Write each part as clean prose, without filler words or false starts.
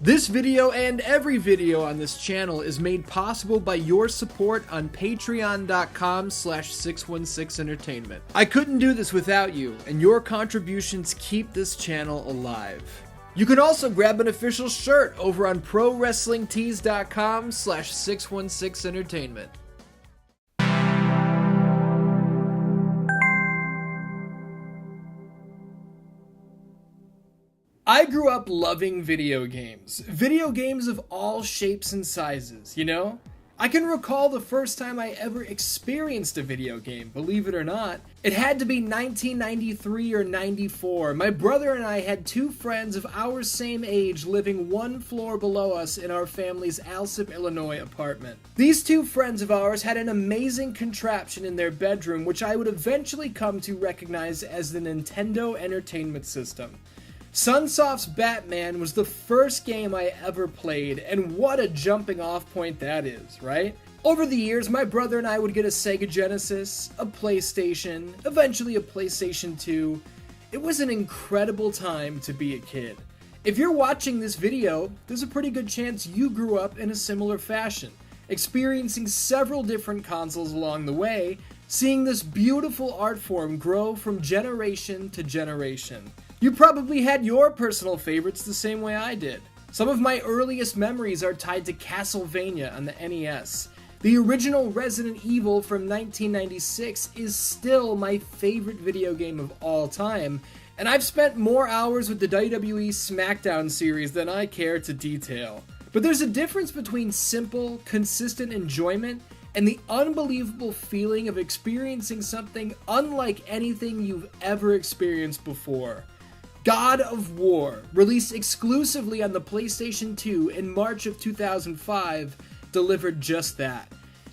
This video and every video on this channel is made possible by your support on patreon.com/616entertainment. I couldn't do this without you, and your contributions keep this channel alive. You can also grab an official shirt over on prowrestlingtees.com/616entertainment. I grew up loving video games. Video games of all shapes and sizes, you know? I can recall the first time I ever experienced a video game, believe it or not. It had to be 1993 or 94. My brother and I had two friends of our same age living one floor below us in our family's Alsip, Illinois apartment. These two friends of ours had an amazing contraption in their bedroom which I would eventually come to recognize as the Nintendo Entertainment System. Sunsoft's Batman was the first game I ever played, and what a jumping off point that is, right? Over the years, my brother and I would get a Sega Genesis, a PlayStation, eventually a PlayStation 2. It was an incredible time to be a kid. If you're watching this video, there's a pretty good chance you grew up in a similar fashion, experiencing several different consoles along the way, seeing this beautiful art form grow from generation to generation. You probably had your personal favorites the same way I did. Some of my earliest memories are tied to Castlevania on the NES. The original Resident Evil from 1996 is still my favorite video game of all time, and I've spent more hours with the WWE SmackDown series than I care to detail. But there's a difference between simple, consistent enjoyment and the unbelievable feeling of experiencing something unlike anything you've ever experienced before. God of War, released exclusively on the PlayStation 2 in March of 2005, delivered just that.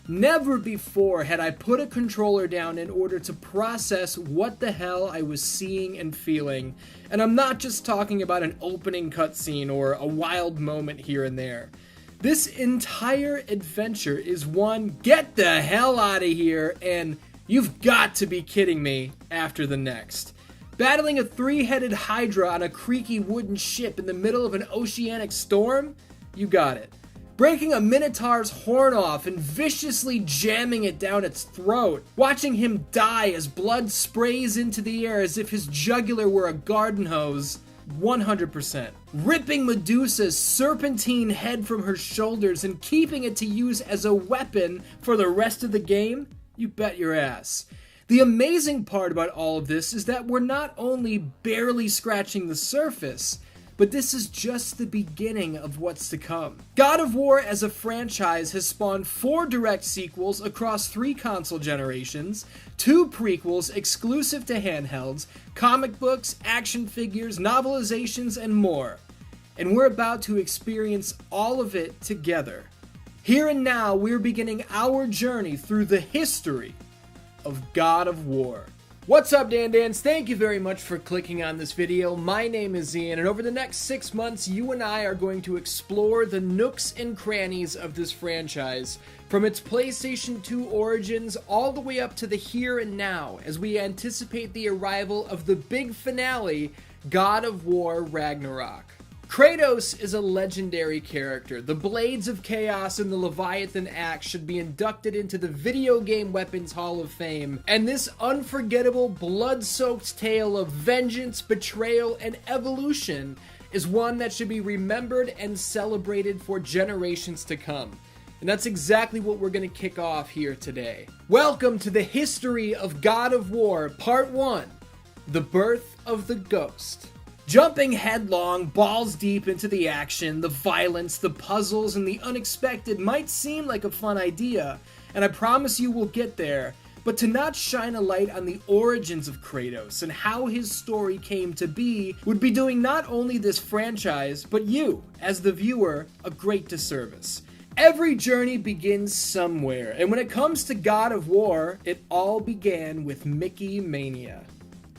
Never before had I put a controller down in order to process what the hell I was seeing and feeling, and I'm not just talking about an opening cutscene or a wild moment here and there. This entire adventure is one get the hell out of here and you've got to be kidding me after the next. Battling a three-headed Hydra on a creaky wooden ship in the middle of an oceanic storm? You got it. Breaking a Minotaur's horn off and viciously jamming it down its throat. Watching him die as blood sprays into the air as if his jugular were a garden hose. 100%. Ripping Medusa's serpentine head from her shoulders and keeping it to use as a weapon for the rest of the game? You bet your ass. The amazing part about all of this is that we're not only barely scratching the surface, but this is just the beginning of what's to come. God of War as a franchise has spawned 4 direct sequels across 3 console generations, 2 prequels exclusive to handhelds, comic books, action figures, novelizations, and more. And we're about to experience all of it together. Here and now, we're beginning our journey through the history of God of War. What's up, Dan-Dans? Thank you very much for clicking on this video. My name is Ian, and over the next 6 months, you and I are going to explore the nooks and crannies of this franchise, from its PlayStation 2 origins all the way up to the here and now, as we anticipate the arrival of the big finale, God of War Ragnarok. Kratos is a legendary character. The Blades of Chaos and the Leviathan Axe should be inducted into the Video Game Weapons Hall of Fame, and this unforgettable, blood-soaked tale of vengeance, betrayal, and evolution is one that should be remembered and celebrated for generations to come. And that's exactly what we're going to kick off here today. Welcome to the History of God of War, Part 1, The Birth of the Ghost. Jumping headlong, balls deep into the action, the violence, the puzzles, and the unexpected might seem like a fun idea, and I promise you we'll get there, but to not shine a light on the origins of Kratos and how his story came to be would be doing not only this franchise, but you, as the viewer, a great disservice. Every journey begins somewhere, and when it comes to God of War, it all began with Mickey Mania.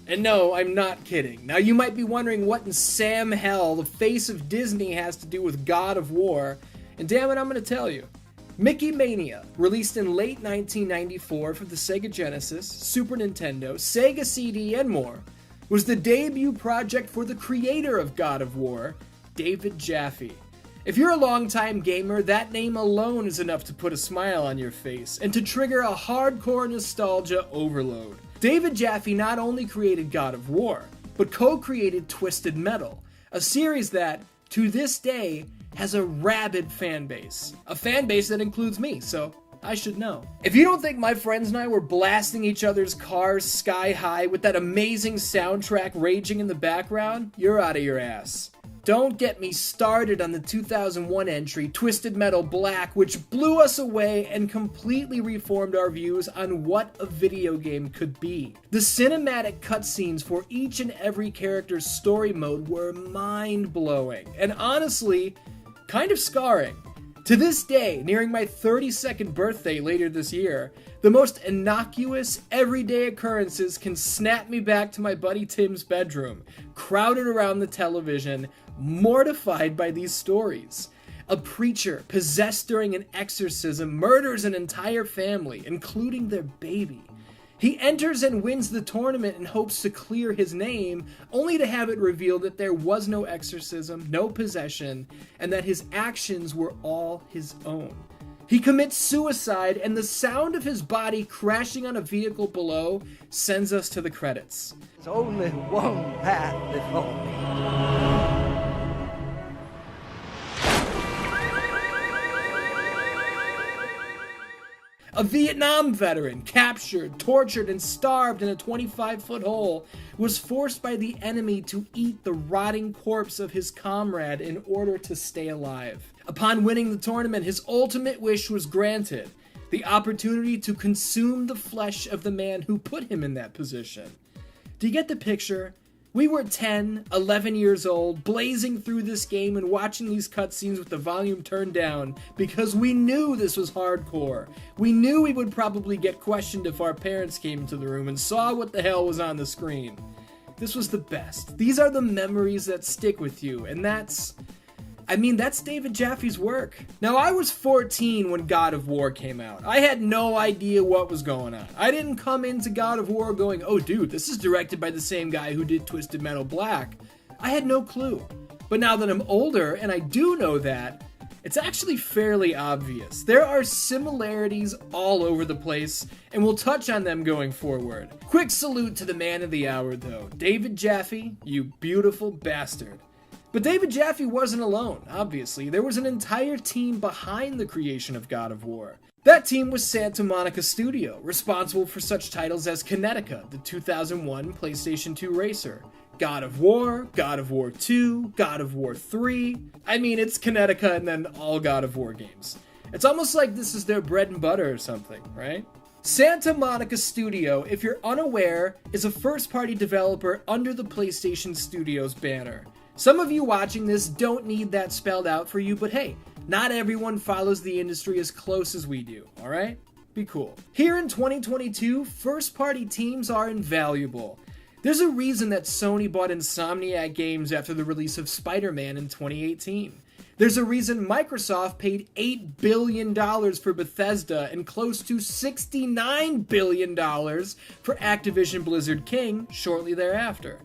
And no, I'm not kidding. Now you might be wondering what in Sam hell the face of Disney has to do with God of War, and damn it, I'm going to tell you. Mickey Mania, released in late 1994 for the Sega Genesis, Super Nintendo, Sega CD, and more, was the debut project for the creator of God of War, David Jaffe. If you're a longtime gamer, that name alone is enough to put a smile on your face and to trigger a hardcore nostalgia overload. David Jaffe not only created God of War, but co-created Twisted Metal, a series that, to this day, has a rabid fan base. A fan base that includes me, so I should know. If you don't think my friends and I were blasting each other's cars sky high with that amazing soundtrack raging in the background, you're out of your ass. Don't get me started on the 2001 entry, Twisted Metal Black, which blew us away and completely reformed our views on what a video game could be. The cinematic cutscenes for each and every character's story mode were mind-blowing, and honestly, kind of scarring. To this day, nearing my 32nd birthday later this year, the most innocuous, everyday occurrences can snap me back to my buddy Tim's bedroom, crowded around the television, mortified by these stories. A preacher, possessed during an exorcism, murders an entire family, including their baby. He enters and wins the tournament in hopes to clear his name, only to have it revealed that there was no exorcism, no possession, and that his actions were all his own. He commits suicide, and the sound of his body crashing on a vehicle below sends us to the credits. There's only one path before me. A Vietnam veteran, captured, tortured, and starved in a 25-foot hole, was forced by the enemy to eat the rotting corpse of his comrade in order to stay alive. Upon winning the tournament, his ultimate wish was granted, the opportunity to consume the flesh of the man who put him in that position. Do you get the picture? We were 10, 11 years old, blazing through this game and watching these cutscenes with the volume turned down because we knew this was hardcore. We knew we would probably get questioned if our parents came into the room and saw what the hell was on the screen. This was the best. These are the memories that stick with you, and that's David Jaffe's work. Now, I was 14 when God of War came out. I had no idea what was going on. I didn't come into God of War going, oh dude, this is directed by the same guy who did Twisted Metal Black. I had no clue. But now that I'm older, and I do know that, it's actually fairly obvious. There are similarities all over the place, and we'll touch on them going forward. Quick salute to the man of the hour, though. David Jaffe, you beautiful bastard. But David Jaffe wasn't alone, obviously. There was an entire team behind the creation of God of War. That team was Santa Monica Studio, responsible for such titles as Kinetica, the 2001 PlayStation 2 racer, God of War 2, God of War 3. It's Kinetica and then all God of War games. It's almost like this is their bread and butter or something, right? Santa Monica Studio, if you're unaware, is a first-party developer under the PlayStation Studios banner. Some of you watching this don't need that spelled out for you, but hey, not everyone follows the industry as close as we do, alright? Be cool. Here in 2022, first-party teams are invaluable. There's a reason that Sony bought Insomniac Games after the release of Spider-Man in 2018. There's a reason Microsoft paid $8 billion for Bethesda and close to $69 billion for Activision Blizzard King shortly thereafter.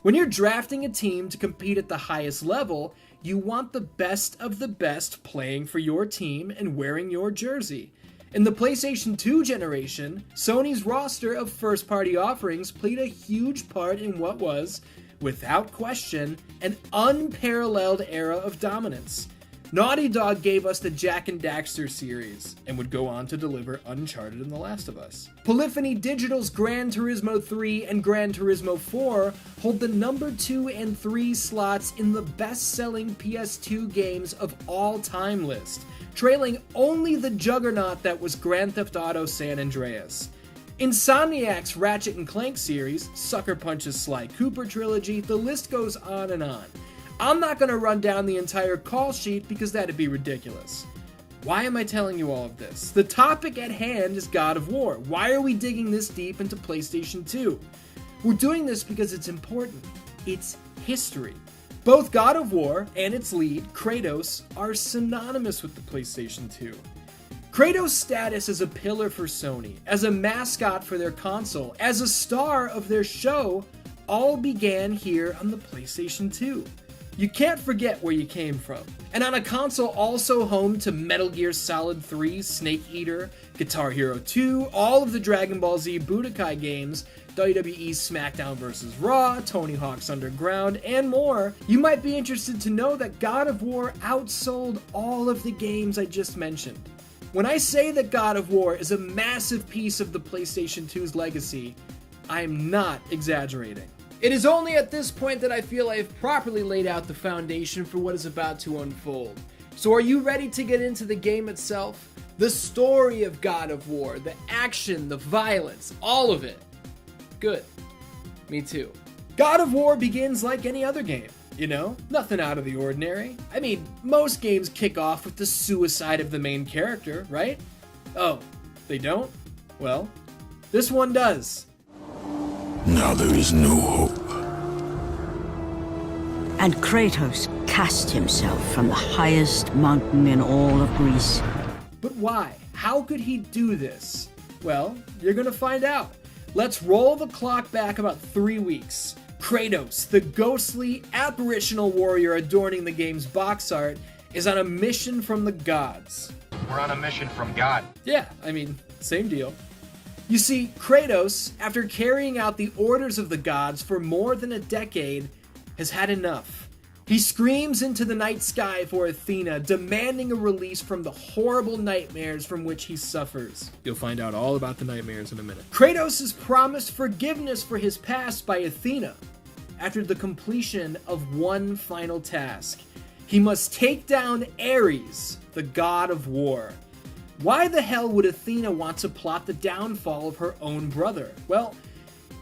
When you're drafting a team to compete at the highest level, you want the best of the best playing for your team and wearing your jersey. In the PlayStation 2 generation, Sony's roster of first-party offerings played a huge part in what was, without question, an unparalleled era of dominance. Naughty Dog gave us the Jak and Daxter series, and would go on to deliver Uncharted and The Last of Us. Polyphony Digital's Gran Turismo 3 and Gran Turismo 4 hold the number 2 and 3 slots in the best-selling PS2 games of all time list, trailing only the juggernaut that was Grand Theft Auto San Andreas. Insomniac's Ratchet & Clank series, Sucker Punch's Sly Cooper trilogy, the list goes on and on. I'm not going to run down the entire call sheet because that'd be ridiculous. Why am I telling you all of this? The topic at hand is God of War. Why are we digging this deep into PlayStation 2? We're doing this because it's important. It's history. Both God of War and its lead, Kratos, are synonymous with the PlayStation 2. Kratos' status as a pillar for Sony, as a mascot for their console, as a star of their show, all began here on the PlayStation 2. You can't forget where you came from. And on a console also home to Metal Gear Solid 3, Snake Eater, Guitar Hero 2, all of the Dragon Ball Z Budokai games, WWE SmackDown vs. Raw, Tony Hawk's Underground, and more, you might be interested to know that God of War outsold all of the games I just mentioned. When I say that God of War is a massive piece of the PlayStation 2's legacy, I'm not exaggerating. It is only at this point that I feel I have properly laid out the foundation for what is about to unfold. So are you ready to get into the game itself? The story of God of War, the action, the violence, all of it. Good. Me too. God of War begins like any other game, you know? Nothing out of the ordinary. I mean, most games kick off with the suicide of the main character, right? Oh, they don't? Well, this one does. Now there is no hope. And Kratos cast himself from the highest mountain in all of Greece. But why? How could he do this? Well, you're gonna find out. Let's roll the clock back about 3 weeks. Kratos, the ghostly, apparitional warrior adorning the game's box art, is on a mission from the gods. We're on a mission from God. Yeah, I mean, same deal. You see, Kratos, after carrying out the orders of the gods for more than a decade, has had enough. He screams into the night sky for Athena, demanding a release from the horrible nightmares from which he suffers. You'll find out all about the nightmares in a minute. Kratos is promised forgiveness for his past by Athena after the completion of one final task. He must take down Ares, the god of war. Why the hell would Athena want to plot the downfall of her own brother? Well,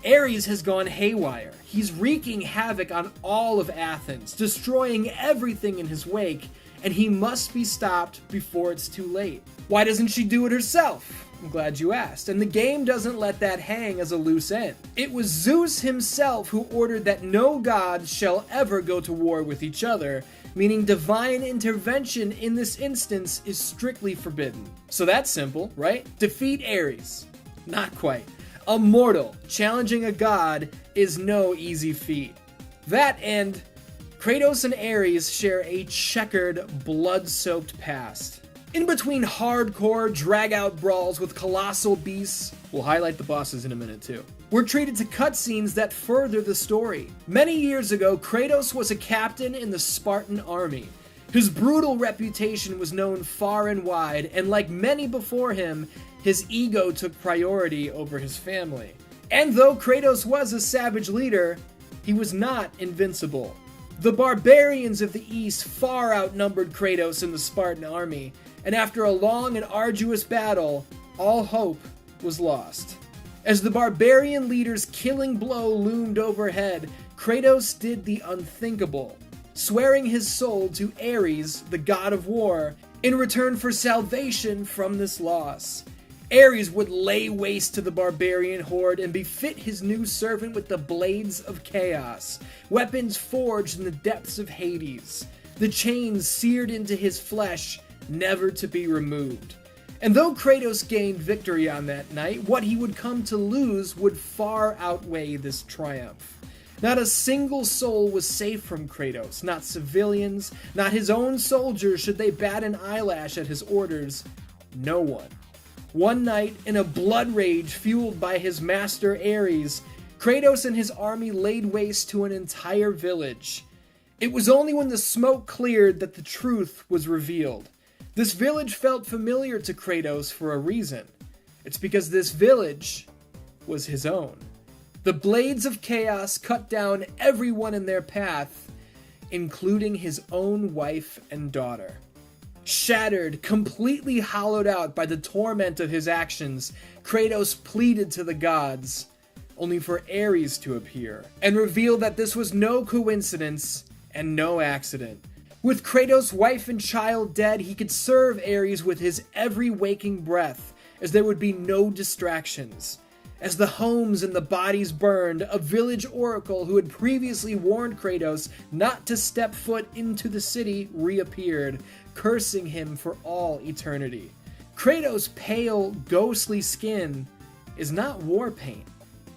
Ares has gone haywire. He's wreaking havoc on all of Athens, destroying everything in his wake, and he must be stopped before it's too late. Why doesn't she do it herself? I'm glad you asked, and the game doesn't let that hang as a loose end. It was Zeus himself who ordered that no gods shall ever go to war with each other, meaning divine intervention in this instance is strictly forbidden. So that's simple, right? Defeat Ares. Not quite. A mortal challenging a god is no easy feat. That and Kratos and Ares share a checkered, blood-soaked past. In between hardcore, drag-out brawls with colossal beasts, we'll highlight the bosses in a minute too, we're treated to cutscenes that further the story. Many years ago, Kratos was a captain in the Spartan army. His brutal reputation was known far and wide, and like many before him, his ego took priority over his family. And though Kratos was a savage leader, he was not invincible. The barbarians of the East far outnumbered Kratos in the Spartan army, and after a long and arduous battle, all hope was lost. As the barbarian leader's killing blow loomed overhead, Kratos did the unthinkable, swearing his soul to Ares, the god of war, in return for salvation from this loss. Ares would lay waste to the barbarian horde and befit his new servant with the blades of chaos, weapons forged in the depths of Hades, the chains seared into his flesh, never to be removed. And though Kratos gained victory on that night, what he would come to lose would far outweigh this triumph. Not a single soul was safe from Kratos, not civilians, not his own soldiers should they bat an eyelash at his orders, no one. One night, in a blood rage fueled by his master Ares, Kratos and his army laid waste to an entire village. It was only when the smoke cleared that the truth was revealed. This village felt familiar to Kratos for a reason. It's because this village was his own. The blades of chaos cut down everyone in their path, including his own wife and daughter. Shattered, completely hollowed out by the torment of his actions, Kratos pleaded to the gods, only for Ares to appear, and reveal that this was no coincidence and no accident. With Kratos' wife and child dead, he could serve Ares with his every waking breath, as there would be no distractions. As the homes and the bodies burned, a village oracle who had previously warned Kratos not to step foot into the city reappeared, cursing him for all eternity. Kratos' pale, ghostly skin is not war paint.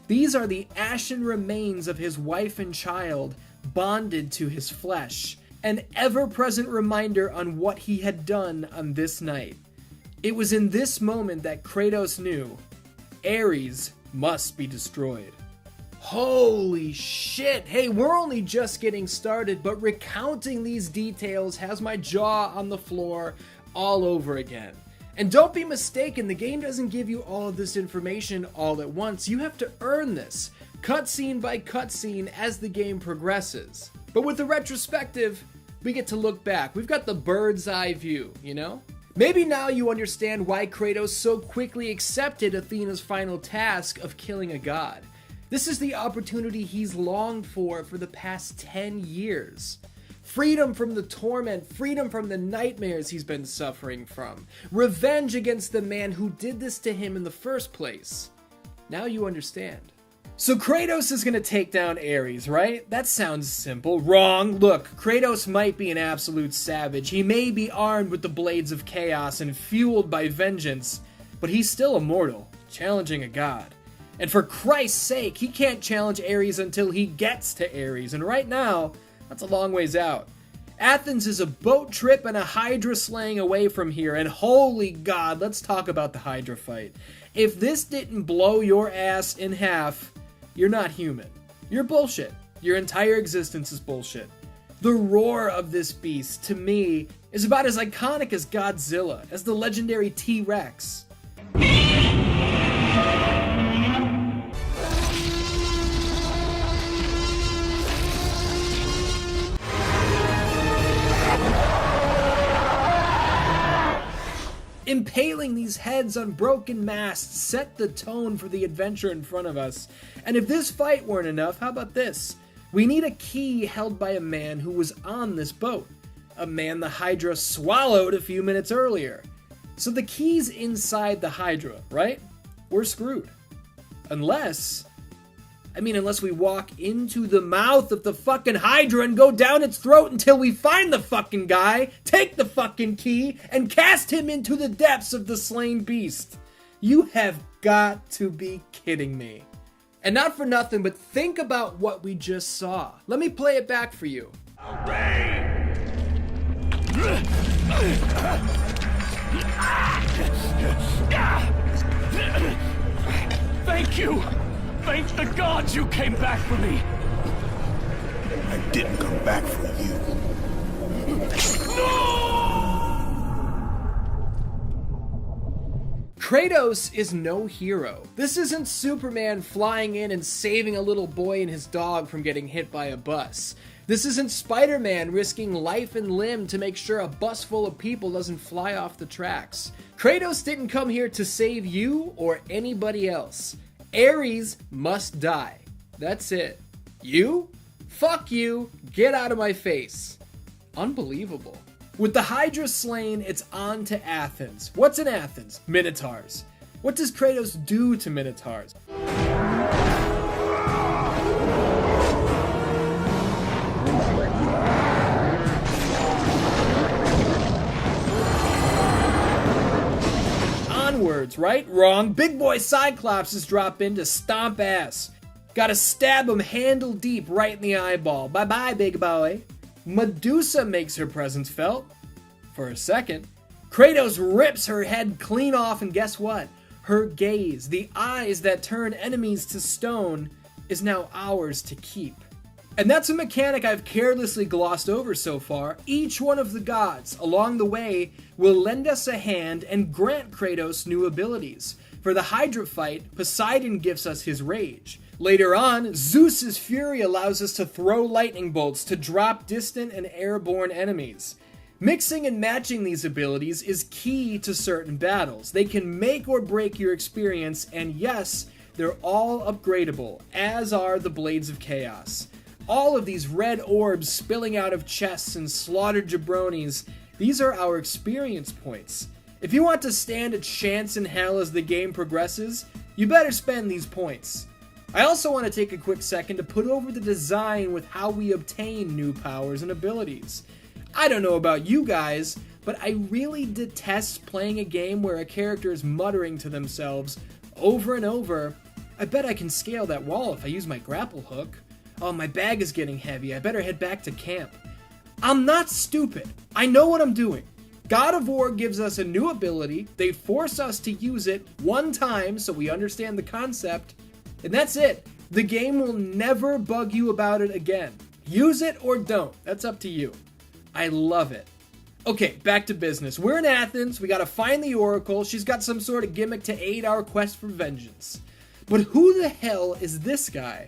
These are the ashen remains of his wife and child, bonded to his flesh, an ever-present reminder on what he had done on this night. It was in this moment that Kratos knew Ares must be destroyed. Holy shit! Hey, we're only just getting started, but recounting these details has my jaw on the floor all over again. And don't be mistaken, the game doesn't give you all of this information all at once. You have to earn this, cutscene by cutscene, as the game progresses. But with the retrospective, we get to look back. We've got the bird's eye view, you know? Maybe now you understand why Kratos so quickly accepted Athena's final task of killing a god. This is the opportunity he's longed for the past 10 years. Freedom from the torment, freedom from the nightmares he's been suffering from. Revenge against the man who did this to him in the first place. Now you understand. So Kratos is gonna take down Ares, right? That sounds simple. Wrong. Look, Kratos might be an absolute savage. He may be armed with the blades of chaos and fueled by vengeance, but he's still immortal, challenging a god. And for Christ's sake, he can't challenge Ares until he gets to Ares, and right now, that's a long ways out. Athens is a boat trip and a Hydra slaying away from here, and holy god, let's talk about the Hydra fight. If this didn't blow your ass in half, you're not human. You're bullshit. Your entire existence is bullshit. The roar of this beast, to me, is about as iconic as Godzilla, as the legendary T-Rex. Impaling these heads on broken masts set the tone for the adventure in front of us. And if this fight weren't enough, how about this? We need a key held by a man who was on this boat. A man the Hydra swallowed a few minutes earlier. So the key's inside the Hydra, right? We're screwed. Unless we walk into the mouth of the fucking Hydra and go down its throat until we find the fucking guy, take the fucking key, and cast him into the depths of the slain beast. You have got to be kidding me. And not for nothing, but think about what we just saw. Let me play it back for you. Thank you! Thank the gods you came back for me! I didn't come back for you. Kratos is no hero. This isn't Superman flying in and saving a little boy and his dog from getting hit by a bus. This isn't Spider-Man risking life and limb to make sure a bus full of people doesn't fly off the tracks. Kratos didn't come here to save you or anybody else. Ares must die. That's it. You? Fuck you. Get out of my face. Unbelievable. With the Hydra slain, it's on to Athens. What's in Athens? Minotaurs. What does Kratos do to Minotaurs? Onwards, right? Wrong. Big boy Cyclops drop in to stomp ass. Gotta stab him handle deep right in the eyeball. Bye-bye, big boy. Medusa makes her presence felt. For a second. Kratos rips her head clean off, and guess what? Her gaze, the eyes that turn enemies to stone, is now ours to keep. And that's a mechanic I've carelessly glossed over so far. Each one of the gods, along the way, will lend us a hand and grant Kratos new abilities. For the Hydra fight, Poseidon gives us his rage. Later on, Zeus's fury allows us to throw lightning bolts to drop distant and airborne enemies. Mixing and matching these abilities is key to certain battles. They can make or break your experience, and yes, they're all upgradable, as are the Blades of Chaos. All of these red orbs spilling out of chests and slaughtered jabronis, these are our experience points. If you want to stand a chance in hell as the game progresses, you better spend these points. I also want to take a quick second to put over the design with how we obtain new powers and abilities. I don't know about you guys, but I really detest playing a game where a character is muttering to themselves over and over, "I bet I can scale that wall if I use my grapple hook." oh, my bag is getting heavy, I better head back to camp. I'm not stupid. I know what I'm doing. God of War gives us a new ability, they force us to use it one time so we understand the concept, and that's it. The game will never bug you about it again. Use it or don't, that's up to you. I love it. Okay, back to business. We're in Athens, we gotta find the Oracle, she's got some sort of gimmick to aid our quest for vengeance. But who the hell is this guy?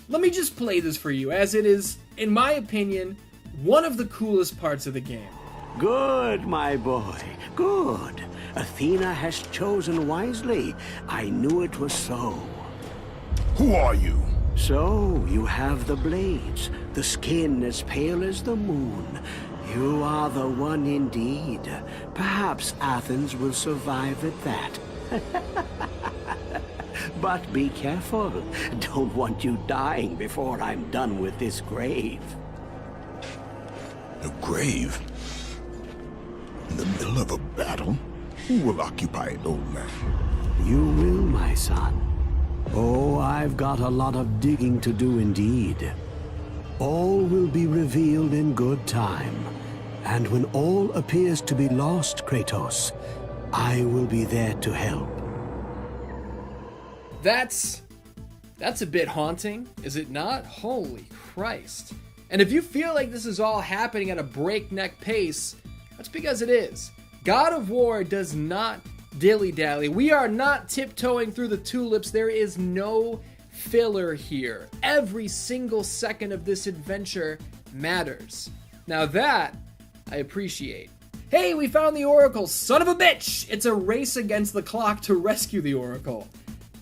Let me just play this for you, as it is, in my opinion, one of the coolest parts of the game. Good, my boy, good. Athena has chosen wisely. I knew it was so. Who are you? So, you have the blades, the skin as pale as the moon. You are the one indeed. Perhaps Athens will survive at that. But be careful. Don't want you dying before I'm done with this grave. A grave? In the middle of a battle? Who will occupy it, old man? You will, my son. Oh, I've got a lot of digging to do indeed. All will be revealed in good time. And when all appears to be lost, Kratos, I will be there to help. That's a bit haunting, is it not? Holy Christ. And if you feel like this is all happening at a breakneck pace, that's because it is. God of War does not dilly-dally. We are not tiptoeing through the tulips. There is no filler here. Every single second of this adventure matters. Now that, I appreciate. Hey, we found the Oracle, son of a bitch! It's a race against the clock to rescue the Oracle.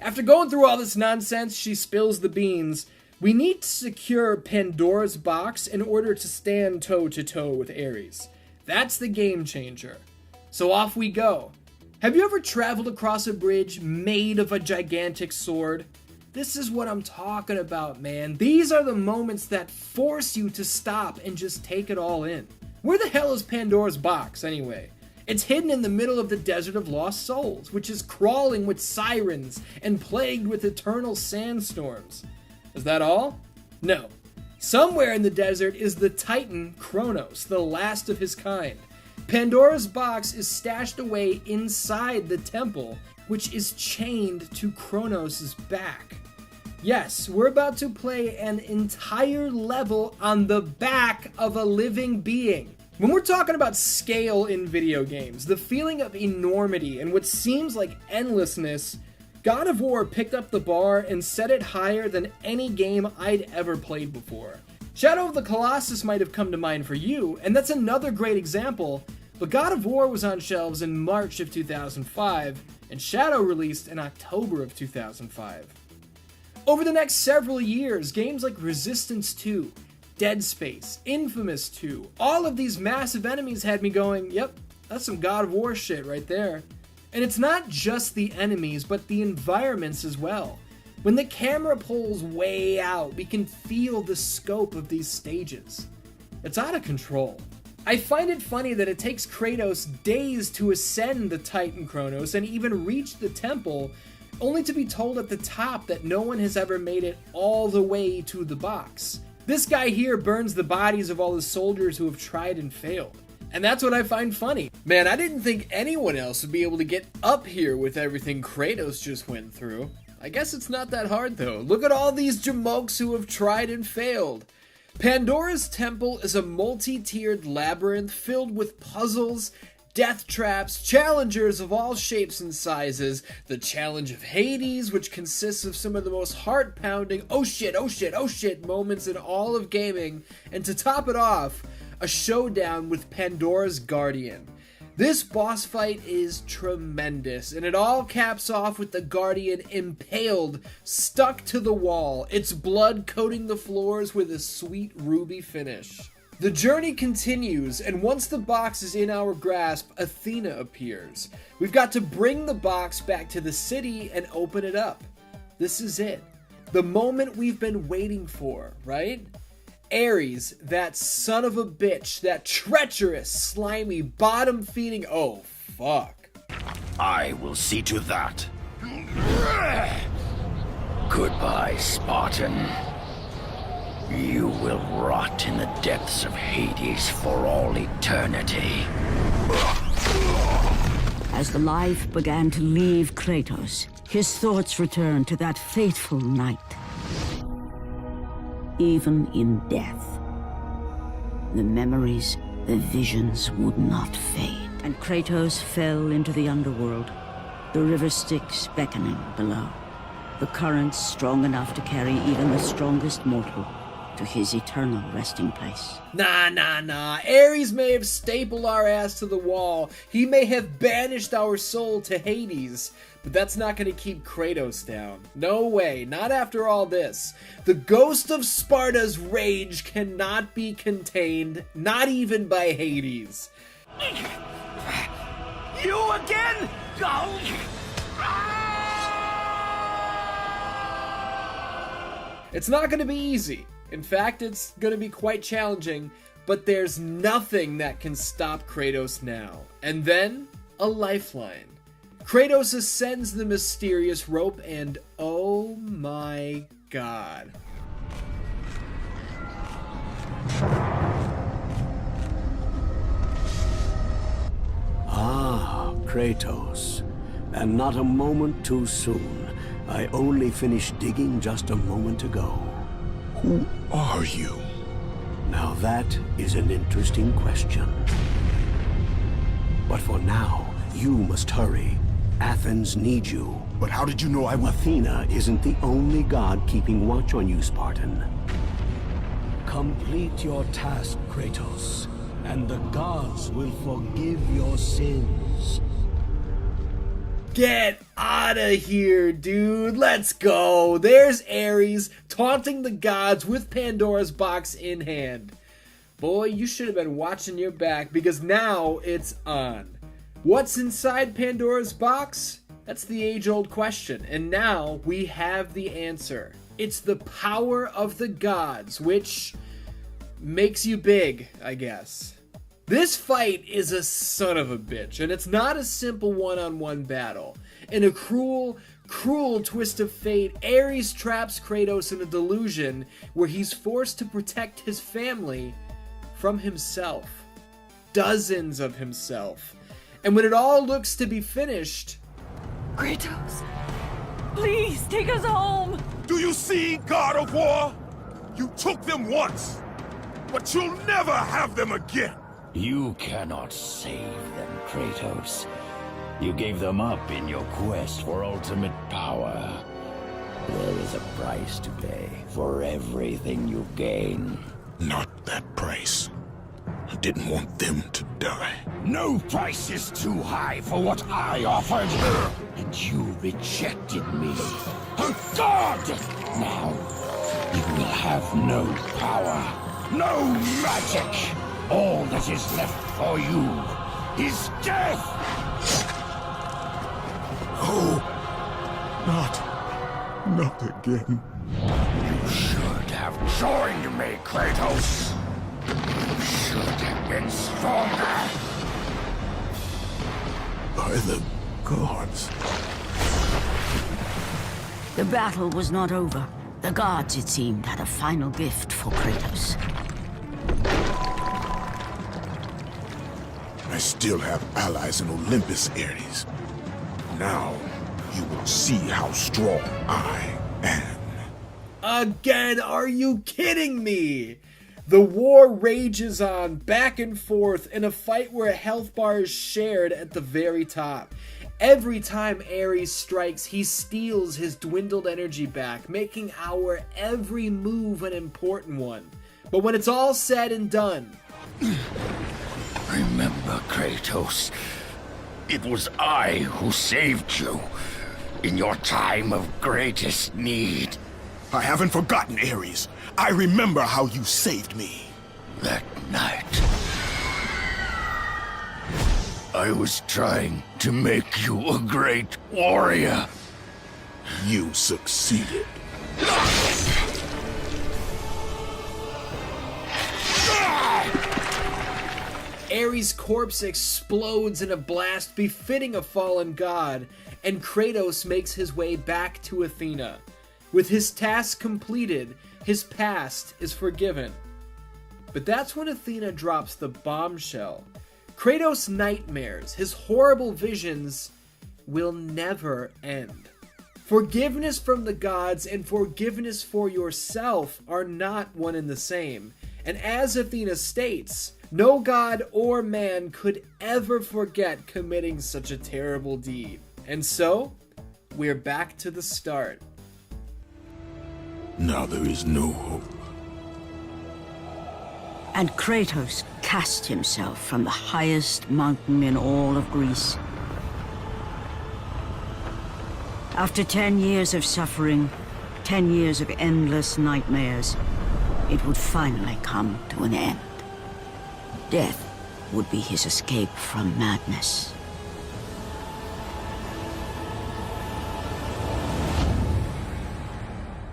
After going through all this nonsense, she spills the beans. We need to secure Pandora'S Box in order to stand toe-to-toe with Ares. That's the game changer. So off we go. Have you ever traveled across a bridge made of a gigantic sword? This is what I'm talking about, man. These are the moments that force you to stop and just take it all in. Where the hell is Pandora'S Box, anyway? It's hidden in the middle of the Desert of Lost Souls, which is crawling with sirens and plagued with eternal sandstorms. Is that all? No. Somewhere in the desert is the Titan Chronos, the last of his kind. Pandora'S Box is stashed away inside the temple, which is chained to Chronos' back. Yes, we're about to play an entire level on the back of a living being. When we're talking about scale in video games, the feeling of enormity and what seems like endlessness, God of War picked up the bar and set it higher than any game I'd ever played before. Shadow of the Colossus might have come to mind for you, and that's another great example, but God of War was on shelves in March of 2005, and Shadow released in October of 2005. Over the next several years, games like Resistance 2, Dead Space, Infamous 2, all of these massive enemies had me going, yep, that's some God of War shit right there. And it's not just the enemies, but the environments as well. When the camera pulls way out, we can feel the scope of these stages. It's out of control. I find it funny that it takes Kratos days to ascend the Titan Chronos and even reach the temple, only to be told at the top that no one has ever made it all the way to the box. This guy here burns the bodies of all the soldiers who have tried and failed. And that's what I find funny. Man, I didn't think anyone else would be able to get up here with everything Kratos just went through. I guess it's not that hard though. Look at all these jamokes who have tried and failed. Pandora'S Temple is a multi-tiered labyrinth filled with puzzles, death traps, challengers of all shapes and sizes, the challenge of Hades, which consists of some of the most heart-pounding oh shit moments in all of gaming, and to top it off, a showdown with Pandora'S Guardian. This boss fight is tremendous, and it all caps off with the Guardian impaled, stuck to the wall, its blood coating the floors with a sweet ruby finish. The journey continues, and once the box is in our grasp, Athena appears. We've got to bring the box back to the city and open it up. This is it. The moment we've been waiting for, right? Ares, that son of a bitch, that treacherous, slimy, bottom-feeding... Oh, fuck. I will see to that. Goodbye, Spartan. You will rot in the depths of Hades for all eternity. As the life began to leave Kratos, his thoughts returned to that fateful night. Even in death, the memories, the visions would not fade. And Kratos fell into the underworld, the river Styx beckoning below, the currents strong enough to carry even the strongest mortal to his eternal resting place. Nah. Ares may have stapled our ass to the wall. He may have banished our soul to Hades. But that's not going to keep Kratos down. No way, not after all this. The ghost of Sparta's rage cannot be contained, not even by Hades. You again? It's not going to be easy. In fact, it's going to be quite challenging, but there's nothing that can stop Kratos now. And then, a lifeline. Kratos ascends the mysterious rope and oh my god. Ah, Kratos. And not a moment too soon. I only finished digging just a moment ago. Who are you? Now that is an interesting question. But for now, you must hurry. Athens needs you. But how did you know I was... Athena isn't the only god keeping watch on you, Spartan. Complete your task, Kratos, and the gods will forgive your sins. Get out of here, dude. Let's go. There's Ares taunting the gods with Pandora'S Box in hand. Boy, you should have been watching your back because now it's on. What's inside Pandora'S Box? That's the age-old question, and now we have the answer. It's the power of the gods, which makes you big, I guess. This fight is a son of a bitch, and it's not a simple one-on-one battle. In a cruel twist of fate, Ares traps Kratos in a delusion where he's forced to protect his family from himself. Dozens of himself. And when it all looks to be finished... Kratos, please take us home! Do you see, God of War? You took them once, but you'll never have them again. You cannot save them, Kratos. You gave them up in your quest for ultimate power. There is a price to pay for everything you gain. Not that price. I didn't want them to die. No price is too high for what I offered, and you rejected me. A god! Now, you will have no power, no magic. All that is left for you is death! Oh, not again. You should have joined me, Kratos. You should have been stronger. By the gods. The battle was not over. The gods, it seemed, had a final gift for Kratos. I still have allies in Olympus, Ares. Now, you will see how strong I am. Again, are you kidding me? The war rages on, back and forth, in a fight where a health bar is shared at the very top. Every time Ares strikes, he steals his dwindled energy back, making our every move an important one. But when it's all said and done... Remember, Kratos, it was I who saved you in your time of greatest need. I haven't forgotten, Ares. I remember how you saved me. That night, I was trying to make you a great warrior. You succeeded. Ares' corpse explodes in a blast befitting a fallen god, and Kratos makes his way back to Athena. With his task completed, His past is forgiven. But that's when Athena drops the bombshell. Kratos' nightmares, his horrible visions, will never end. Forgiveness from the gods and forgiveness for yourself are not one and the same. And as Athena states, no god or man could ever forget committing such a terrible deed. And so, we're back to the start. Now there is no hope. And Kratos cast himself from the highest mountain in all of Greece. After 10 years of suffering, 10 years of endless nightmares, it would finally come to an end. Death would be his escape from madness.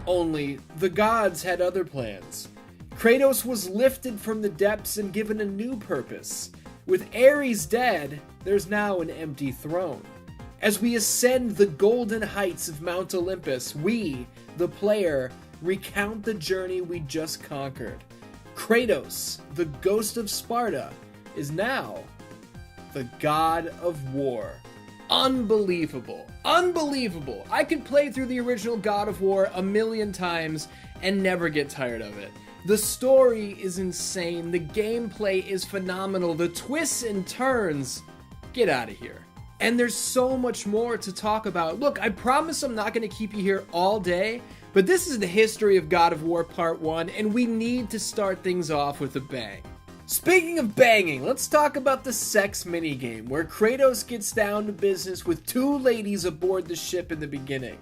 Only, the gods had other plans. Kratos was lifted from the depths and given a new purpose. With Ares dead, there's now an empty throne. As we ascend the golden heights of Mount Olympus, we, the player, recount the journey we just conquered. Kratos, the ghost of Sparta, is now the god of war. Unbelievable. Unbelievable. I could play through the original God of War 1,000,000 times and never get tired of it. The story is insane. The gameplay is phenomenal. The twists and turns. Get out of here. And there's so much more to talk about. Look, I promise I'm not going to keep you here all day, but this is the history of God of War Part 1, and we need to start things off with a bang. Speaking of banging, let's talk about the sex minigame, where Kratos gets down to business with 2 ladies aboard the ship in the beginning.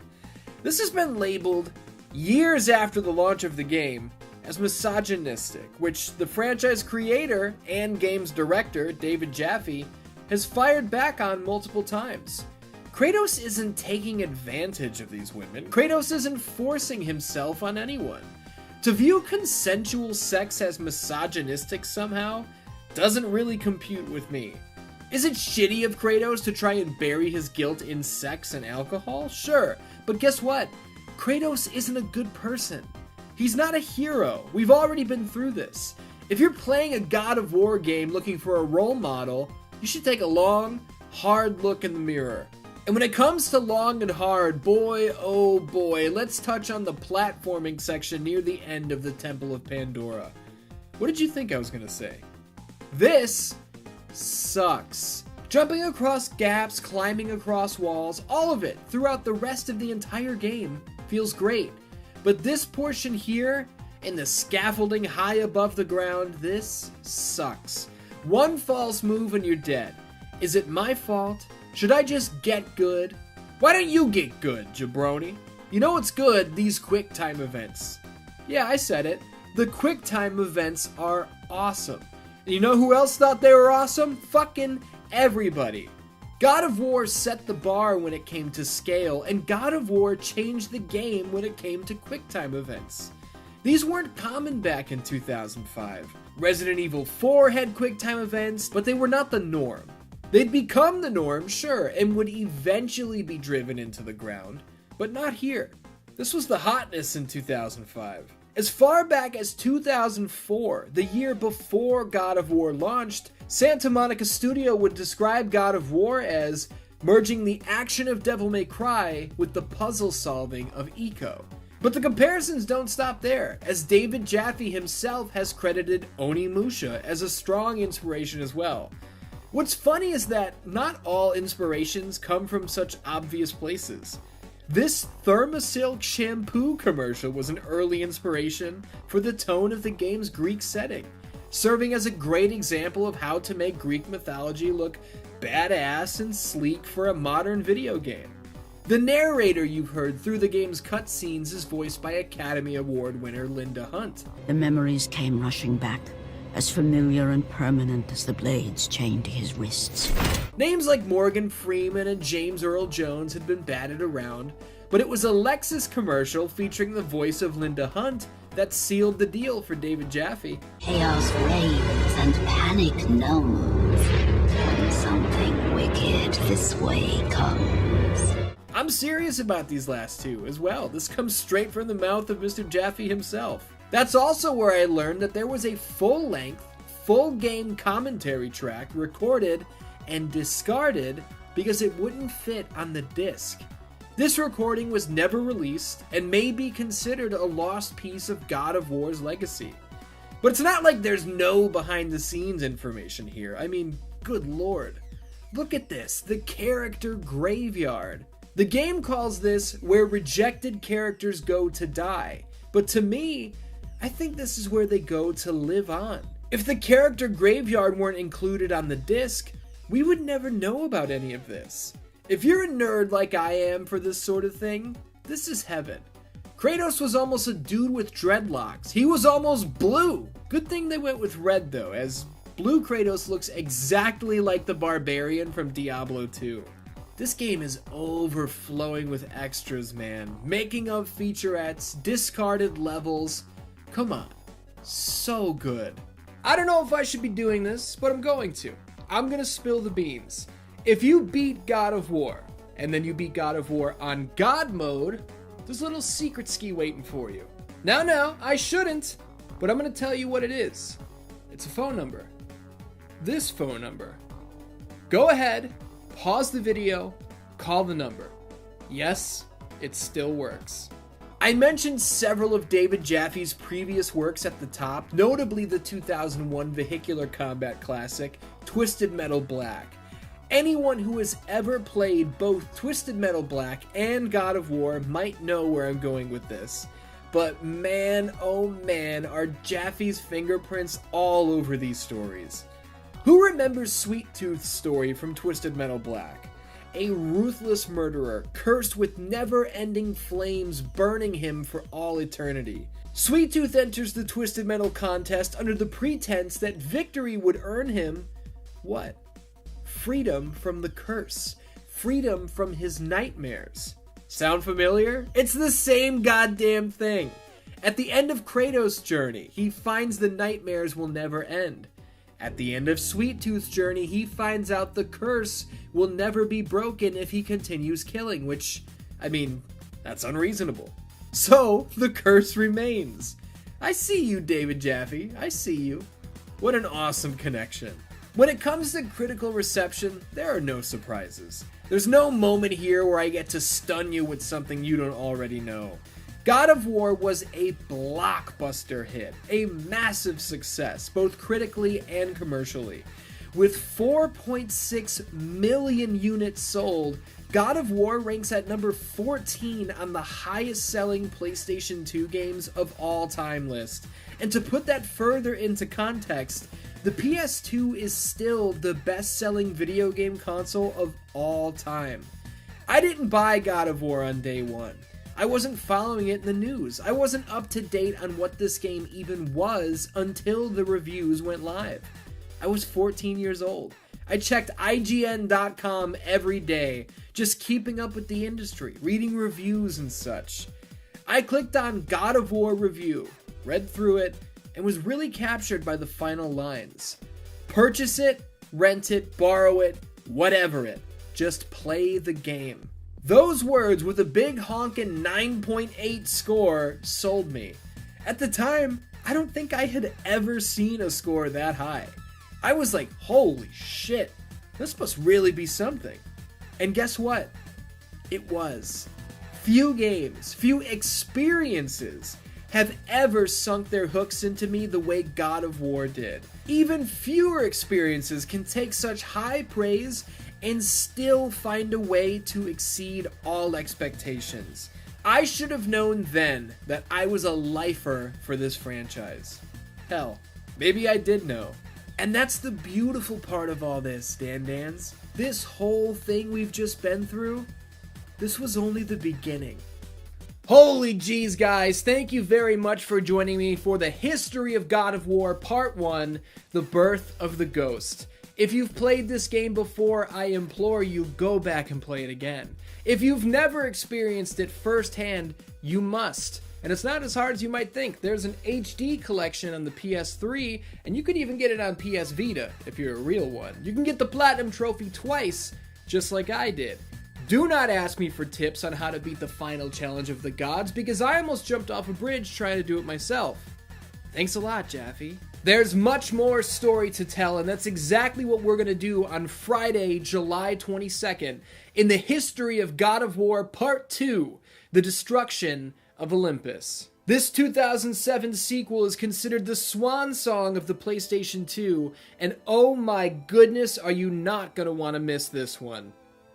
This has been labeled, years after the launch of the game, as misogynistic, which the franchise creator and game's director, David Jaffe, has fired back on multiple times. Kratos isn't taking advantage of these women. Kratos isn't forcing himself on anyone. To view consensual sex as misogynistic somehow doesn't really compute with me. Is it shitty of Kratos to try and bury his guilt in sex and alcohol? Sure, but guess what? Kratos isn't a good person. He's not a hero. We've already been through this. If you're playing a God of War game looking for a role model, you should take a long, hard look in the mirror. And when it comes to long and hard, boy oh boy, let's touch on the platforming section near the end of the Temple of Pandora. What did you think I was gonna say? This sucks. Jumping across gaps, climbing across walls, all of it throughout the rest of the entire game feels great. But this portion here, in the scaffolding high above the ground, this sucks. One false move and you're dead. Is it my fault? Should I just get good? Why don't you get good, jabroni? You know what's good? These quick time events. Yeah, I said it. The quick time events are awesome. And you know who else thought they were awesome? Fucking everybody. God of War set the bar when it came to scale, and God of War changed the game when it came to quick time events. These weren't common back in 2005. Resident Evil 4 had QuickTime events, but they were not the norm. They'd become the norm, sure, and would eventually be driven into the ground, but not here. This was the hotness in 2005. As far back as 2004, the year before God of War launched, Santa Monica Studio would describe God of War as merging the action of Devil May Cry with the puzzle solving of Ico. But the comparisons don't stop there, as David Jaffe himself has credited Onimusha as a strong inspiration as well. What's funny is that not all inspirations come from such obvious places. This Thermosilk shampoo commercial was an early inspiration for the tone of the game's Greek setting, serving as a great example of how to make Greek mythology look badass and sleek for a modern video game. The narrator you've heard through the game's cutscenes is voiced by Academy Award winner Linda Hunt. The memories came rushing back, as familiar and permanent as the blades chained to his wrists. Names like Morgan Freeman and James Earl Jones had been batted around, but it was a Lexus commercial featuring the voice of Linda Hunt that sealed the deal for David Jaffe. Chaos reigns and panic knows when something wicked this way comes. I'm I'm serious about these last two as well. This comes straight from the mouth of Mr. Jaffe himself. That's also where I learned that there was a full-length, full-game commentary track recorded and discarded because it wouldn't fit on the disc. This recording was never released and may be considered a lost piece of God of War's legacy. But it's not like there's no behind-the-scenes information here. I mean, good lord. Look at this, the character graveyard. The game calls this where rejected characters go to die. But to me, I think this is where they go to live on. If the character graveyard weren't included on the disc, we would never know about any of this. If you're a nerd like I am for this sort of thing, this is heaven. Kratos was almost a dude with dreadlocks. He was almost blue. Good thing they went with red though, as blue Kratos looks exactly like the barbarian from Diablo 2. This game is overflowing with extras, man. Making of featurettes, discarded levels. Come on. So good. I don't know if I should be doing this, but I'm going to. I'm gonna spill the beans. If you beat God of War, and then you beat God of War on God mode, there's a little secret ski waiting for you. Now, I shouldn't, but I'm gonna tell you what it is. It's a phone number. This phone number. Go ahead, pause the video, call the number. Yes, it still works. I mentioned several of David Jaffe's previous works at the top, notably the 2001 vehicular combat classic, Twisted Metal Black. Anyone who has ever played both Twisted Metal Black and God of War might know where I'm going with this. But man, oh man, are Jaffe's fingerprints all over these stories. Who remembers Sweet Tooth's story from Twisted Metal Black? A ruthless murderer, cursed with never-ending flames burning him for all eternity. Sweet Tooth enters the Twisted Metal contest under the pretense that victory would earn him, what? Freedom from the curse. Freedom from his nightmares. Sound familiar? It's the same goddamn thing. At the end of Kratos' journey, he finds the nightmares will never end. At the end of Sweet Tooth's journey, he finds out the curse will never be broken if he continues killing, which, I mean, that's unreasonable. So, the curse remains. I see you, David Jaffe. I see you. What an awesome connection. When it comes to critical reception, there are no surprises. There's no moment here where I get to stun you with something you don't already know. God of War was a blockbuster hit, a massive success, both critically and commercially. With 4.6 million units sold, God of War ranks at number 14 on the highest selling PlayStation 2 games of all time list. And to put that further into context, the PS2 is still the best-selling video game console of all time. I didn't buy God of War on day one. I wasn't following it in the news. I wasn't up to date on what this game even was until the reviews went live. I was 14 years old. I checked IGN.com every day, just keeping up with the industry, reading reviews and such. I clicked on God of War review, read through it, and was really captured by the final lines. Purchase it, rent it, borrow it, whatever it. Just play the game. Those words with a big honkin' 9.8 score sold me. At the time, I don't think I had ever seen a score that high. I was like, holy shit, this must really be something. And guess what? It was. Few games, few experiences have ever sunk their hooks into me the way God of War did. Even fewer experiences can take such high praise and still find a way to exceed all expectations. I should have known then that I was a lifer for this franchise. Hell, maybe I did know. And that's the beautiful part of all this, Dan-Dans. This whole thing we've just been through, this was only the beginning. Holy jeez, guys, thank you very much for joining me for the History of God of War Part 1, The Birth of the Ghost. If you've played this game before, I implore you, go back and play it again. If you've never experienced it firsthand, you must. And it's not as hard as you might think. There's an HD collection on the PS3, and you could even get it on PS Vita if you're a real one. You can get the Platinum Trophy twice, just like I did. Do not ask me for tips on how to beat the final challenge of the gods, because I almost jumped off a bridge trying to do it myself. Thanks a lot, Jaffe. There's much more story to tell, and that's exactly what we're going to do on Friday, July 22nd, in the History of God of War Part 2, The Destruction of Olympus. This 2007 sequel is considered the swan song of the PlayStation 2, and oh my goodness, are you not going to want to miss this one.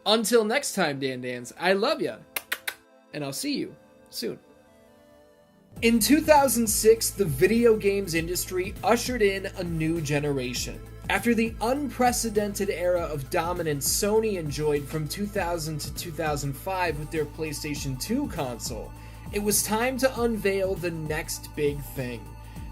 Until next time, Dan-Dans, I love ya, and I'll see you soon. In 2006, the video games industry ushered in a new generation. After the unprecedented era of dominance Sony enjoyed from 2000 to 2005 with their PlayStation 2 console, it was time to unveil the next big thing.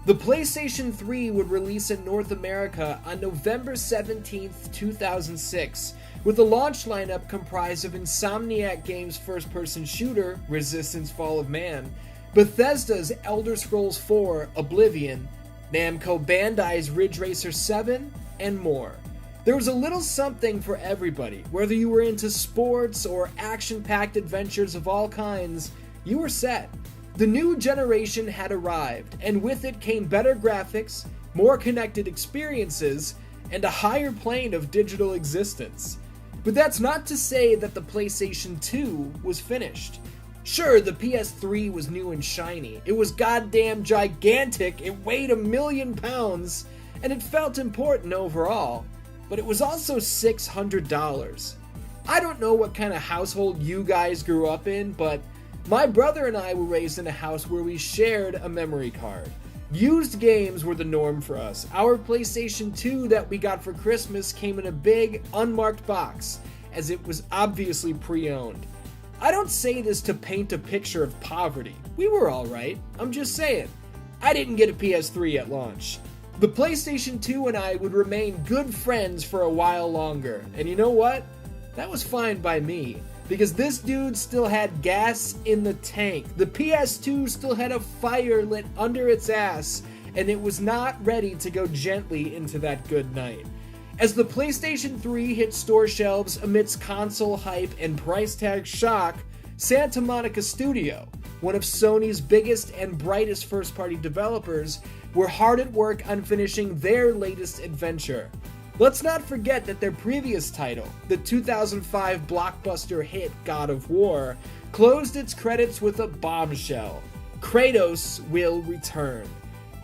The PlayStation 3 would release in North America on November 17, 2006, with a launch lineup comprised of Insomniac Games' first-person shooter, Resistance: Fall of Man, Bethesda's Elder Scrolls IV: Oblivion, Namco Bandai's Ridge Racer 7, and more. There was a little something for everybody. Whether you were into sports or action-packed adventures of all kinds, you were set. The new generation had arrived, and with it came better graphics, more connected experiences, and a higher plane of digital existence. But that's not to say that the PlayStation 2 was finished. Sure, the PS3 was new and shiny, it was goddamn gigantic, it weighed 1,000,000 pounds, and it felt important overall, but it was also $600. I don't know what kind of household you guys grew up in, but my brother and I were raised in a house where we shared a memory card. Used games were the norm for us. Our PlayStation 2 that we got for Christmas came in a big, unmarked box, as it was obviously pre-owned. I don't say this to paint a picture of poverty. We were alright. I'm just saying. I didn't get a PS3 at launch. The PlayStation 2 and I would remain good friends for a while longer, and you know what? That was fine by me, because this dude still had gas in the tank. The PS2 still had a fire lit under its ass, and it was not ready to go gently into that good night. As the PlayStation 3 hit store shelves amidst console hype and price tag shock, Santa Monica Studio, one of Sony's biggest and brightest first-party developers, were hard at work on finishing their latest adventure. Let's not forget that their previous title, the 2005 blockbuster hit God of War, closed its credits with a bombshell. Kratos will return.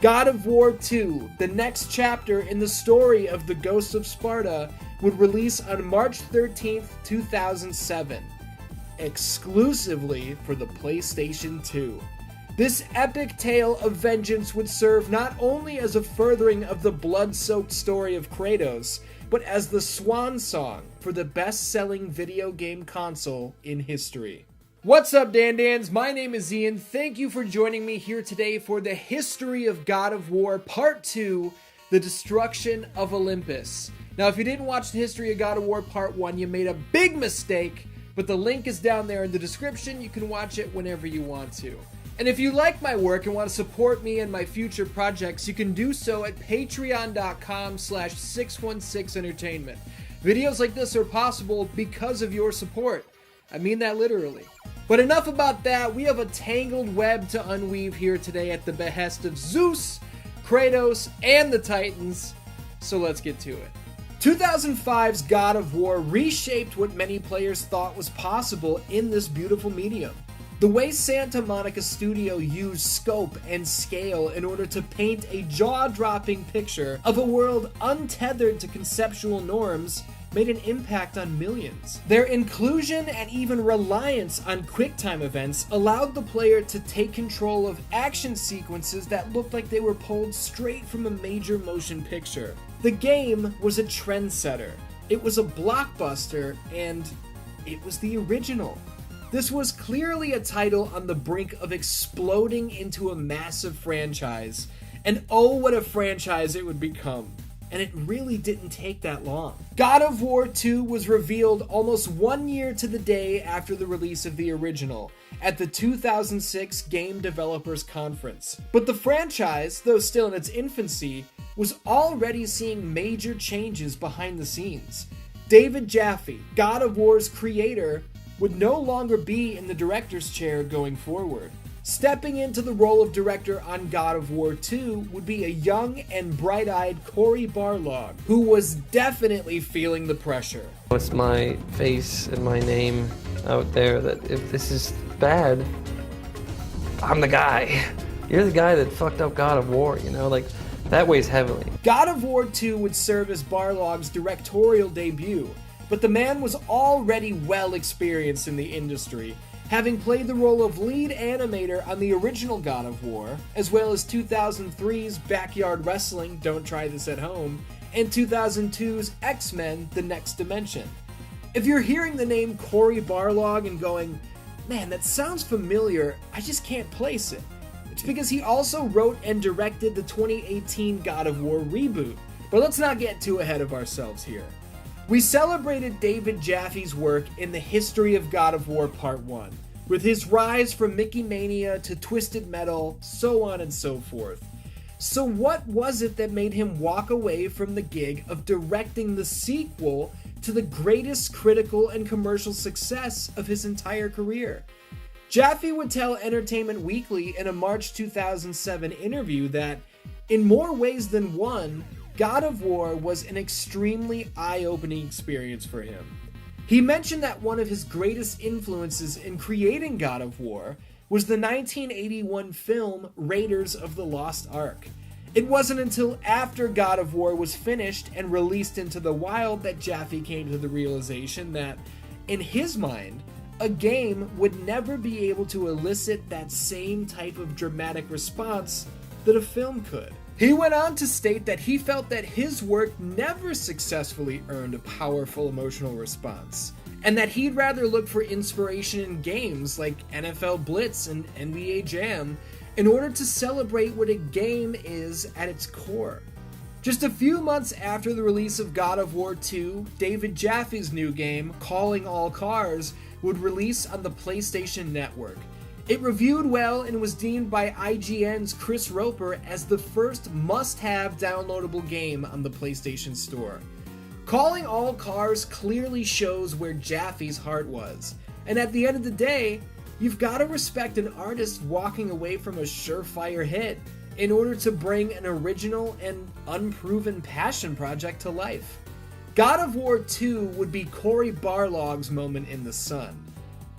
God of War 2, the next chapter in the story of the Ghosts of Sparta, would release on March 13th, 2007, exclusively for the PlayStation 2. This epic tale of vengeance would serve not only as a furthering of the blood-soaked story of Kratos, but as the swan song for the best-selling video game console in history. What's up, Dan-Dans? My name is Ian. Thank you for joining me here today for the History of God of War Part 2, The Destruction of Olympus. Now, if you didn't watch the History of God of War Part 1, you made a big mistake, but the link is down there in the description. You can watch it whenever you want to. And if you like my work and want to support me and my future projects, you can do so at patreon.com/616entertainment. Videos like this are possible because of your support. I mean that literally. But enough about that. We have a tangled web to unweave here today at the behest of Zeus, Kratos, and the Titans. So let's get to it. 2005's God of War reshaped what many players thought was possible in this beautiful medium. The way Santa Monica Studio used scope and scale in order to paint a jaw-dropping picture of a world untethered to conceptual norms made an impact on millions. Their inclusion and even reliance on QuickTime events allowed the player to take control of action sequences that looked like they were pulled straight from a major motion picture. The game was a trendsetter. It was a blockbuster, and it was the original. This was clearly a title on the brink of exploding into a massive franchise, and oh, what a franchise it would become. And it really didn't take that long. God of War 2 was revealed almost 1 year to the day after the release of the original, at the 2006 Game Developers Conference. But the franchise, though still in its infancy, was already seeing major changes behind the scenes. David Jaffe, God of War's creator, would no longer be in the director's chair going forward. Stepping into the role of director on God of War 2 would be a young and bright-eyed Cory Barlog, who was definitely feeling the pressure. It's my face and my name out there that if this is bad, I'm the guy. You're the guy that fucked up God of War, you know, like, that weighs heavily. God of War 2 would serve as Barlog's directorial debut, but the man was already well experienced in the industry, having played the role of lead animator on the original God of War, as well as 2003's Backyard Wrestling, Don't Try This at Home, and 2002's X-Men, The Next Dimension. If you're hearing the name Cory Barlog and going, man, that sounds familiar, I just can't place it, it's because he also wrote and directed the 2018 God of War reboot. But let's not get too ahead of ourselves here. We celebrated David Jaffe's work in the History of God of War Part 1, with his rise from Mickey Mania to Twisted Metal, so on and so forth. So what was it that made him walk away from the gig of directing the sequel to the greatest critical and commercial success of his entire career? Jaffe would tell Entertainment Weekly in a March 2007 interview that, in more ways than one, God of War was an extremely eye-opening experience for him. He mentioned that one of his greatest influences in creating God of War was the 1981 film Raiders of the Lost Ark. It wasn't until after God of War was finished and released into the wild that Jaffe came to the realization that, in his mind, a game would never be able to elicit that same type of dramatic response that a film could. He went on to state that he felt that his work never successfully earned a powerful emotional response, and that he'd rather look for inspiration in games like NFL Blitz and NBA Jam in order to celebrate what a game is at its core. Just a few months after the release of God of War 2, David Jaffe's new game, Calling All Cars, would release on the PlayStation Network. It reviewed well and was deemed by IGN's Chris Roper as the first must-have downloadable game on the PlayStation Store. Calling All Cars clearly shows where Jaffe's heart was, and at the end of the day, you've got to respect an artist walking away from a surefire hit in order to bring an original and unproven passion project to life. God of War 2 would be Cory Barlog's moment in the sun.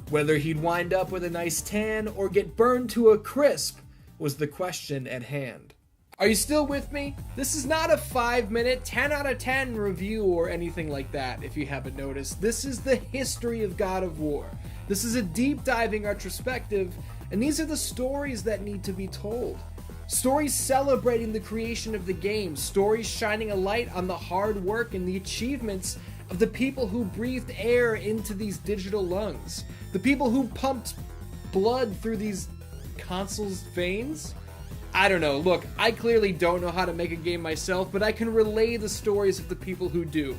Whether he'd wind up with a nice tan or get burned to a crisp was the question at hand. Are you still with me? This is not a 5-minute, 10 out of 10 review or anything like that, if you haven't noticed. This is the history of God of War. This is a deep diving retrospective, and these are the stories that need to be told. Stories celebrating the creation of the game, stories shining a light on the hard work and the achievements of the people who breathed air into these digital lungs, the people who pumped blood through these consoles' veins. I don't know, look, I clearly don't know how to make a game myself, but I can relay the stories of the people who do.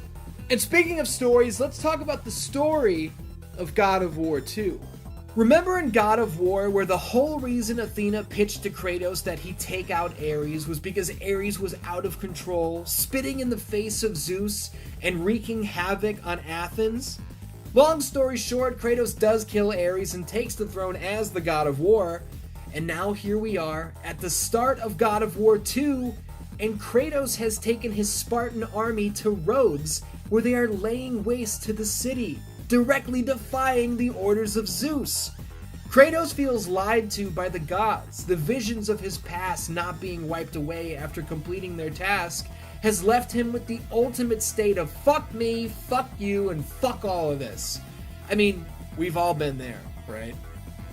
And speaking of stories, let's talk about the story of God of War 2. Remember in God of War where the whole reason Athena pitched to Kratos that he take out Ares was because Ares was out of control, spitting in the face of Zeus and wreaking havoc on Athens? Long story short, Kratos does kill Ares and takes the throne as the God of War, and now here we are at the start of God of War 2, and Kratos has taken his Spartan army to Rhodes, where they are laying waste to the city, directly defying the orders of Zeus. Kratos feels lied to by the gods. The visions of his past not being wiped away after completing their task has left him with the ultimate state of fuck me, fuck you, and fuck all of this. I mean, we've all been there, right?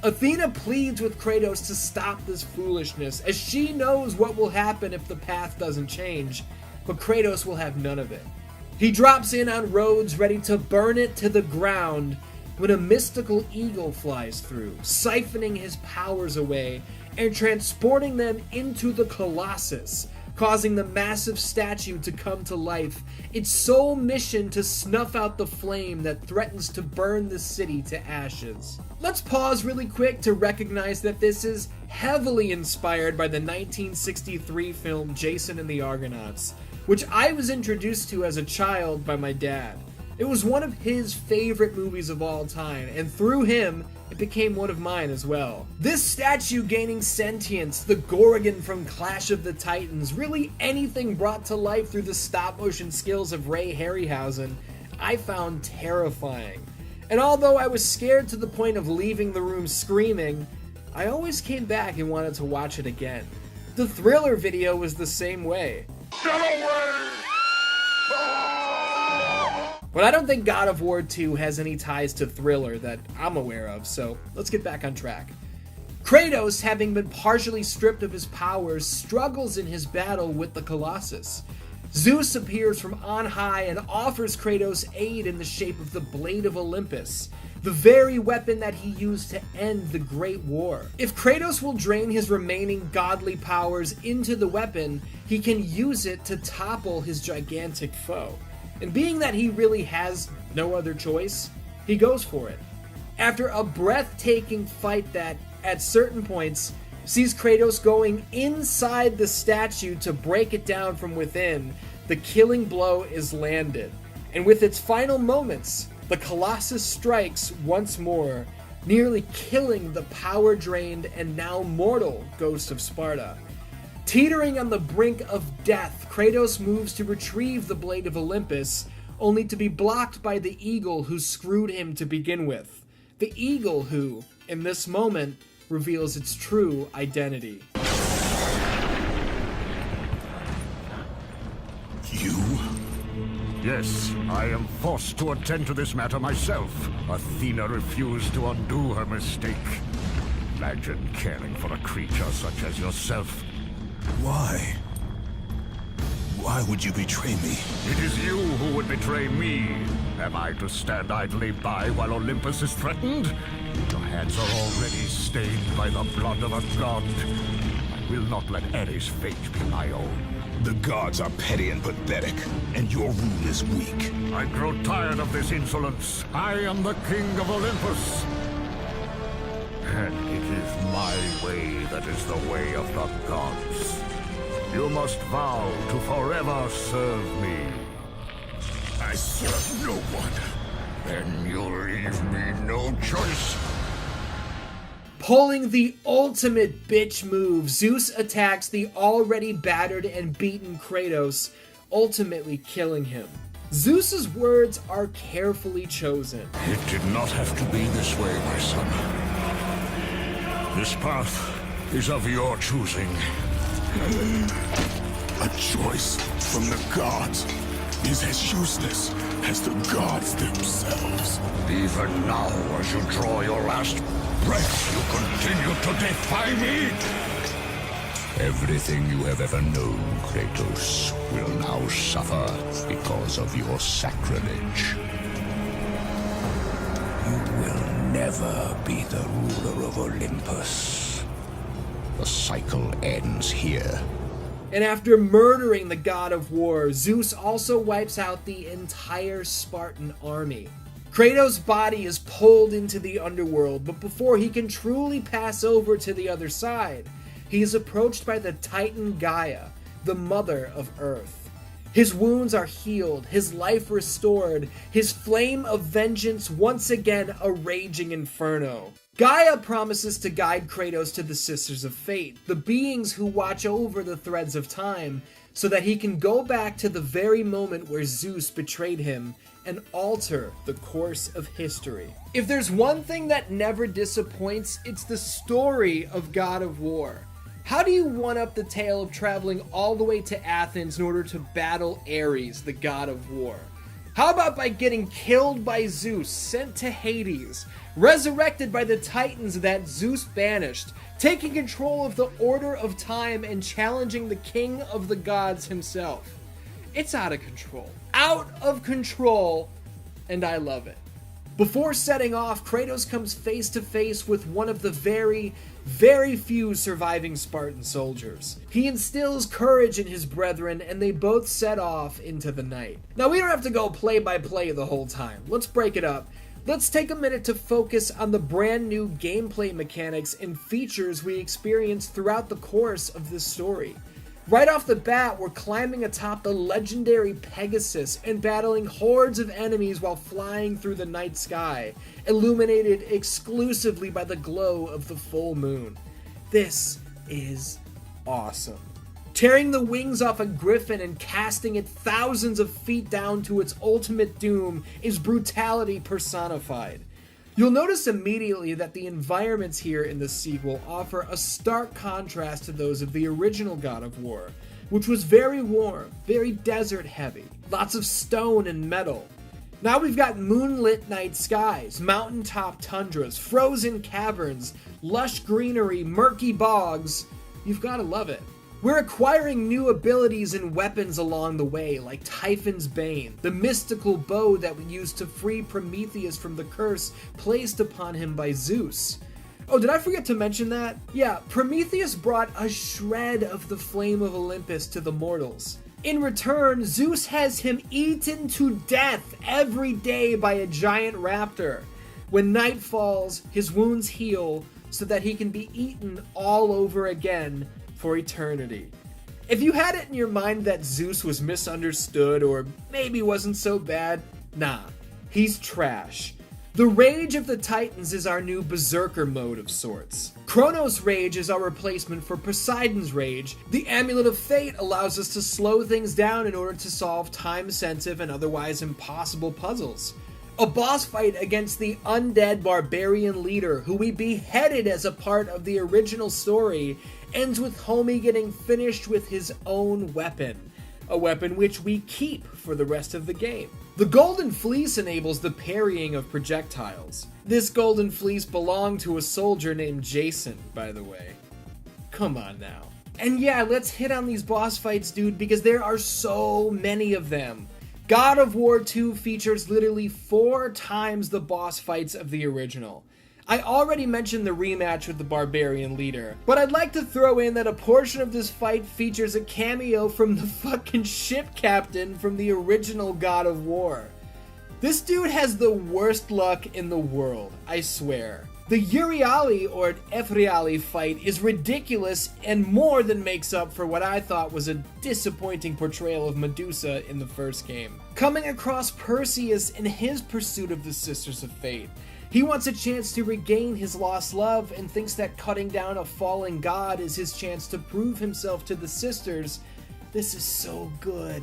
Athena pleads with Kratos to stop this foolishness, as she knows what will happen if the path doesn't change, but Kratos will have none of it. He drops in on Rhodes ready to burn it to the ground when a mystical eagle flies through, siphoning his powers away and transporting them into the Colossus, causing the massive statue to come to life, its sole mission to snuff out the flame that threatens to burn the city to ashes. Let's pause really quick to recognize that this is heavily inspired by the 1963 film Jason and the Argonauts, which I was introduced to as a child by my dad. It was one of his favorite movies of all time, and through him, it became one of mine as well. This statue gaining sentience, the Gorgon from Clash of the Titans, really anything brought to life through the stop-motion skills of Ray Harryhausen, I found terrifying. And although I was scared to the point of leaving the room screaming, I always came back and wanted to watch it again. The Thriller video was the same way. Get away! But I don't think God of War 2 has any ties to Thriller that I'm aware of, so let's get back on track. Kratos, having been partially stripped of his powers, struggles in his battle with the Colossus. Zeus appears from on high and offers Kratos aid in the shape of the Blade of Olympus, the very weapon that he used to end the Great War. If Kratos will drain his remaining godly powers into the weapon, he can use it to topple his gigantic foe. And being that he really has no other choice, he goes for it. After a breathtaking fight that, at certain points, sees Kratos going inside the statue to break it down from within, the killing blow is landed. And with its final moments, the Colossus strikes once more, nearly killing the power-drained and now mortal Ghost of Sparta. Teetering on the brink of death, Kratos moves to retrieve the Blade of Olympus, only to be blocked by the eagle who screwed him to begin with. The eagle who, in this moment, reveals its true identity. You? Yes, I am forced to attend to this matter myself. Athena refused to undo her mistake. Imagine caring for a creature such as yourself. Why? Why would you betray me? It is you who would betray me. Am I to stand idly by while Olympus is threatened? Your hands are already stained by the blood of a god. I will not let Ares' fate be my own. The gods are petty and pathetic, and your rule is weak. I grow tired of this insolence. I am the king of Olympus. And it is my way that is the way of the gods. You must vow to forever serve me. I serve no one. Then you leave me no choice. Pulling the ultimate bitch move, Zeus attacks the already battered and beaten Kratos, ultimately killing him. Zeus's words are carefully chosen. It did not have to be this way, my son. This path is of your choosing. A choice from the gods is as useless as the gods themselves. Even now, as you draw your last breath, you continue to defy me? Everything you have ever known, Kratos, will now suffer because of your sacrilege. You will never be the ruler of Olympus. The cycle ends here. And after murdering the god of war, Zeus also wipes out the entire Spartan army. Kratos' body is pulled into the underworld, but before he can truly pass over to the other side, he is approached by the Titan Gaia, the mother of Earth. His wounds are healed, his life restored, his flame of vengeance once again a raging inferno. Gaia promises to guide Kratos to the Sisters of Fate, the beings who watch over the threads of time, so that he can go back to the very moment where Zeus betrayed him and alter the course of history. If there's one thing that never disappoints, it's the story of God of War. How do you one-up the tale of traveling all the way to Athens in order to battle Ares, the god of war? How about by getting killed by Zeus, sent to Hades, resurrected by the Titans that Zeus banished, taking control of the order of time and challenging the king of the gods himself? It's out of control. Out of control, and I love it. Before setting off, Kratos comes face to face with one of the very few surviving Spartan soldiers. He instills courage in his brethren, and they both set off into the night. Now, we don't have to go play by play the whole time. Let's break it up. Let's take a minute to focus on the brand new gameplay mechanics and features we experience throughout the course of this story. Right off the bat, we're climbing atop the legendary Pegasus and battling hordes of enemies while flying through the night sky, illuminated exclusively by the glow of the full moon. This is awesome. Tearing the wings off a griffin and casting it thousands of feet down to its ultimate doom is brutality personified. You'll notice immediately that the environments here in the sequel offer a stark contrast to those of the original God of War, which was very warm, very desert heavy, lots of stone and metal. Now we've got moonlit night skies, mountaintop tundras, frozen caverns, lush greenery, murky bogs. You've gotta love it. We're acquiring new abilities and weapons along the way, like Typhon's Bane, the mystical bow that we used to free Prometheus from the curse placed upon him by Zeus. Oh, did I forget to mention that? Yeah, Prometheus brought a shred of the flame of Olympus to the mortals. In return, Zeus has him eaten to death every day by a giant raptor. When night falls, his wounds heal so that he can be eaten all over again for eternity. If you had it in your mind that Zeus was misunderstood or maybe wasn't so bad, nah, he's trash. The Rage of the Titans is our new Berserker mode of sorts. Chronos Rage is our replacement for Poseidon's Rage. The Amulet of Fate allows us to slow things down in order to solve time-sensitive and otherwise impossible puzzles. A boss fight against the undead barbarian leader, who we beheaded as a part of the original story, ends with Homie getting finished with his own weapon. A weapon which we keep for the rest of the game. The Golden Fleece enables the parrying of projectiles. This Golden Fleece belonged to a soldier named Jason, by the way. Come on now. And yeah, let's hit on these boss fights, dude, because there are so many of them. God of War 2 features literally 4 times the boss fights of the original. I already mentioned the rematch with the barbarian leader, but I'd like to throw in that a portion of this fight features a cameo from the fucking ship captain from the original God of War. This dude has the worst luck in the world, I swear. The Euryale or Ephriali fight is ridiculous and more than makes up for what I thought was a disappointing portrayal of Medusa in the first game. Coming across Perseus in his pursuit of the Sisters of Fate. He wants a chance to regain his lost love and thinks that cutting down a fallen god is his chance to prove himself to the sisters. This is so good.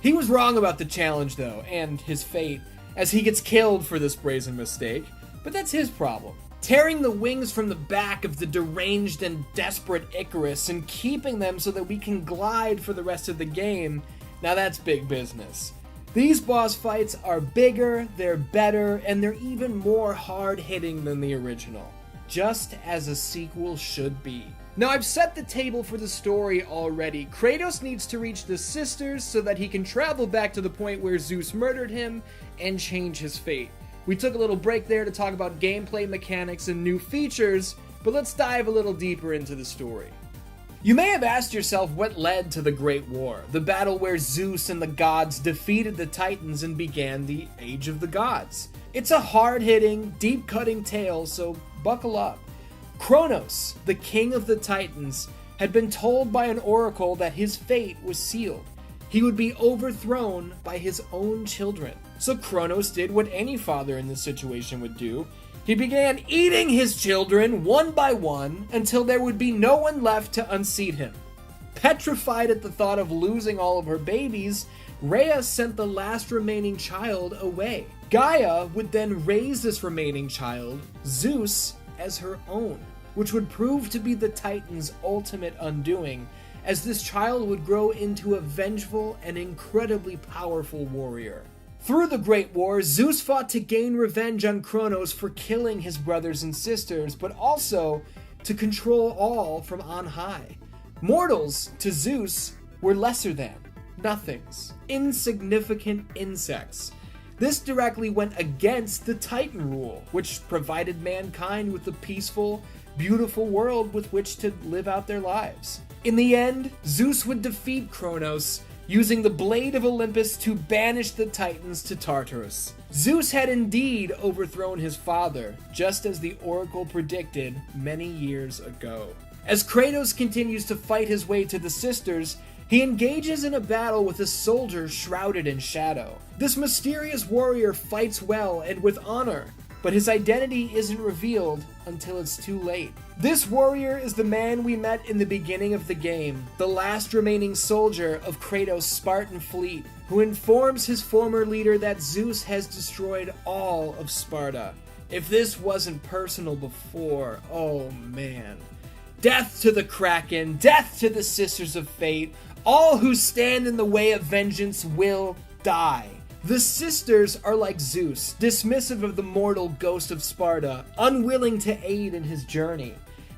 He was wrong about the challenge though, and his fate, as he gets killed for this brazen mistake, but that's his problem. Tearing the wings from the back of the deranged and desperate Icarus and keeping them so that we can glide for the rest of the game, now that's big business. These boss fights are bigger, they're better, and they're even more hard-hitting than the original. Just as a sequel should be. Now I've set the table for the story already. Kratos needs to reach the sisters so that he can travel back to the point where Zeus murdered him and change his fate. We took a little break there to talk about gameplay mechanics and new features, but let's dive a little deeper into the story. You may have asked yourself what led to the Great War, the battle where Zeus and the gods defeated the Titans and began the Age of the Gods. It's a hard-hitting, deep-cutting tale, so buckle up. Kronos, the king of the Titans, had been told by an oracle that his fate was sealed. He would be overthrown by his own children. So Kronos did what any father in this situation would do. He began eating his children one by one until there would be no one left to unseat him. Petrified at the thought of losing all of her babies, Rhea sent the last remaining child away. Gaia would then raise this remaining child, Zeus, as her own, which would prove to be the Titans' ultimate undoing, as this child would grow into a vengeful and incredibly powerful warrior. Through the Great War, Zeus fought to gain revenge on Kronos for killing his brothers and sisters, but also to control all from on high. Mortals, to Zeus, were lesser than, nothings, insignificant insects. This directly went against the Titan rule, which provided mankind with a peaceful, beautiful world with which to live out their lives. In the end, Zeus would defeat Kronos, using the Blade of Olympus to banish the Titans to Tartarus. Zeus had indeed overthrown his father, just as the oracle predicted many years ago. As Kratos continues to fight his way to the sisters, he engages in a battle with a soldier shrouded in shadow. This mysterious warrior fights well and with honor, but his identity isn't revealed until it's too late. This warrior is the man we met in the beginning of the game, the last remaining soldier of Kratos' Spartan fleet, who informs his former leader that Zeus has destroyed all of Sparta. If this wasn't personal before, oh man. Death to the Kraken, death to the Sisters of Fate, all who stand in the way of vengeance will die. The sisters are like Zeus, dismissive of the mortal ghost of Sparta, unwilling to aid in his journey.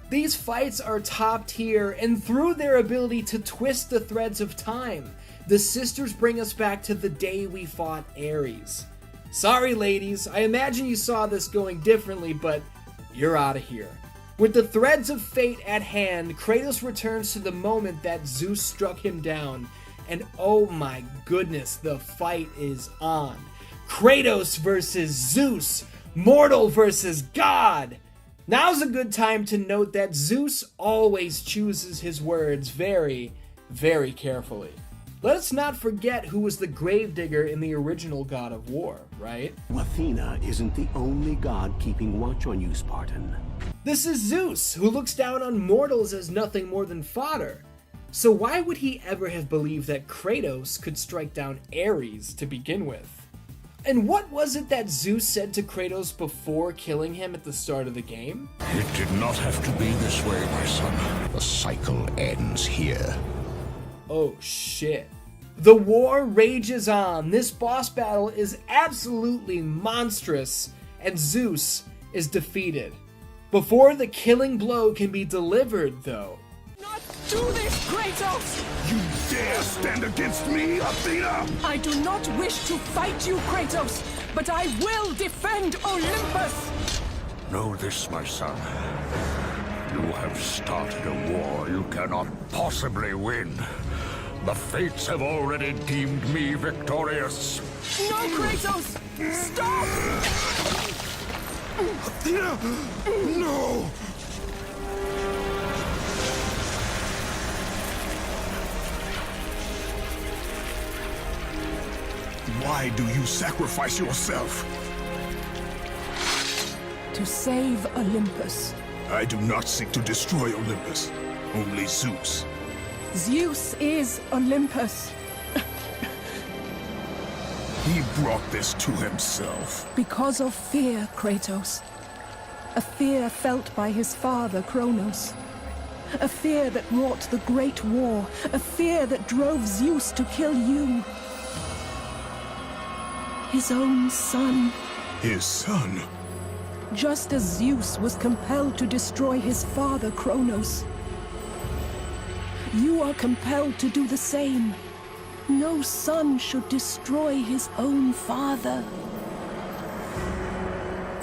These fights are top tier, and through their ability to twist the threads of time, the sisters bring us back to the day we fought Ares. Sorry ladies, I imagine you saw this going differently, but you're out of here. With the threads of fate at hand, Kratos returns to the moment that Zeus struck him down, and oh my goodness, the fight is on. Kratos versus Zeus, mortal versus God. Now's a good time to note that Zeus always chooses his words very, very carefully. Let us not forget who was the gravedigger in the original God of War, right? Athena isn't the only god keeping watch on you, Spartan. This is Zeus, who looks down on mortals as nothing more than fodder. So why would he ever have believed that Kratos could strike down Ares to begin with? And what was it that Zeus said to Kratos before killing him at the start of the game? It did not have to be this way, my son. The cycle ends here. Oh shit. The war rages on. This boss battle is absolutely monstrous, and Zeus is defeated. Before the killing blow can be delivered, though. Not do this, Kratos! You dare stand against me, Athena? I do not wish to fight you, Kratos, but I will defend Olympus! Know this, my son. You have started a war you cannot possibly win. The fates have already deemed me victorious. No, Kratos! Stop! Athena! No! Why do you sacrifice yourself? To save Olympus. I do not seek to destroy Olympus, only Zeus. Zeus is Olympus. He brought this to himself. Because of fear, Kratos. A fear felt by his father, Chronos. A fear that wrought the Great War. A fear that drove Zeus to kill you. His own son. His son? Just as Zeus was compelled to destroy his father, Chronos. You are compelled to do the same. No son should destroy his own father.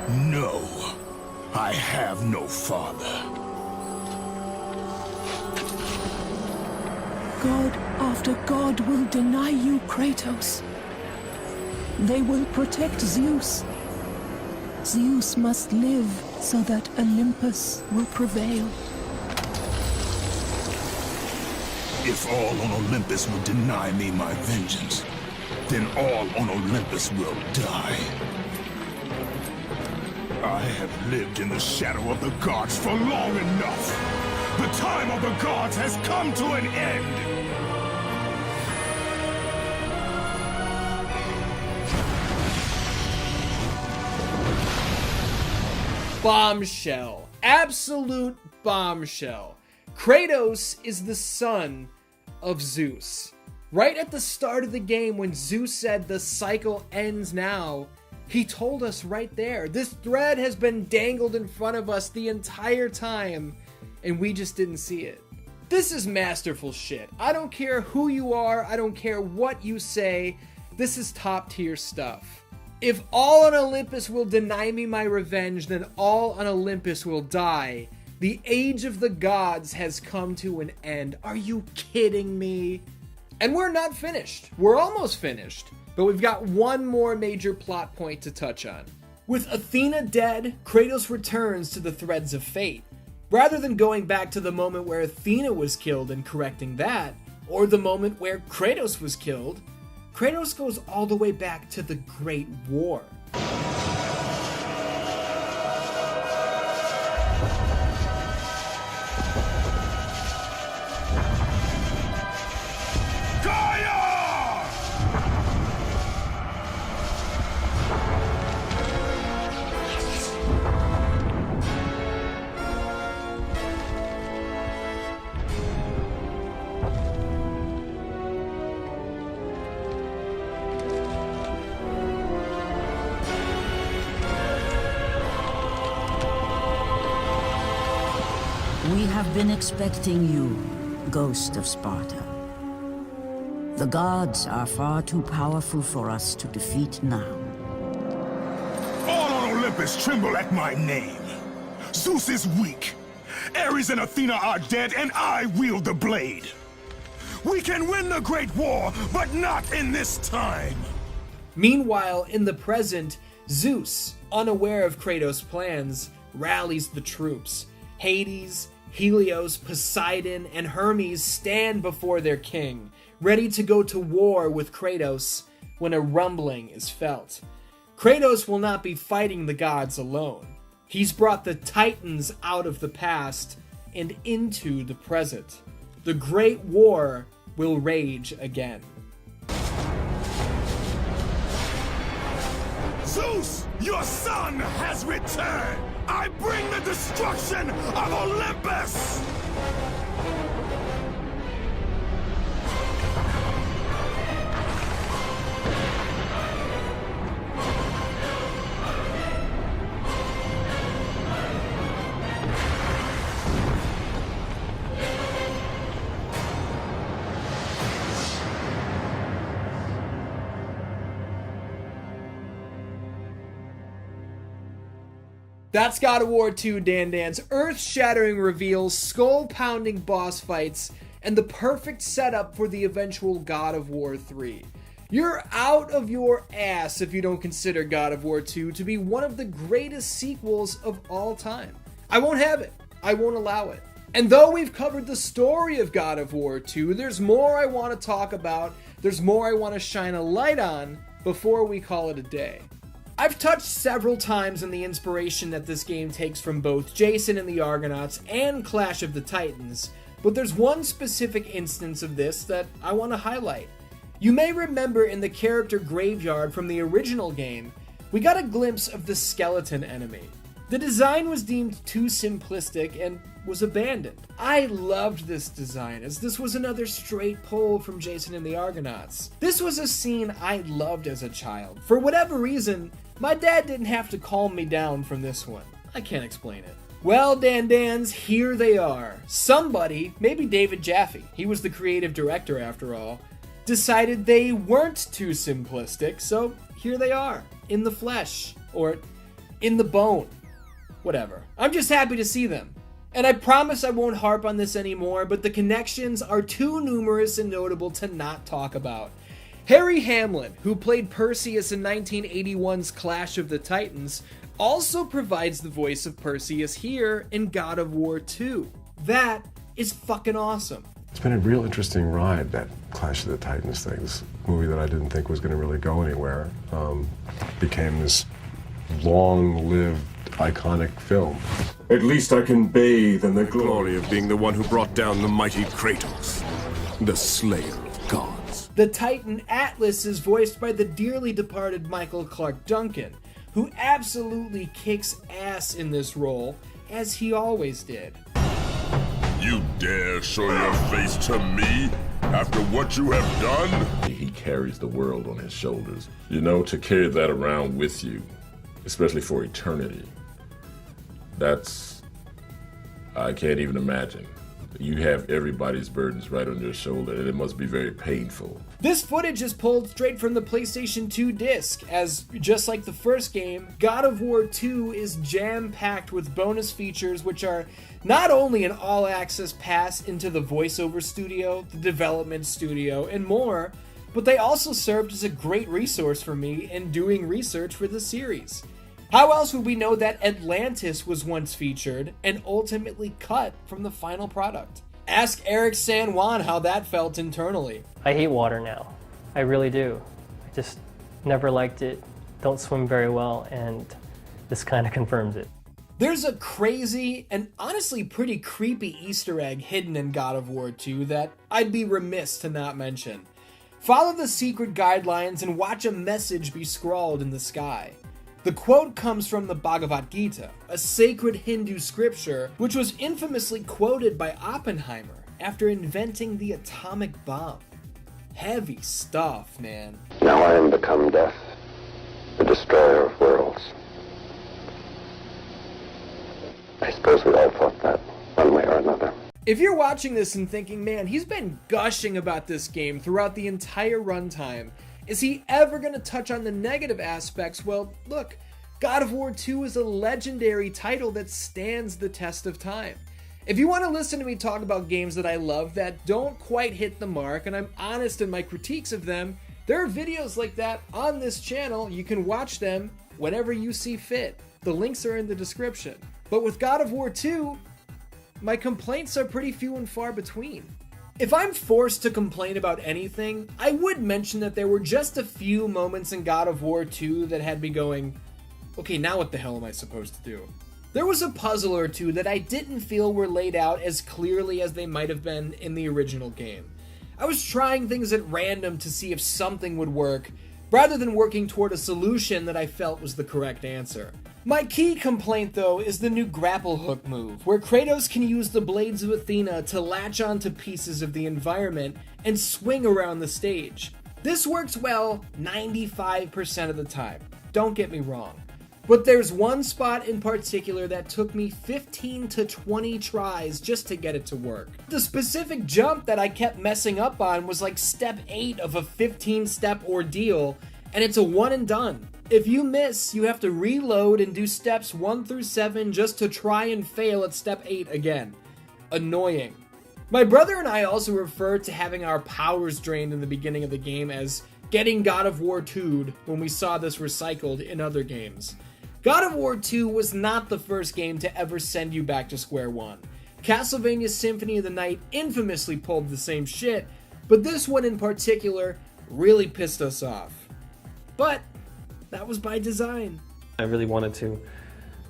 No, I have no father. God after God will deny you, Kratos. They will protect Zeus. Zeus must live so that Olympus will prevail. If all on Olympus will deny me my vengeance, then all on Olympus will die. I have lived in the shadow of the gods for long enough. The time of the gods has come to an end. Bombshell. Absolute bombshell. Kratos is the son of Zeus. Right at the start of the game, when Zeus said the cycle ends now, he told us right there. This thread has been dangled in front of us the entire time, and we just didn't see it. This is masterful shit. I don't care who you are, I don't care what you say, this is top tier stuff. If all on Olympus will deny me my revenge, then all on Olympus will die. The age of the gods has come to an end. Are you kidding me? And we're not finished. We're almost finished. But we've got one more major plot point to touch on. With Athena dead, Kratos returns to the threads of fate. Rather than going back to the moment where Athena was killed and correcting that, or the moment where Kratos was killed, Kratos goes all the way back to the Great War. We have been expecting you, Ghost of Sparta. The gods are far too powerful for us to defeat now. All on Olympus tremble at my name. Zeus is weak. Ares and Athena are dead, and I wield the blade. We can win the Great War, but not in this time. Meanwhile, in the present, Zeus, unaware of Kratos' plans, rallies the troops. Hades, Helios, Poseidon, and Hermes stand before their king, ready to go to war with Kratos when a rumbling is felt. Kratos will not be fighting the gods alone. He's brought the Titans out of the past and into the present. The Great War will rage again. Zeus, your son has returned! I bring the destruction of Olympus! That's God of War 2 Dan-Dan's earth-shattering reveals, skull-pounding boss fights, and the perfect setup for the eventual God of War 3. You're out of your ass if you don't consider God of War 2 to be one of the greatest sequels of all time. I won't have it. I won't allow it. And though we've covered the story of God of War 2, there's more I want to talk about, there's more I want to shine a light on before we call it a day. I've touched several times on the inspiration that this game takes from both Jason and the Argonauts and Clash of the Titans, but there's one specific instance of this that I want to highlight. You may remember in the character graveyard from the original game, we got a glimpse of the skeleton enemy. The design was deemed too simplistic and was abandoned. I loved this design, as this was another straight pull from Jason and the Argonauts. This was a scene I loved as a child. For whatever reason, my dad didn't have to calm me down from this one. I can't explain it. Well, Dan-Dans, here they are. Somebody, maybe David Jaffe, he was the creative director after all, decided they weren't too simplistic, so here they are, in the flesh, or in the bone. Whatever. I'm just happy to see them. And I promise I won't harp on this anymore, but the connections are too numerous and notable to not talk about. Harry Hamlin, who played Perseus in 1981's Clash of the Titans, also provides the voice of Perseus here in God of War 2. That is fucking awesome. It's been a real interesting ride, that Clash of the Titans thing. This movie that I didn't think was going to really go anywhere became this long-lived, iconic film. At least I can bathe in the glory of being the one who brought down the mighty Kratos, the slayer of gods. The Titan Atlas is voiced by the dearly departed Michael Clarke Duncan, who absolutely kicks ass in this role, as he always did. You dare show your face to me after what you have done? He carries the world on his shoulders. You know, to carry that around with you, especially for eternity, I can't even imagine. You have everybody's burdens right on your shoulder, and it must be very painful. This footage is pulled straight from the PlayStation 2 disc, as just like the first game, God of War 2 is jam-packed with bonus features which are not only an all-access pass into the voiceover studio, the development studio, and more, but they also served as a great resource for me in doing research for the series. How else would we know that Atlantis was once featured and ultimately cut from the final product? Ask Eric San Juan how that felt internally. I hate water now. I really do. I just never liked it, don't swim very well, and this kind of confirms it. There's a crazy and honestly pretty creepy Easter egg hidden in God of War 2 that I'd be remiss to not mention. Follow the secret guidelines and watch a message be scrawled in the sky. The quote comes from the Bhagavad Gita, a sacred Hindu scripture which was infamously quoted by Oppenheimer after inventing the atomic bomb. Heavy stuff, man. Now I am become death, the destroyer of worlds. I suppose we all thought that, one way or another. If you're watching this and thinking, man, he's been gushing about this game throughout the entire runtime, is he ever going to touch on the negative aspects? Well, look, God of War 2 is a legendary title that stands the test of time. If you want to listen to me talk about games that I love that don't quite hit the mark, and I'm honest in my critiques of them, there are videos like that on this channel. You can watch them whenever you see fit. The links are in the description. But with God of War 2, my complaints are pretty few and far between. If I'm forced to complain about anything, I would mention that there were just a few moments in God of War 2 that had me going, okay, now what the hell am I supposed to do? There was a puzzle or two that I didn't feel were laid out as clearly as they might have been in the original game. I was trying things at random to see if something would work, rather than working toward a solution that I felt was the correct answer. My key complaint, though, is the new grapple hook move, where Kratos can use the Blades of Athena to latch onto pieces of the environment and swing around the stage. This works well 95% of the time, don't get me wrong. But there's one spot in particular that took me 15 to 20 tries just to get it to work. The specific jump that I kept messing up on was like step 8 of a 15-step ordeal, and it's a one and done. If you miss, you have to reload and do steps 1 through 7 just to try and fail at step 8 again. Annoying. My brother and I also referred to having our powers drained in the beginning of the game as getting God of War 2'd when we saw this recycled in other games. God of War 2 was not the first game to ever send you back to square one. Castlevania Symphony of the Night infamously pulled the same shit, but this one in particular really pissed us off. But that was by design. I really wanted to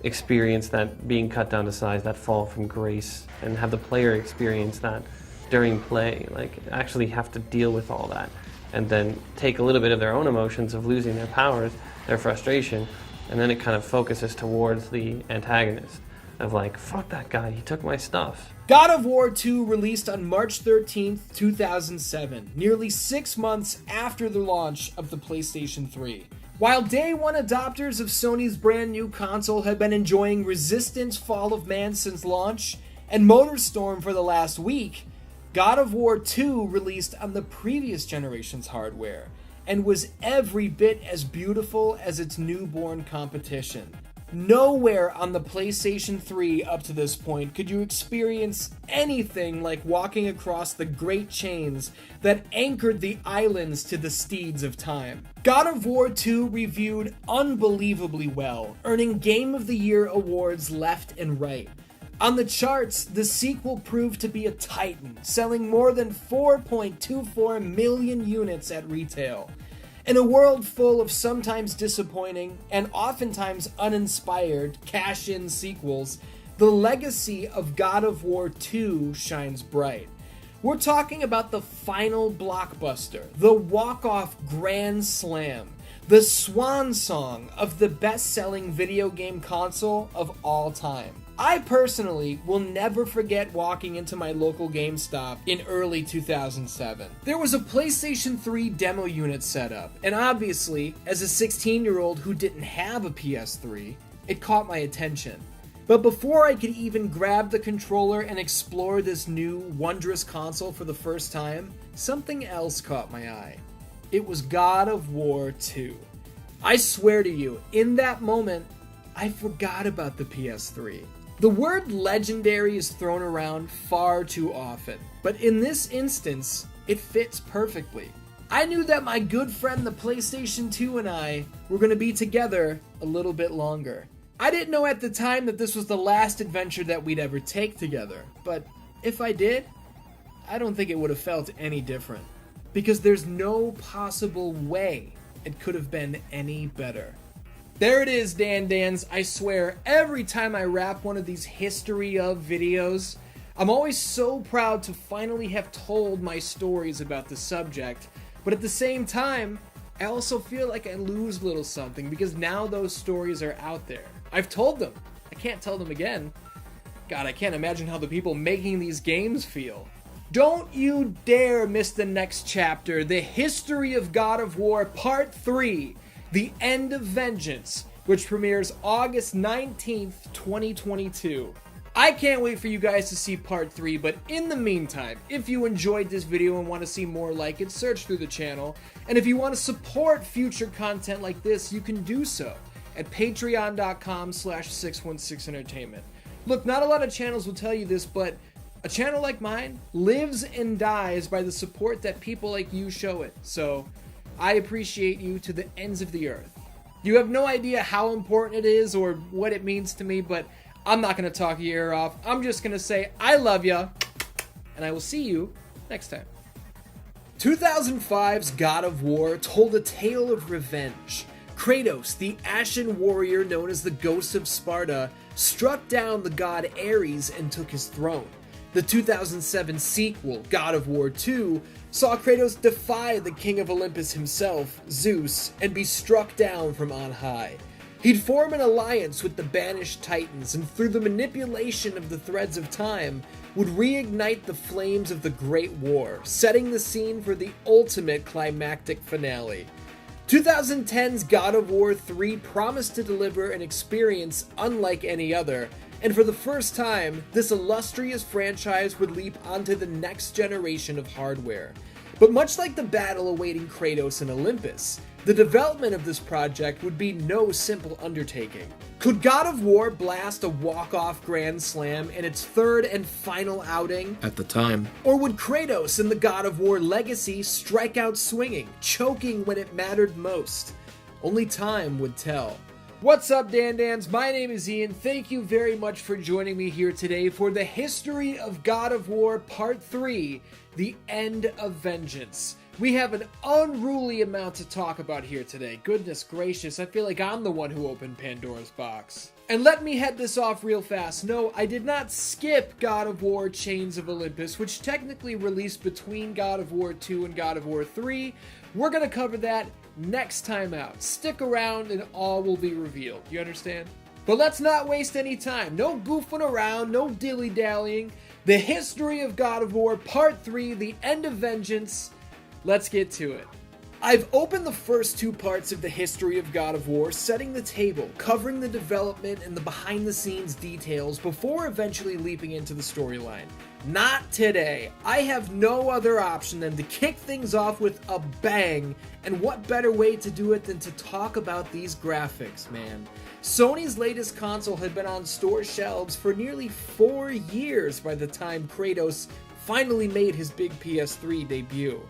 experience that being cut down to size, that fall from grace, and have the player experience that during play, like actually have to deal with all that, and then take a little bit of their own emotions of losing their powers, their frustration, and then it kind of focuses towards the antagonist of like, fuck that guy, he took my stuff. God of War 2 released on March 13th, 2007, nearly 6 months after the launch of the PlayStation 3. While day one adopters of Sony's brand new console had been enjoying Resistance Fall of Man since launch, and MotorStorm for the last week, God of War 2 released on the previous generation's hardware, and was every bit as beautiful as its newborn competition. Nowhere on the PlayStation 3 up to this point could you experience anything like walking across the great chains that anchored the islands to the steeds of time. God of War 2 reviewed unbelievably well, earning Game of the Year awards left and right. On the charts, the sequel proved to be a titan, selling more than 4.24 million units at retail. In a world full of sometimes disappointing and oftentimes uninspired cash-in sequels, the legacy of God of War 2 shines bright. We're talking about the final blockbuster, the walk-off grand slam, the swan song of the best-selling video game console of all time. I personally will never forget walking into my local GameStop in early 2007. There was a PlayStation 3 demo unit set up, and obviously, as a 16-year-old who didn't have a PS3, it caught my attention. But before I could even grab the controller and explore this new, wondrous console for the first time, something else caught my eye. It was God of War 2. I swear to you, in that moment, I forgot about the PS3. The word legendary is thrown around far too often, but in this instance, it fits perfectly. I knew that my good friend the PlayStation 2 and I were going to be together a little bit longer. I didn't know at the time that this was the last adventure that we'd ever take together, but if I did, I don't think it would have felt any different. Because there's no possible way it could have been any better. There it is, Dan. I swear, every time I wrap one of these history of videos, I'm always so proud to finally have told my stories about the subject, but at the same time, I also feel like I lose a little something because now those stories are out there. I've told them. I can't tell them again. God, I can't imagine how the people making these games feel. Don't you dare miss the next chapter, the History of God of War Part 3, The End of Vengeance, which premieres August 19th, 2022. I can't wait for you guys to see Part 3, but in the meantime, if you enjoyed this video and want to see more like it, search through the channel. And if you want to support future content like this, you can do so at patreon.com/616entertainment. Look, not a lot of channels will tell you this, but a channel like mine lives and dies by the support that people like you show it. So I appreciate you to the ends of the earth. You have no idea how important it is or what it means to me, but I'm not going to talk your ear off. I'm just going to say I love ya, and I will see you next time. 2005's God of War told a tale of revenge. Kratos, the ashen warrior known as the Ghost of Sparta, struck down the god Ares and took his throne. The 2007 sequel, God of War 2, saw Kratos defy the king of Olympus himself, Zeus, and be struck down from on high. He'd form an alliance with the Banish Titans, and through the manipulation of the threads of time, would reignite the flames of the Great War, setting the scene for the ultimate climactic finale. 2010's God of War 3 promised to deliver an experience unlike any other, and for the first time, this illustrious franchise would leap onto the next generation of hardware. But much like the battle awaiting Kratos in Olympus, the development of this project would be no simple undertaking. Could God of War blast a walk-off grand slam in its third and final outing? At the time. Or would Kratos and the God of War legacy strike out swinging, choking when it mattered most? Only time would tell. What's up, Dan-Dans? My name is Ian. Thank you very much for joining me here today for the History of God of War Part 3, The End of Vengeance. We have an unruly amount to talk about here today. Goodness gracious, I feel like I'm the one who opened Pandora'S Box. And let me head this off real fast. No, I did not skip God of War Chains of Olympus, which technically released between God of War 2 and God of War 3. We're going to cover that next time out. Stick around and all will be revealed. You understand? But let's not waste any time. No goofing around, no dilly-dallying. The History of God of War Part 3, The End of Vengeance. Let's get to it. I've opened the first two parts of the History of God of War, setting the table, covering the development and the behind-the-scenes details before eventually leaping into the storyline. Not today. I have no other option than to kick things off with a bang, and what better way to do it than to talk about these graphics, man. Sony's latest console had been on store shelves for nearly 4 years by the time Kratos finally made his big PS3 debut.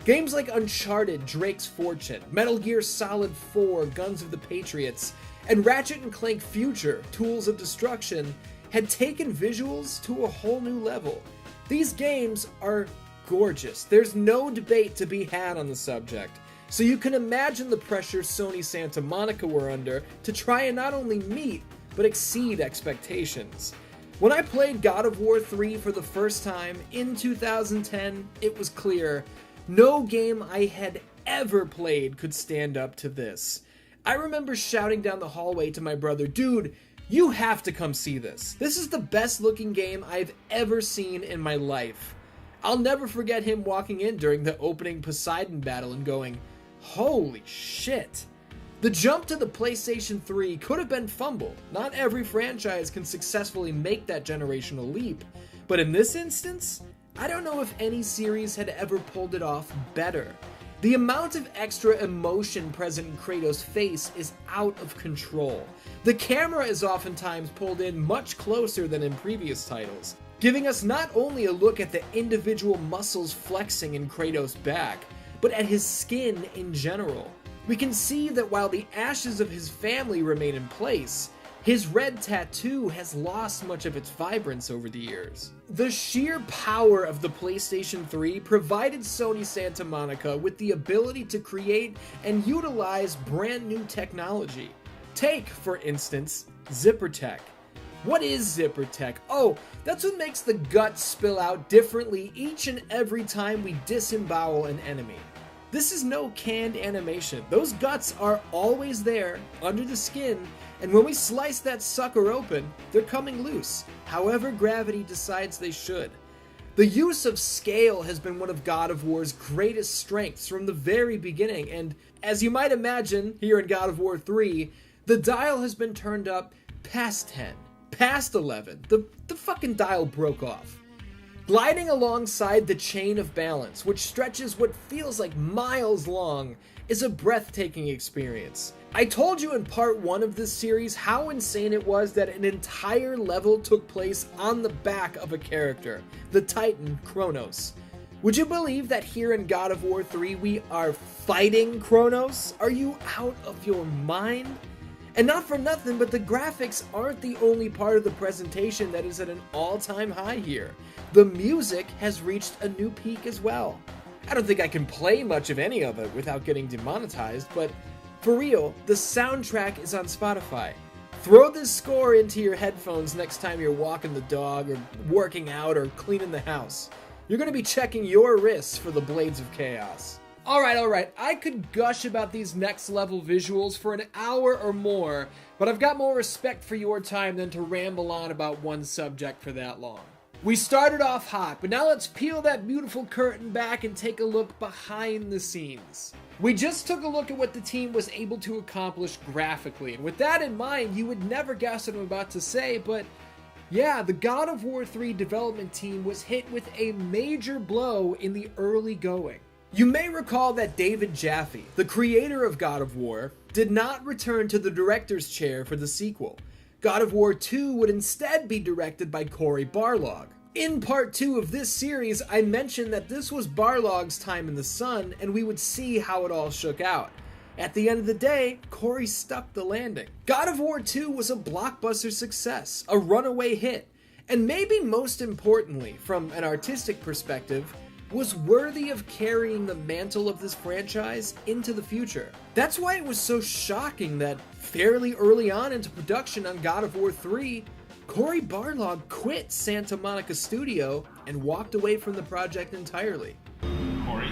Games like Uncharted, Drake's Fortune, Metal Gear Solid 4, Guns of the Patriots, and Ratchet & Clank Future, Tools of Destruction, had taken visuals to a whole new level. These games are gorgeous. There's no debate to be had on the subject. So you can imagine the pressure Sony Santa Monica were under to try and not only meet, but exceed expectations. When I played God of War 3 for the first time in 2010, it was clear no game I had ever played could stand up to this. I remember shouting down the hallway to my brother, "Dude, you have to come see this. This is the best looking game I've ever seen in my life." I'll never forget him walking in during the opening Poseidon battle and going, "Holy shit." The jump to the PlayStation 3 could have been fumbled. Not every franchise can successfully make that generational leap. But in this instance, I don't know if any series had ever pulled it off better. The amount of extra emotion present in Kratos' face is out of control. The camera is oftentimes pulled in much closer than in previous titles, giving us not only a look at the individual muscles flexing in Kratos' back, but at his skin in general. We can see that while the ashes of his family remain in place, his red tattoo has lost much of its vibrance over the years. The sheer power of the PlayStation 3 provided Sony Santa Monica with the ability to create and utilize brand new technology. Take, for instance, Zipper Tech. What is Zipper Tech? Oh, that's what makes the guts spill out differently each and every time we disembowel an enemy. This is no canned animation. Those guts are always there, under the skin, and when we slice that sucker open, they're coming loose, however gravity decides they should. The use of scale has been one of God of War's greatest strengths from the very beginning, and as you might imagine, here in God of War 3, the dial has been turned up past 10, past 11. The fucking dial broke off. Gliding alongside the chain of balance, which stretches what feels like miles long, is a breathtaking experience. I told you in part 1 of this series how insane it was that an entire level took place on the back of a character, the Titan Chronos. Would you believe that here in God of War 3 we are fighting Chronos? Are you out of your mind? And not for nothing, but the graphics aren't the only part of the presentation that is at an all-time high here. The music has reached a new peak as well. I don't think I can play much of any of it without getting demonetized, but for real, the soundtrack is on Spotify. Throw this score into your headphones next time you're walking the dog or working out or cleaning the house. You're going to be checking your wrists for the Blades of Chaos. Alright, I could gush about these next level visuals for an hour or more, but I've got more respect for your time than to ramble on about one subject for that long. We started off hot, but now let's peel that beautiful curtain back and take a look behind the scenes. We just took a look at what the team was able to accomplish graphically, and with that in mind, you would never guess what I'm about to say, but yeah, the God of War 3 development team was hit with a major blow in the early going. You may recall that David Jaffe, the creator of God of War, did not return to the director's chair for the sequel. God of War 2 would instead be directed by Cory Barlog. In part 2 of this series, I mentioned that this was Barlog's time in the sun, and we would see how it all shook out. At the end of the day, Cory stuck the landing. God of War 2 was a blockbuster success, a runaway hit, and maybe most importantly, from an artistic perspective, was worthy of carrying the mantle of this franchise into the future. That's why it was so shocking that fairly early on into production on God of War 3, Cory Barlog quit Santa Monica Studio and walked away from the project entirely. Cory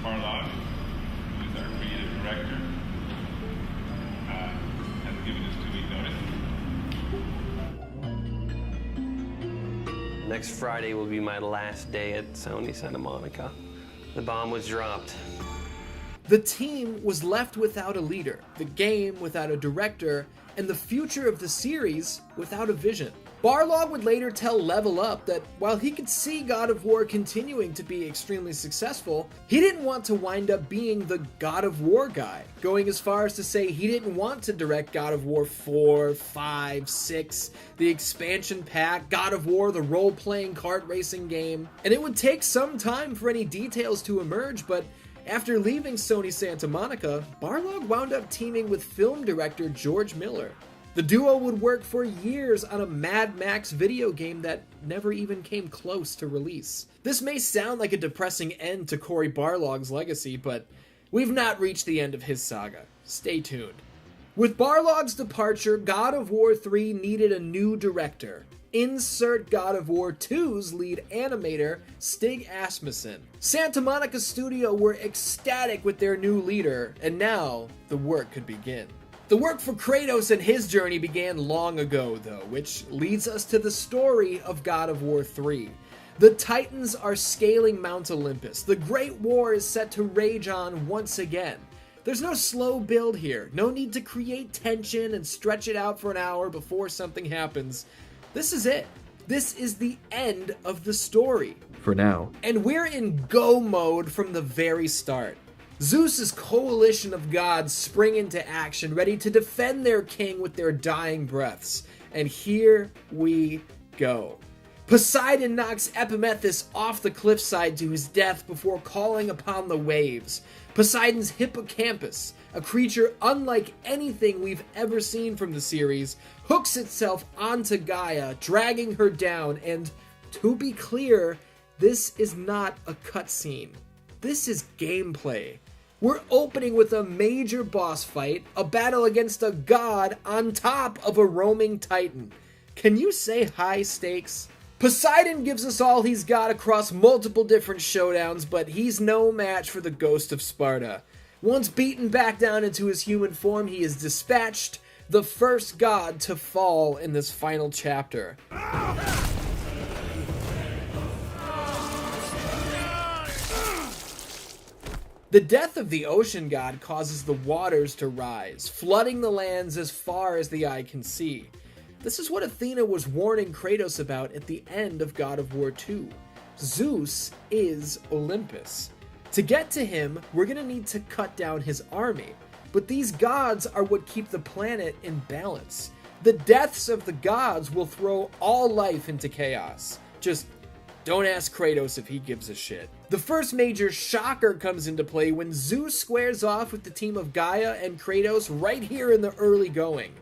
Barlog, who is our creative director, has given us 2-week notice. Next Friday will be my last day at Sony Santa Monica. The bomb was dropped. The team was left without a leader, the game without a director, and the future of the series without a vision. Barlog would later tell Level Up that while he could see God of War continuing to be extremely successful, he didn't want to wind up being the God of War guy, going as far as to say he didn't want to direct God of War 4, 5, 6, the expansion pack, God of War, the role-playing kart racing game, and it would take some time for any details to emerge, but after leaving Sony Santa Monica, Barlog wound up teaming with film director George Miller. The duo would work for years on a Mad Max video game that never even came close to release. This may sound like a depressing end to Cory Barlog's legacy, but we've not reached the end of his saga. Stay tuned. With Barlog's departure, God of War 3 needed a new director. Insert God of War 2's lead animator, Stig Asmussen. Santa Monica Studio were ecstatic with their new leader, and now the work could begin. The work for Kratos and his journey began long ago, though, which leads us to the story of God of War 3. The Titans are scaling Mount Olympus. The Great War is set to rage on once again. There's no slow build here, no need to create tension and stretch it out for an hour before something happens. This is it. This is the end of the story. For now. And we're in go mode from the very start. Zeus's coalition of gods spring into action, ready to defend their king with their dying breaths. And here we go. Poseidon knocks Epimetheus off the cliffside to his death before calling upon the waves. Poseidon's hippocampus, a creature unlike anything we've ever seen from the series, hooks itself onto Gaia, dragging her down, and, to be clear, this is not a cutscene. This is gameplay. We're opening with a major boss fight, a battle against a god on top of a roaming titan. Can you say high stakes? Poseidon gives us all he's got across multiple different showdowns, but he's no match for the Ghost of Sparta. Once beaten back down into his human form, he is dispatched, the first god to fall in this final chapter. The death of the ocean god causes the waters to rise, flooding the lands as far as the eye can see. This is what Athena was warning Kratos about at the end of God of War 2. Zeus is Olympus. To get to him, we're going to need to cut down his army. But these gods are what keep the planet in balance. The deaths of the gods will throw all life into chaos. Just don't ask Kratos if he gives a shit. The first major shocker comes into play when Zeus squares off with the team of Gaia and Kratos right here in the early going.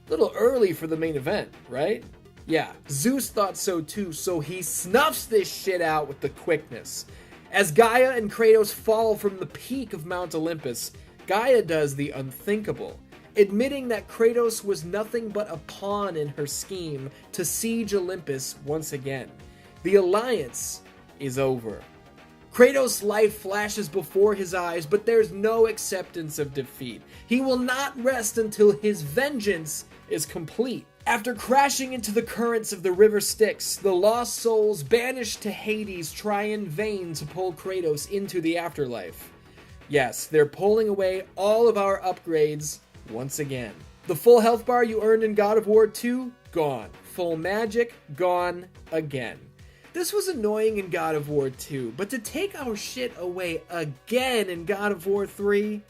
Little early for the main event, right? Yeah, Zeus thought so too, so he snuffs this shit out with the quickness. As Gaia and Kratos fall from the peak of Mount Olympus, Gaia does the unthinkable, admitting that Kratos was nothing but a pawn in her scheme to siege Olympus once again. The alliance is over. Kratos' life flashes before his eyes, but there's no acceptance of defeat. He will not rest until his vengeance is complete. After crashing into the currents of the river Styx, the lost souls banished to Hades try in vain to pull Kratos into the afterlife. Yes, they're pulling away all of our upgrades once again. The full health bar you earned in God of War 2, gone. Full magic, gone again. This was annoying in God of War 2, but to take our shit away again in God of War 3?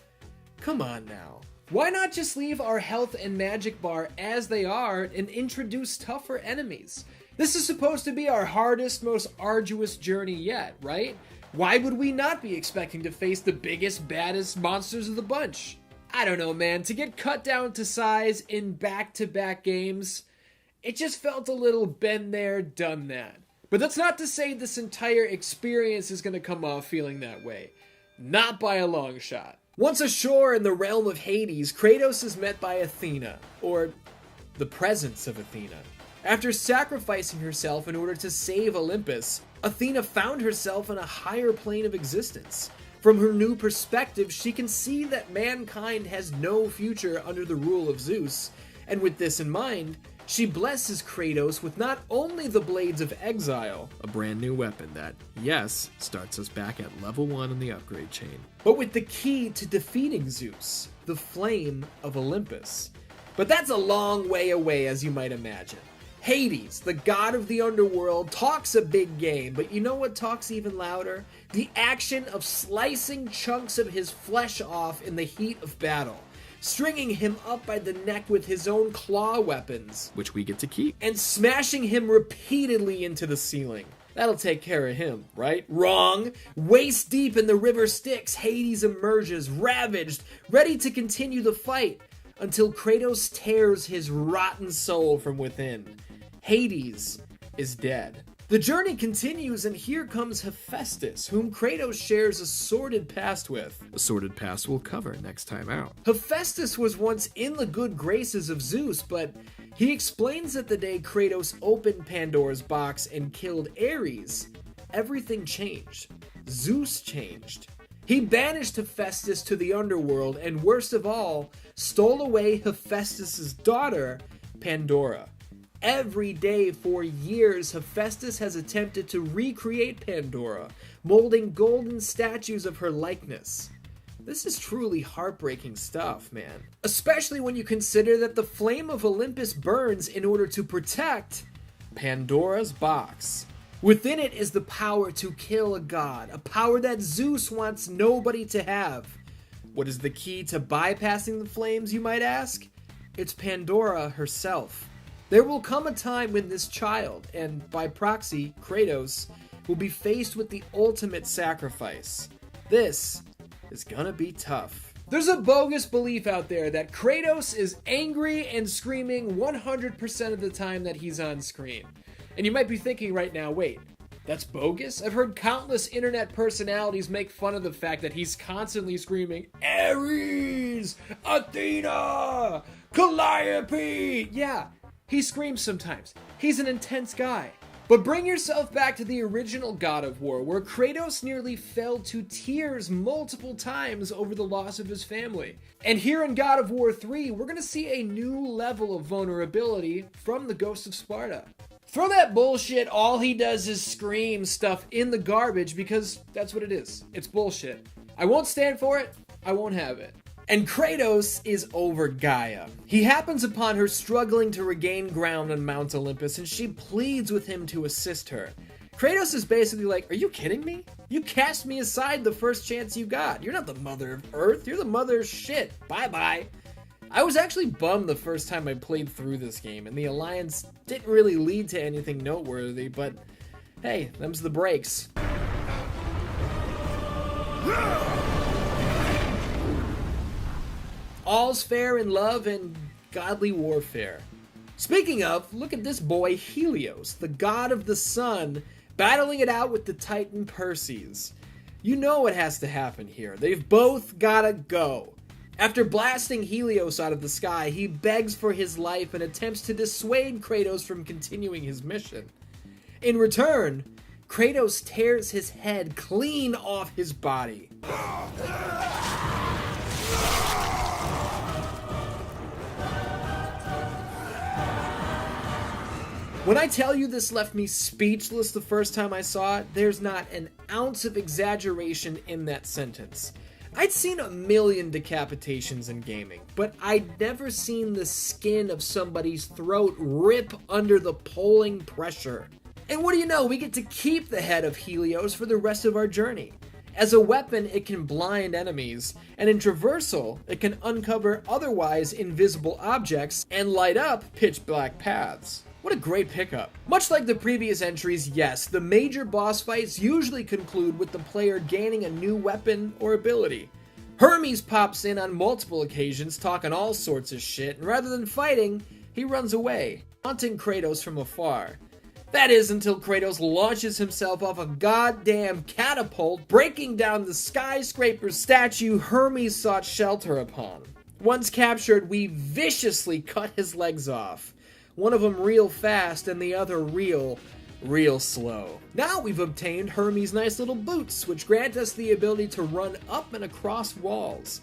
Come on now. Why not just leave our health and magic bar as they are and introduce tougher enemies? This is supposed to be our hardest, most arduous journey yet, right? Why would we not be expecting to face the biggest, baddest monsters of the bunch? I don't know, man. To get cut down to size in back-to-back games, it just felt a little been there, done that. But that's not to say this entire experience is going to come off feeling that way. Not by a long shot. Once ashore in the realm of Hades, Kratos is met by Athena, or the presence of Athena. After sacrificing herself in order to save Olympus, Athena found herself in a higher plane of existence. From her new perspective, she can see that mankind has no future under the rule of Zeus, and with this in mind, she blesses Kratos with not only the Blades of Exile, a brand new weapon that, yes, starts us back at level 1 in the upgrade chain, but with the key to defeating Zeus, the Flame of Olympus. But that's a long way away, as you might imagine. Hades, the god of the underworld, talks a big game, but you know what talks even louder? The action of slicing chunks of his flesh off in the heat of battle, stringing him up by the neck with his own claw weapons, which we get to keep, and smashing him repeatedly into the ceiling. That'll take care of him, right? Wrong! Waist deep in the river Styx, Hades emerges, ravaged, ready to continue the fight, until Kratos tears his rotten soul from within. Hades is dead. The journey continues, and here comes Hephaestus, whom Kratos shares a sordid past with. A sordid past we'll cover next time out. Hephaestus was once in the good graces of Zeus, but he explains that the day Kratos opened Pandora'S box and killed Ares, everything changed. Zeus changed. He banished Hephaestus to the underworld, and worst of all, stole away Hephaestus' daughter, Pandora. Every day for years, Hephaestus has attempted to recreate Pandora, molding golden statues of her likeness. This is truly heartbreaking stuff, man. Especially when you consider that the flame of Olympus burns in order to protect Pandora'S box. Within it is the power to kill a god, a power that Zeus wants nobody to have. What is the key to bypassing the flames, you might ask? It's Pandora herself. There will come a time when this child, and by proxy, Kratos, will be faced with the ultimate sacrifice. This is gonna be tough. There's a bogus belief out there that Kratos is angry and screaming 100% of the time that he's on screen. And you might be thinking right now, wait, that's bogus? I've heard countless internet personalities make fun of the fact that he's constantly screaming, Ares! Athena! Calliope! Yeah, he screams sometimes. He's an intense guy. But bring yourself back to the original God of War, where Kratos nearly fell to tears multiple times over the loss of his family. And here in God of War 3, we're gonna see a new level of vulnerability from the Ghost of Sparta. Throw that bullshit, all he does is scream stuff in the garbage, because that's what it is. It's bullshit. I won't stand for it, I won't have it. And Kratos is over Gaia. He happens upon her struggling to regain ground on Mount Olympus, and she pleads with him to assist her. Kratos is basically like, are you kidding me? You cast me aside the first chance you got. You're not the mother of Earth, you're the mother of shit. Bye-bye. I was actually bummed the first time I played through this game, and the alliance didn't really lead to anything noteworthy, but hey, them's the breaks. All's fair in love and godly warfare. Speaking of, look at this boy Helios, the god of the sun, battling it out with the titan Perseus. You know what has to happen here. They've both gotta go. After blasting Helios out of the sky, he begs for his life and attempts to dissuade Kratos from continuing his mission. In return, Kratos tears his head clean off his body. When I tell you this left me speechless the first time I saw it, there's not an ounce of exaggeration in that sentence. I'd seen a million decapitations in gaming, but I'd never seen the skin of somebody's throat rip under the pulling pressure. And what do you know, we get to keep the head of Helios for the rest of our journey. As a weapon, it can blind enemies, and in traversal, it can uncover otherwise invisible objects and light up pitch black paths. What a great pickup. Much like the previous entries, yes, the major boss fights usually conclude with the player gaining a new weapon or ability. Hermes pops in on multiple occasions talking all sorts of shit, and rather than fighting, he runs away, taunting Kratos from afar. That is until Kratos launches himself off a goddamn catapult, breaking down the skyscraper statue Hermes sought shelter upon. Once captured, we viciously cut his legs off. One of them real fast and the other real slow. Now we've obtained Hermes' nice little boots, which grant us the ability to run up and across walls.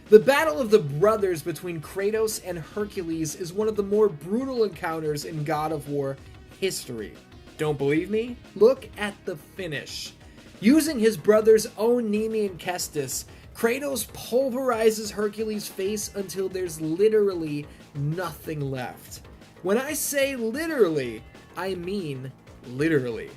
The battle of the brothers between Kratos and Hercules is one of the more brutal encounters in God of War history. Don't believe me? Look at the finish. Using his brother's own Nemean Kestis, Kratos pulverizes Hercules' face until there's literally nothing left. When I say literally, I mean literally.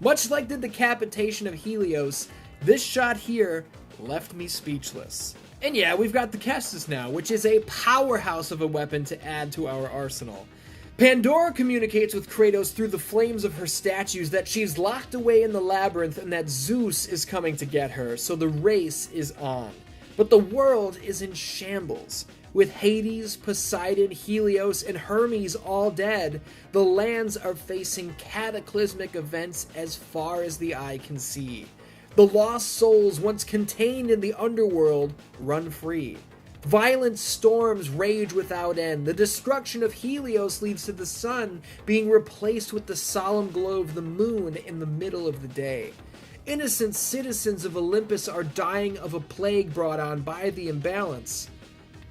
Much like the decapitation of Helios, this shot here left me speechless. And yeah, we've got the Kestis now, which is a powerhouse of a weapon to add to our arsenal. Pandora communicates with Kratos through the flames of her statues that she's locked away in the labyrinth and that Zeus is coming to get her, so the race is on. But the world is in shambles. With Hades, Poseidon, Helios, and Hermes all dead, the lands are facing cataclysmic events as far as the eye can see. The lost souls once contained in the underworld run free. Violent storms rage without end. The destruction of Helios leads to the sun being replaced with the solemn glow of the moon in the middle of the day. Innocent citizens of Olympus are dying of a plague brought on by the imbalance.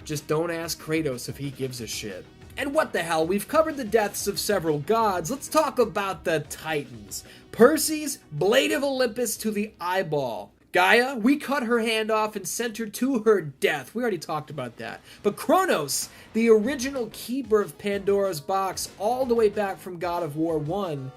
Just don't ask Kratos if he gives a shit. And what the hell, we've covered the deaths of several gods, let's talk about the Titans. Perseus, Blade of Olympus to the eyeball. Gaia, we cut her hand off and sent her to her death. We already talked about that. But Chronos, the original keeper of Pandora'S Box all the way back from God of War 1,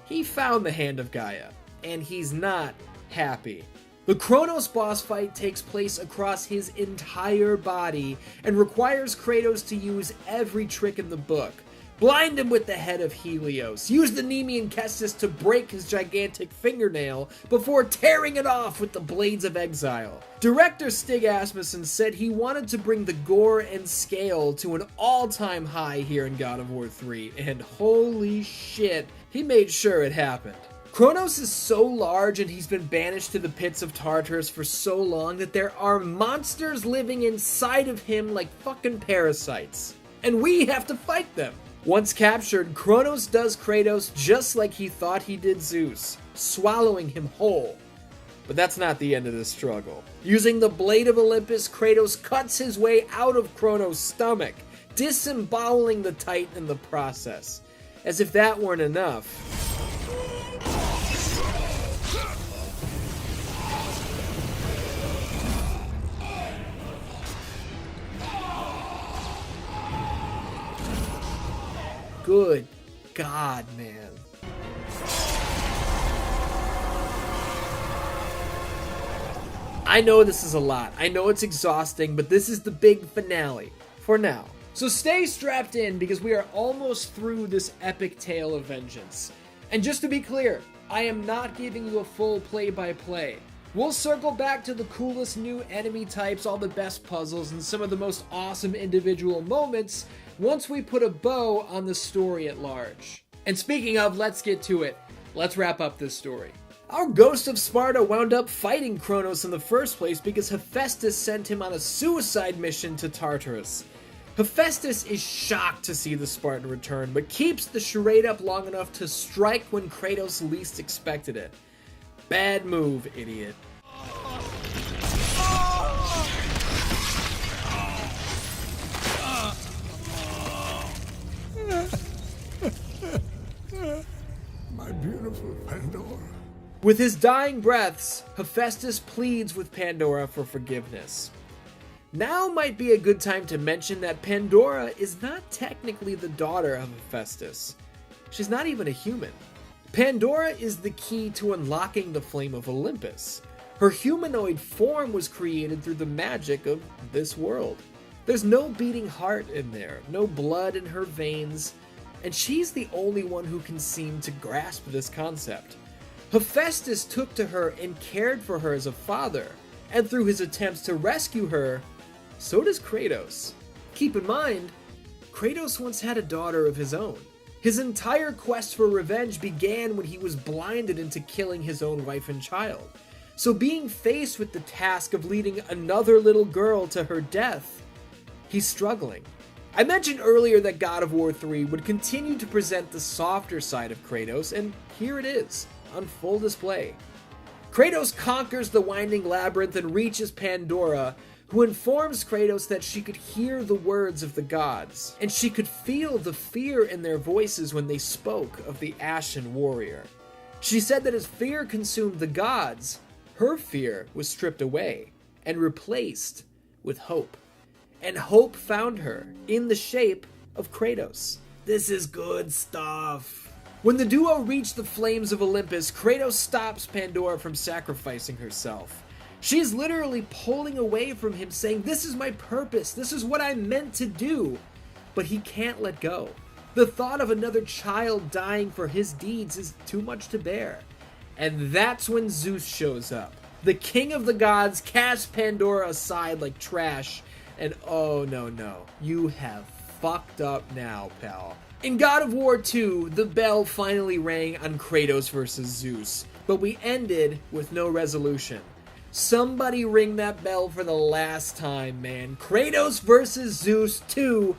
he found the hand of Gaia, and he's not happy. The Chronos boss fight takes place across his entire body and requires Kratos to use every trick in the book. blind him with the head of Helios, use the Nemean Kestis to break his gigantic fingernail before tearing it off with the Blades of Exile. Director Stig Asmussen said he wanted to bring the gore and scale to an all-time high here in God of War 3, and holy shit, he made sure it happened. Kronos is so large and he's been banished to the pits of Tartarus for so long that there are monsters living inside of him like fucking parasites. And we have to fight them. Once captured, Kronos does Kratos just like he thought he did Zeus, swallowing him whole. But that's not the end of the struggle. Using the Blade of Olympus, Kratos cuts his way out of Kronos' stomach, disemboweling the Titan in the process. As if that weren't enough, good God, man. I know this is a lot. I know it's exhausting, but this is the big finale. For now. So stay strapped in because we are almost through this epic tale of vengeance. And just to be clear, I am not giving you a full play-by-play. We'll circle back to the coolest new enemy types, all the best puzzles, and some of the most awesome individual moments once we put a bow on the story at large. And speaking of, let's get to it. Let's wrap up this story. Our Ghost of Sparta wound up fighting Kronos in the first place because Hephaestus sent him on a suicide mission to Tartarus. Hephaestus is shocked to see the Spartan return, but keeps the charade up long enough to strike when Kratos least expected it. Bad move, idiot. My beautiful Pandora. With his dying breaths, Hephaestus pleads with Pandora for forgiveness. Now might be a good time to mention that Pandora is not technically the daughter of Hephaestus. She's not even a human. Pandora is the key to unlocking the Flame of Olympus. Her humanoid form was created through the magic of this world. There's no beating heart in there, no blood in her veins, and she's the only one who can seem to grasp this concept. Hephaestus took to her and cared for her as a father, and through his attempts to rescue her, so does Kratos. Keep in mind, Kratos once had a daughter of his own. His entire quest for revenge began when he was blinded into killing his own wife and child. So being faced with the task of leading another little girl to her death, he's struggling. I mentioned earlier that God of War 3 would continue to present the softer side of Kratos, and here it is, on full display. Kratos conquers the winding labyrinth and reaches Pandora, who informs Kratos that she could hear the words of the gods, and she could feel the fear in their voices when they spoke of the Ashen Warrior. She said that as fear consumed the gods, her fear was stripped away and replaced with hope. And hope found her in the shape of Kratos. This is good stuff. When the duo reach the flames of Olympus, Kratos stops Pandora from sacrificing herself. She's literally pulling away from him, saying, "This is my purpose, this is what I'm meant to do." But he can't let go. The thought of another child dying for his deeds is too much to bear. And that's when Zeus shows up. The king of the gods casts Pandora aside like trash, and oh no, you have fucked up now, pal. In God of War 2, the bell finally rang on Kratos versus Zeus, but we ended with no resolution. Somebody ring that bell for the last time, man. Kratos versus Zeus 2,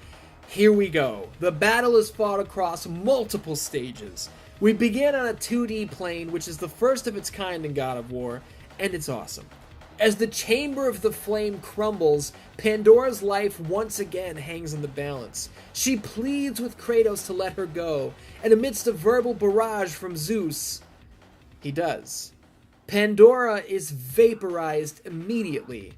here we go. The battle is fought across multiple stages. We begin on a 2D plane, which is the first of its kind in God of War, and it's awesome. As the chamber of the flame crumbles, Pandora's life once again hangs in the balance. She pleads with Kratos to let her go, and amidst a verbal barrage from Zeus, he does. Pandora is vaporized immediately,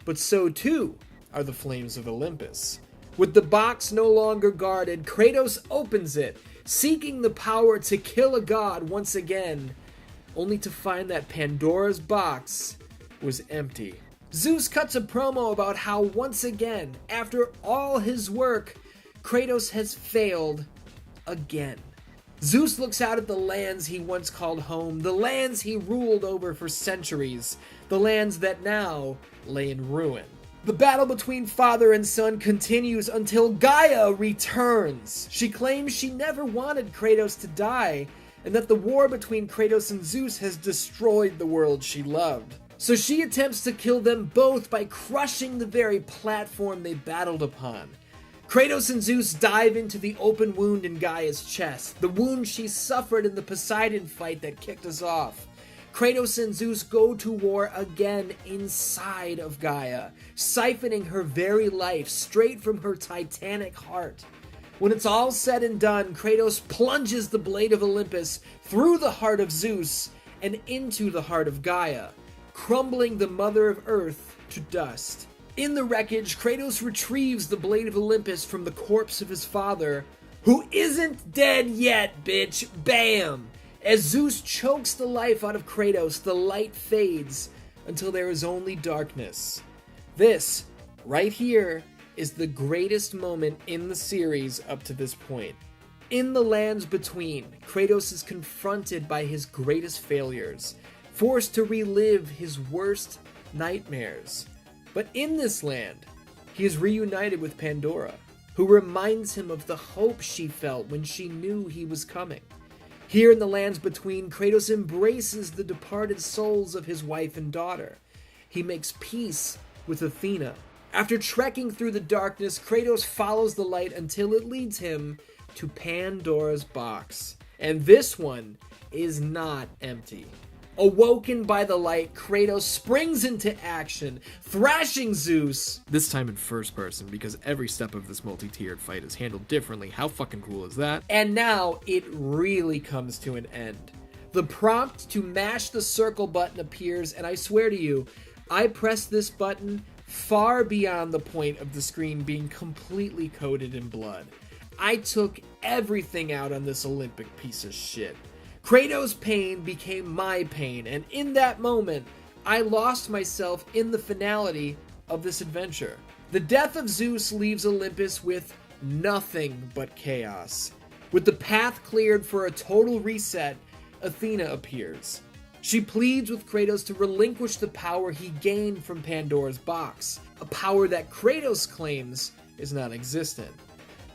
but so too are the flames of Olympus. With the box no longer guarded, Kratos opens it, seeking the power to kill a god once again, only to find that Pandora'S box was empty. Zeus cuts a promo about how once again, after all his work, Kratos has failed again. Zeus looks out at the lands he once called home, the lands he ruled over for centuries, the lands that now lay in ruin. The battle between father and son continues until Gaia returns. She claims she never wanted Kratos to die, and that the war between Kratos and Zeus has destroyed the world she loved. So she attempts to kill them both by crushing the very platform they battled upon. Kratos and Zeus dive into the open wound in Gaia's chest, the wound she suffered in the Poseidon fight that kicked us off. Kratos and Zeus go to war again inside of Gaia, siphoning her very life straight from her titanic heart. When it's all said and done, Kratos plunges the Blade of Olympus through the heart of Zeus and into the heart of Gaia, crumbling the Mother of Earth to dust. In the wreckage, Kratos retrieves the Blade of Olympus from the corpse of his father, who isn't dead yet, bitch. Bam! As Zeus chokes the life out of Kratos, the light fades until there is only darkness. This, right here, is the greatest moment in the series up to this point. In the lands between, Kratos is confronted by his greatest failures, forced to relive his worst nightmares. But in this land, he is reunited with Pandora, who reminds him of the hope she felt when she knew he was coming. Here in the lands between, Kratos embraces the departed souls of his wife and daughter. He makes peace with Athena. After trekking through the darkness, Kratos follows the light until it leads him to Pandora'S Box. And this one is not empty. Awoken by the light, Kratos springs into action, thrashing Zeus, this time in first person because every step of this multi-tiered fight is handled differently. How fucking cool is that? And now it really comes to an end. The prompt to mash the circle button appears, and I swear to you, I pressed this button far beyond the point of the screen being completely coated in blood. I took everything out on this Olympic piece of shit. Kratos' pain became my pain, and in that moment, I lost myself in the finality of this adventure. The death of Zeus leaves Olympus with nothing but chaos. With the path cleared for a total reset, Athena appears. She pleads with Kratos to relinquish the power he gained from Pandora'S Box, a power that Kratos claims is non-existent.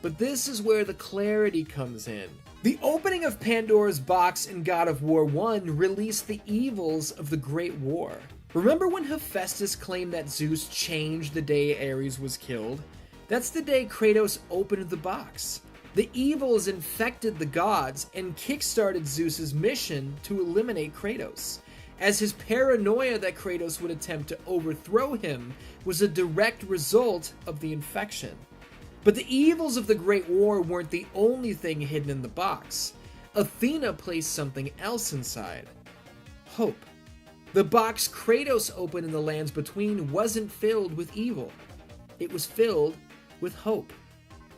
But this is where the clarity comes in. The opening of Pandora'S Box in God of War 1 released the evils of the Great War. Remember when Hephaestus claimed that Zeus changed the day Ares was killed? That's the day Kratos opened the box. The evils infected the gods and kickstarted Zeus's mission to eliminate Kratos, as his paranoia that Kratos would attempt to overthrow him was a direct result of the infection. But the evils of the Great War weren't the only thing hidden in the box. Athena placed something else inside. Hope. The box Kratos opened in the lands between wasn't filled with evil. It was filled with hope.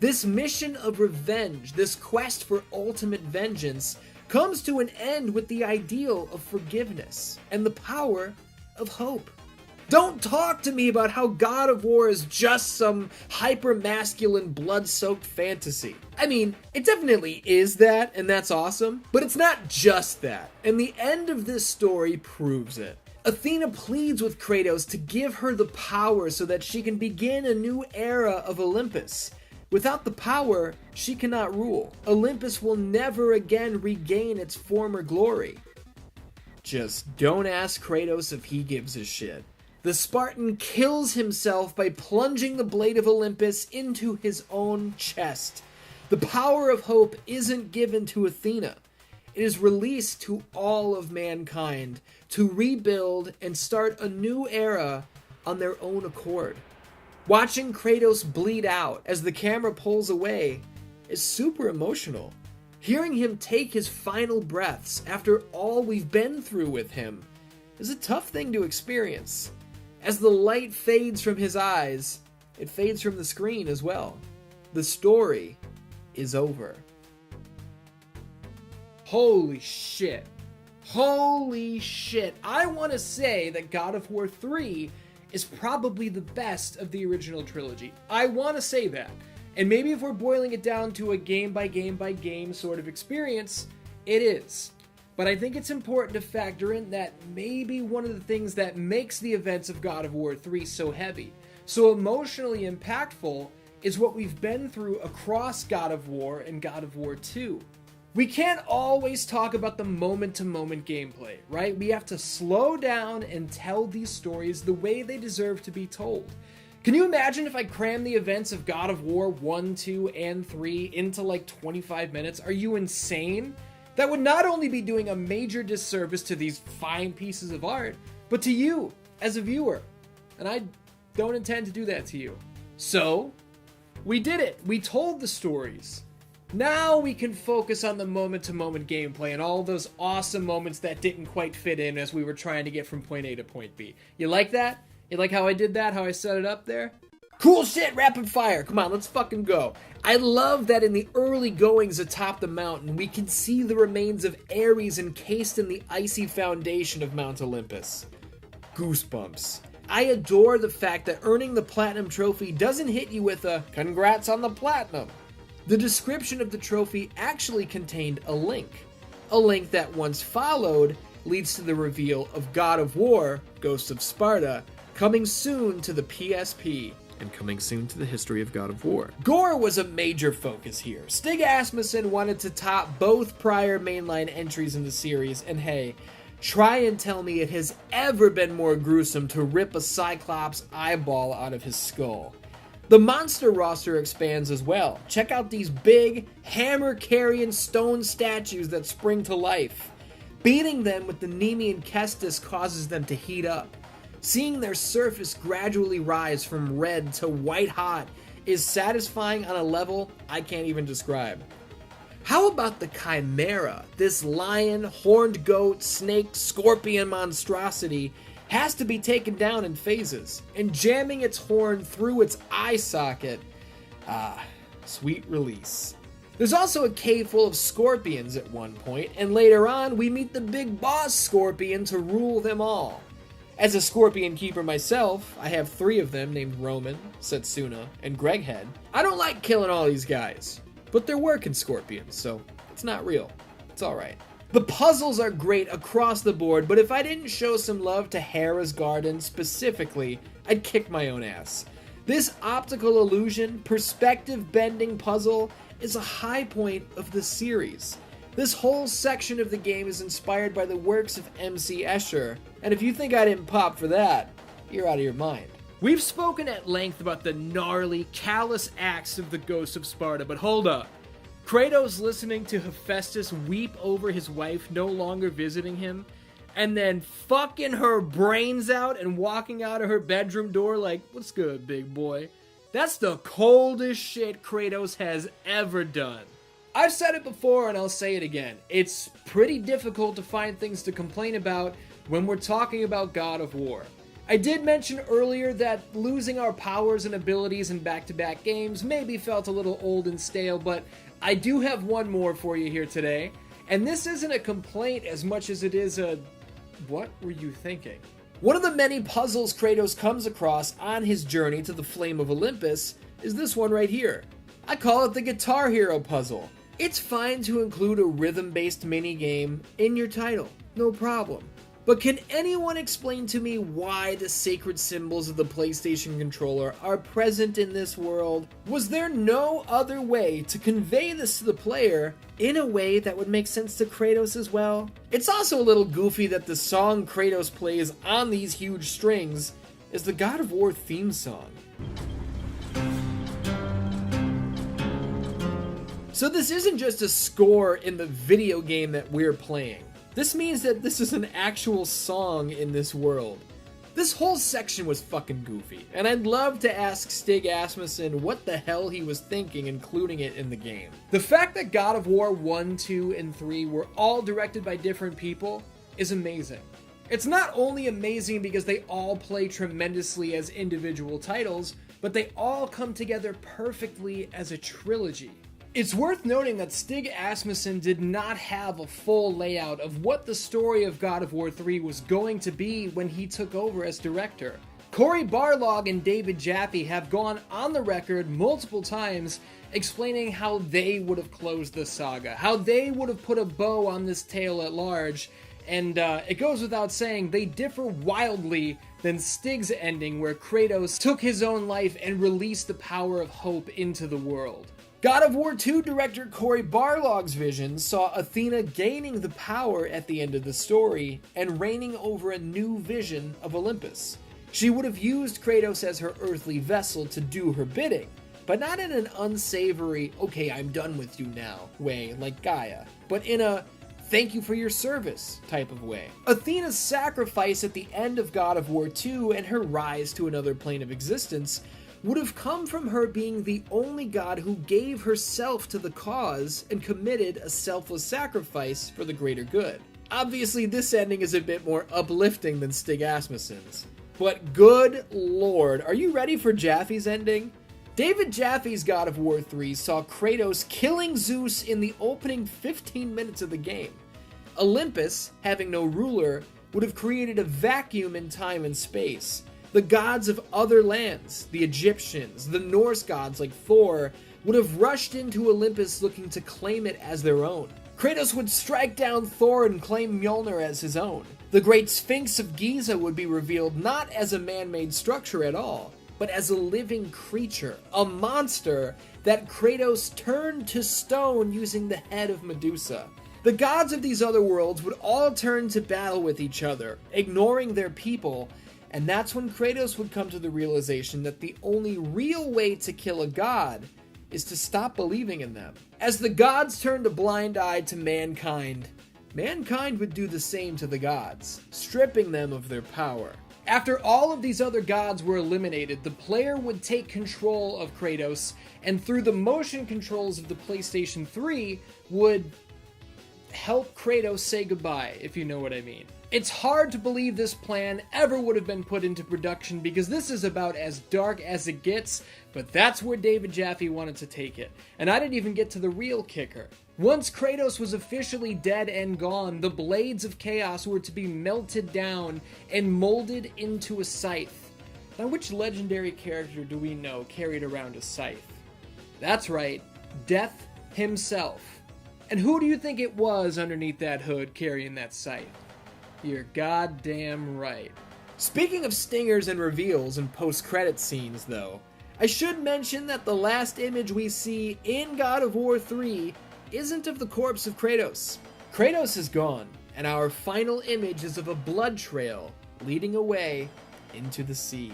This mission of revenge, this quest for ultimate vengeance, comes to an end with the ideal of forgiveness and the power of hope. Don't talk to me about how God of War is just some hyper-masculine, blood-soaked fantasy. I mean, it definitely is that, and that's awesome, but it's not just that, and the end of this story proves it. Athena pleads with Kratos to give her the power so that she can begin a new era of Olympus. Without the power, she cannot rule. Olympus will never again regain its former glory. Just don't ask Kratos if he gives a shit. The Spartan kills himself by plunging the Blade of Olympus into his own chest. The power of hope isn't given to Athena. It is released to all of mankind to rebuild and start a new era on their own accord. Watching Kratos bleed out as the camera pulls away is super emotional. Hearing him take his final breaths after all we've been through with him is a tough thing to experience. As the light fades from his eyes, it fades from the screen as well. The story is over. Holy shit. Holy shit. I want to say that God of War 3 is probably the best of the original trilogy. I want to say that. And maybe if we're boiling it down to a game by game by game sort of experience, it is. But I think it's important to factor in that maybe one of the things that makes the events of God of War 3 so heavy, so emotionally impactful, is what we've been through across God of War and God of War 2. We can't always talk about the moment-to-moment gameplay, right? We have to slow down and tell these stories the way they deserve to be told. Can you imagine if I crammed the events of God of War 1, 2, and 3 into like 25 minutes? Are you insane? That would not only be doing a major disservice to these fine pieces of art, but to you as a viewer. And I don't intend to do that to you. So, we did it. We told the stories. Now we can focus on the moment-to-moment gameplay and all those awesome moments that didn't quite fit in as we were trying to get from point A to point B. You like that? You like how I did that? How I set it up there? Cool shit, rapid fire. Come on, let's fucking go. I love that in the early goings atop the mountain, we can see the remains of Ares encased in the icy foundation of Mount Olympus. Goosebumps. I adore the fact that earning the Platinum Trophy doesn't hit you with a congrats on the Platinum. The description of the trophy actually contained a link. A link that once followed leads to the reveal of God of War, Ghosts of Sparta, coming soon to the PSP, and coming soon to the history of God of War. Gore was a major focus here. Stig Asmussen wanted to top both prior mainline entries in the series, and hey, try and tell me it has ever been more gruesome to rip a Cyclops eyeball out of his skull. The monster roster expands as well. Check out these big, hammer-carrying stone statues that spring to life. Beating them with the Nemean Kestis causes them to heat up. Seeing their surface gradually rise from red to white hot is satisfying on a level I can't even describe. How about the Chimera? This lion, horned goat, snake, scorpion monstrosity has to be taken down in phases, and jamming its horn through its eye socket, sweet release. There's also a cave full of scorpions at one point, and later on we meet the big boss scorpion to rule them all. As a scorpion keeper myself, I have 3 of them named Roman, Setsuna, and Greghead. I don't like killing all these guys, but they're working scorpions, so it's not real. It's alright. The puzzles are great across the board, but if I didn't show some love to Hera's Garden specifically, I'd kick my own ass. This optical illusion, perspective bending puzzle is a high point of the series. This whole section of the game is inspired by the works of MC Escher, and if you think I didn't pop for that, you're out of your mind. We've spoken at length about the gnarly, callous acts of the Ghosts of Sparta, but hold up. Kratos listening to Hephaestus weep over his wife no longer visiting him, and then fucking her brains out and walking out of her bedroom door like, what's good, big boy? That's the coldest shit Kratos has ever done. I've said it before and I'll say it again. It's pretty difficult to find things to complain about when we're talking about God of War. I did mention earlier that losing our powers and abilities in back-to-back games maybe felt a little old and stale, but I do have one more for you here today, and this isn't a complaint as much as it is a, what were you thinking? One of the many puzzles Kratos comes across on his journey to the Flame of Olympus is this one right here. I call it the Guitar Hero puzzle. It's fine to include a rhythm-based mini-game in your title, no problem. But can anyone explain to me why the sacred symbols of the PlayStation controller are present in this world? Was there no other way to convey this to the player in a way that would make sense to Kratos as well? It's also a little goofy that the song Kratos plays on these huge strings is the God of War theme song. So this isn't just a score in the video game that we're playing. This means that this is an actual song in this world. This whole section was fucking goofy, and I'd love to ask Stig Asmussen what the hell he was thinking including it in the game. The fact that God of War 1, 2, and 3 were all directed by different people is amazing. It's not only amazing because they all play tremendously as individual titles, but they all come together perfectly as a trilogy. It's worth noting that Stig Asmussen did not have a full layout of what the story of God of War 3 was going to be when he took over as director. Cory Barlog and David Jaffe have gone on the record multiple times explaining how they would have closed the saga, how they would have put a bow on this tale at large, and it goes without saying they differ wildly than Stig's ending, where Kratos took his own life and released the power of hope into the world. God of War 2 director Cory Barlog's vision saw Athena gaining the power at the end of the story and reigning over a new vision of Olympus. She would have used Kratos as her earthly vessel to do her bidding, but not in an unsavory, okay, I'm done with you now way like Gaia, but in a thank you for your service type of way. Athena's sacrifice at the end of God of War 2 and her rise to another plane of existence would have come from her being the only god who gave herself to the cause and committed a selfless sacrifice for the greater good. Obviously, this ending is a bit more uplifting than Stig Asmussen's. But good lord, are you ready for Jaffe's ending? David Jaffe's God of War 3 saw Kratos killing Zeus in the opening 15 minutes of the game. Olympus, having no ruler, would have created a vacuum in time and space. The gods of other lands, the Egyptians, the Norse gods like Thor, would have rushed into Olympus looking to claim it as their own. Kratos would strike down Thor and claim Mjolnir as his own. The Great Sphinx of Giza would be revealed not as a man-made structure at all, but as a living creature, a monster that Kratos turned to stone using the head of Medusa. The gods of these other worlds would all turn to battle with each other, ignoring their people, and that's when Kratos would come to the realization that the only real way to kill a god is to stop believing in them. As the gods turned a blind eye to mankind, mankind would do the same to the gods, stripping them of their power. After all of these other gods were eliminated, the player would take control of Kratos, and through the motion controls of the PlayStation 3, would help Kratos say goodbye, if you know what I mean. It's hard to believe this plan ever would have been put into production because this is about as dark as it gets, but that's where David Jaffe wanted to take it. And I didn't even get to the real kicker. Once Kratos was officially dead and gone, the blades of chaos were to be melted down and molded into a scythe. Now, which legendary character do we know carried around a scythe? That's right, Death himself. And who do you think it was underneath that hood carrying that scythe? You're goddamn right. Speaking of stingers and reveals and post-credit scenes, though, I should mention that the last image we see in God of War 3 isn't of the corpse of Kratos. Kratos is gone, and our final image is of a blood trail leading away into the sea.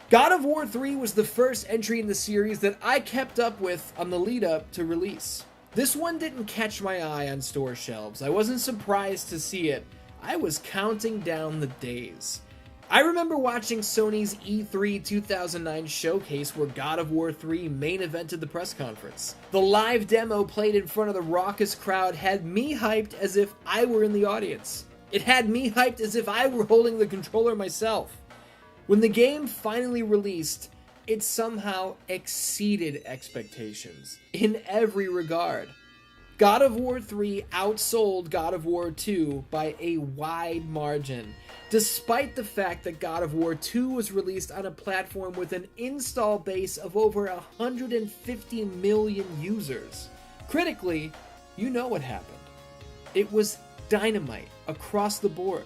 God of War 3 was the first entry in the series that I kept up with on the lead-up to release. This one didn't catch my eye on store shelves. I wasn't surprised to see it. I was counting down the days. I remember watching Sony's E3 2009 showcase where God of War 3 main evented the press conference. The live demo played in front of the raucous crowd had me hyped as if I were in the audience. It had me hyped as if I were holding the controller myself. When the game finally released, it somehow exceeded expectations in every regard. God of War 3 outsold God of War 2 by a wide margin, despite the fact that God of War 2 was released on a platform with an install base of over 150 million users. Critically, you know what happened. It was dynamite across the board.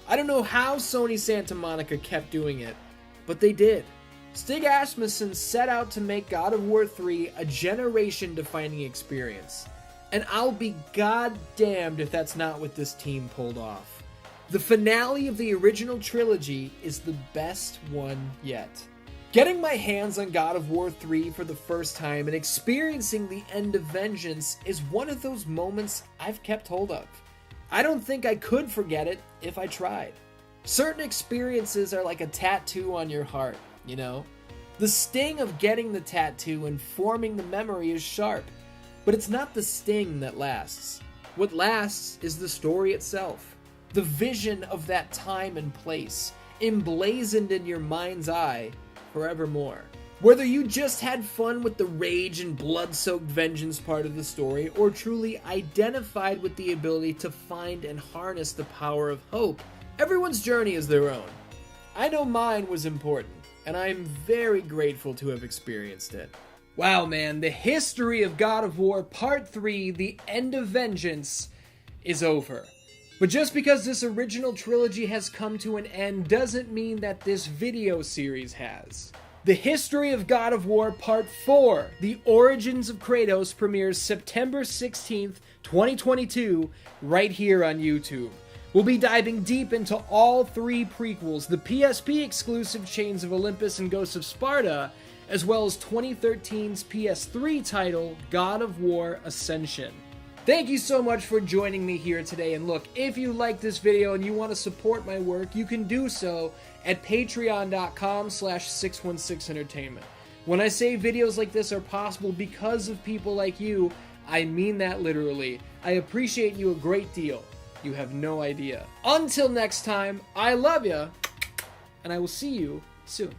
I don't know how Sony Santa Monica kept doing it, but they did. Stig Asmussen set out to make God of War 3 a generation-defining experience. And I'll be goddamned if that's not what this team pulled off. The finale of the original trilogy is the best one yet. Getting my hands on God of War 3 for the first time and experiencing the end of Vengeance is one of those moments I've kept hold of. I don't think I could forget it if I tried. Certain experiences are like a tattoo on your heart, you know? The sting of getting the tattoo and forming the memory is sharp. But it's not the sting that lasts. What lasts is the story itself. The vision of that time and place, emblazoned in your mind's eye forevermore. Whether you just had fun with the rage and blood-soaked vengeance part of the story, or truly identified with the ability to find and harness the power of hope, everyone's journey is their own. I know mine was important, and I'm very grateful to have experienced it. Wow, man, the history of God of War Part 3, The End of Vengeance, is over. But just because this original trilogy has come to an end doesn't mean that this video series has. The History of God of War Part 4, The Origins of Kratos, premieres September 16th, 2022, right here on YouTube. We'll be diving deep into all 3 prequels, the PSP exclusive Chains of Olympus and Ghosts of Sparta, as well as 2013's PS3 title, God of War Ascension. Thank you so much for joining me here today, and look, if you like this video and you want to support my work, you can do so at patreon.com/616entertainment. When I say videos like this are possible because of people like you, I mean that literally. I appreciate you a great deal. You have no idea. Until next time, I love ya, and I will see you soon.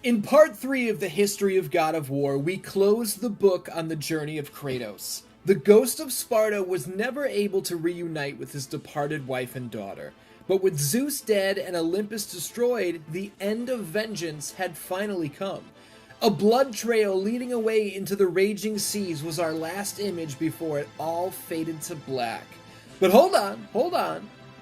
In Part 3 of the History of God of War, we close the book on the journey of Kratos. The Ghost of Sparta was never able to reunite with his departed wife and daughter, but with Zeus dead and Olympus destroyed, the end of vengeance had finally come. A blood trail leading away into the raging seas was our last image before it all faded to black. But hold on.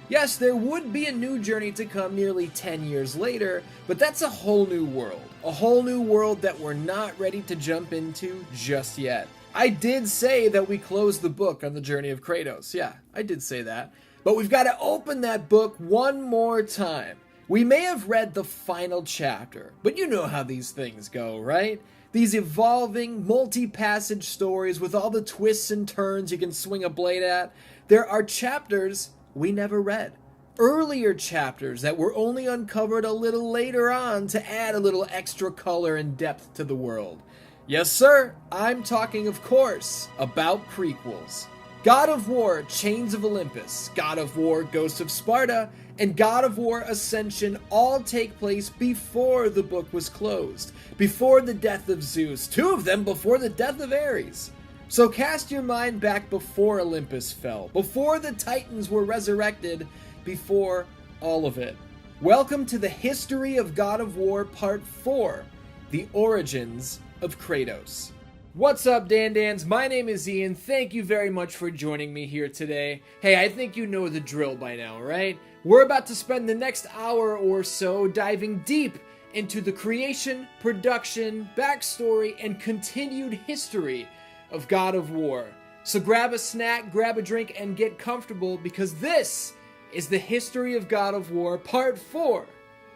Yes, there would be a new journey to come nearly 10 years later, but that's a whole new world. A whole new world that we're not ready to jump into just yet. I did say that we closed the book on the journey of Kratos. Yeah, I did say that. But we've got to open that book one more time. We may have read the final chapter, but you know how these things go, right? These evolving, multi-passage stories with all the twists and turns you can swing a blade at. There are chapters we never read. Earlier chapters that were only uncovered a little later on to add a little extra color and depth to the world. Yes, sir, I'm talking, of course, about prequels. God of War, Chains of Olympus, God of War, Ghosts of Sparta, and God of War Ascension all take place before the book was closed, before the death of Zeus, 2 of them before the death of Ares. So cast your mind back before Olympus fell, before the Titans were resurrected, before all of it. Welcome to the History of God of War Part 4, The Origins of Kratos. What's up, Dan-Dans? My name is Ian. Thank you very much for joining me here today. Hey, I think you know the drill by now, right? We're about to spend the next hour or so diving deep into the creation, production, backstory, and continued history of God of War. So grab a snack, grab a drink, and get comfortable, because this is the History of God of War Part 4,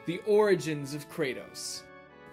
The Origins of Kratos.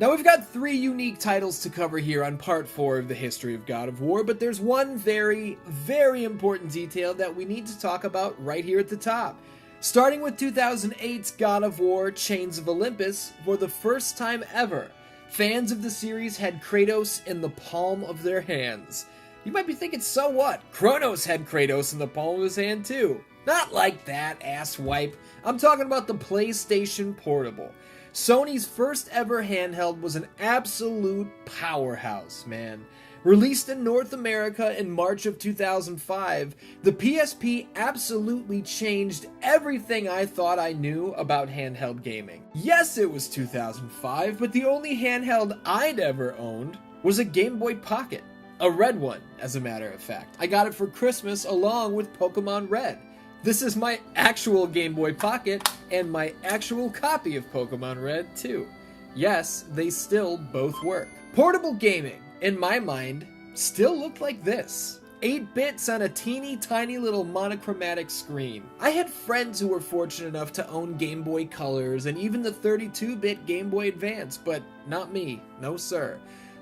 Now, we've got 3 unique titles to cover here on Part 4 of the History of God of War, but there's one very, very important detail that we need to talk about right here at the top. Starting with 2008's God of War, Chains of Olympus, for the first time ever, fans of the series had Kratos in the palm of their hands. You might be thinking, so what? Chronos had Kratos in the palm of his hand too. Not like that, asswipe. I'm talking about the PlayStation Portable. Sony's first ever handheld was an absolute powerhouse, man. Released in North America in March of 2005, the PSP absolutely changed everything I thought I knew about handheld gaming. Yes, it was 2005, but the only handheld I'd ever owned was a Game Boy Pocket. A red one, as a matter of fact. I got it for Christmas along with Pokemon Red. This is my actual Game Boy Pocket and my actual copy of Pokemon Red, too. Yes, they still both work. Portable gaming, in my mind, still looked like this. 8 bits on a teeny tiny little monochromatic screen. I had friends who were fortunate enough to own Game Boy Colors and even the 32-bit Game Boy Advance, but not me, no sir.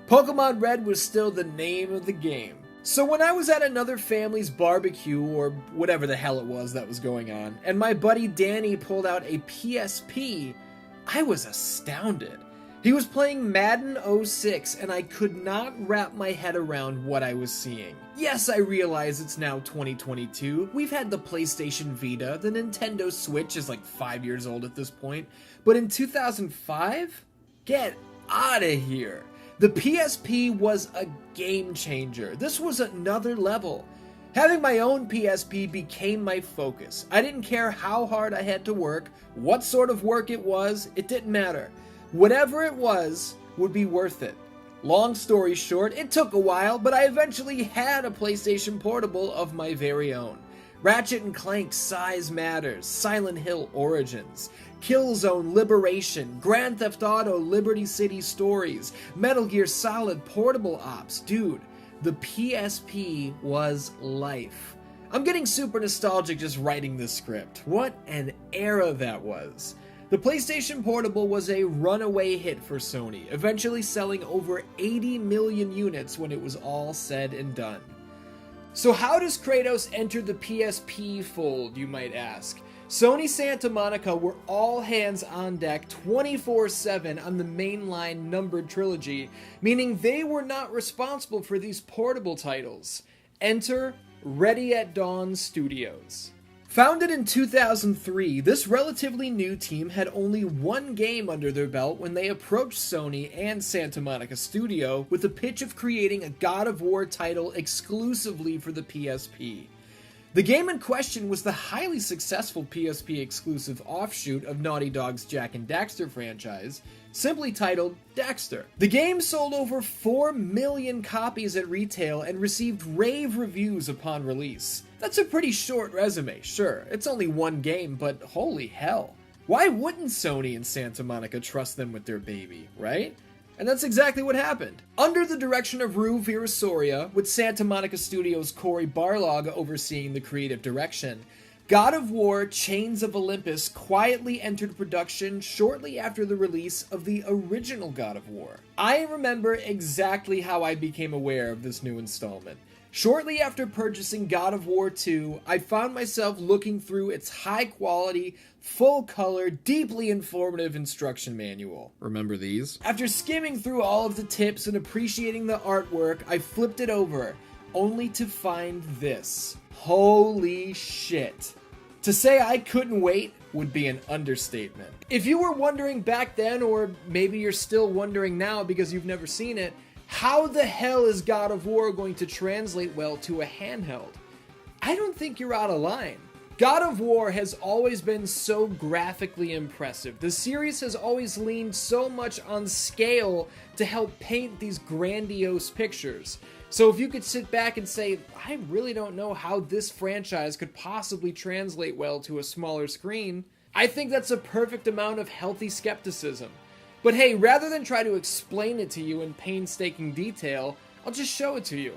Pokemon Red was still the name of the game. So when I was at another family's barbecue, or whatever the hell it was that was going on, and my buddy Danny pulled out a PSP, I was astounded. He was playing Madden 06, and I could not wrap my head around what I was seeing. Yes, I realize it's now 2022. We've had the PlayStation Vita, the Nintendo Switch is like 5 years old at this point, but in 2005? Get outta here. The PSP was a game changer. This was another level. Having my own PSP became my focus. I didn't care how hard I had to work, what sort of work it was, it didn't matter. Whatever it was would be worth it. Long story short, it took a while, but I eventually had a PlayStation Portable of my very own. Ratchet & Clank Size Matters, Silent Hill Origins, Killzone Liberation, Grand Theft Auto Liberty City Stories, Metal Gear Solid Portable Ops. Dude, the PSP was life. I'm getting super nostalgic just writing this script. What an era that was. The PlayStation Portable was a runaway hit for Sony, eventually selling over 80 million units when it was all said and done. So how does Kratos enter the PSP fold, you might ask? Sony Santa Monica were all hands on deck 24/7 on the mainline numbered trilogy, meaning they were not responsible for these portable titles. Enter Ready at Dawn Studios. Founded in 2003, this relatively new team had only one game under their belt when they approached Sony and Santa Monica Studio with the pitch of creating a God of War title exclusively for the PSP. The game in question was the highly successful PSP exclusive offshoot of Naughty Dog's Jak and Daxter franchise, simply titled Daxter. The game sold over 4 million copies at retail and received rave reviews upon release. That's a pretty short resume, sure, it's only one game, but holy hell. Why wouldn't Sony and Santa Monica trust them with their baby, right? And that's exactly what happened. Under the direction of Rue Virasoria, with Santa Monica Studios' Cory Barlog overseeing the creative direction, God of War Chains of Olympus quietly entered production shortly after the release of the original God of War. I remember exactly how I became aware of this new installment. Shortly after purchasing God of War 2, I found myself looking through its high-quality, full-color, deeply informative instruction manual. Remember these? After skimming through all of the tips and appreciating the artwork, I flipped it over, only to find this. Holy shit. To say I couldn't wait would be an understatement. If you were wondering back then, or maybe you're still wondering now because you've never seen it, how the hell is God of War going to translate well to a handheld? I don't think you're out of line. God of War has always been so graphically impressive. The series has always leaned so much on scale to help paint these grandiose pictures. So if you could sit back and say, I really don't know how this franchise could possibly translate well to a smaller screen, I think that's a perfect amount of healthy skepticism. But hey, rather than try to explain it to you in painstaking detail, I'll just show it to you.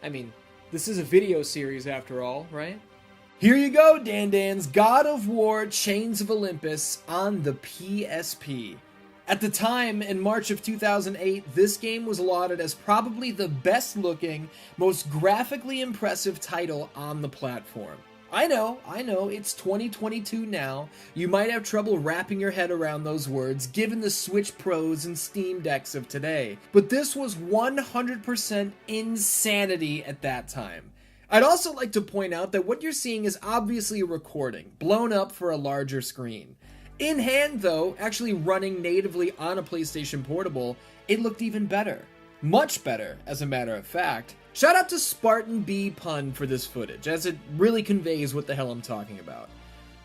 I mean, this is a video series after all, right? Here you go, Dan-Dan's God of War Chains of Olympus on the PSP. At the time, in March of 2008, this game was lauded as probably the best looking, most graphically impressive title on the platform. I know, it's 2022 now. You might have trouble wrapping your head around those words given the Switch Pros and Steam Decks of today, but this was 100% insanity at that time. I'd also like to point out that what you're seeing is obviously a recording, blown up for a larger screen. In hand though, actually running natively on a PlayStation Portable, it looked even better. Much better, as a matter of fact. Shout out to Spartan B Pun for this footage, as it really conveys what the hell I'm talking about.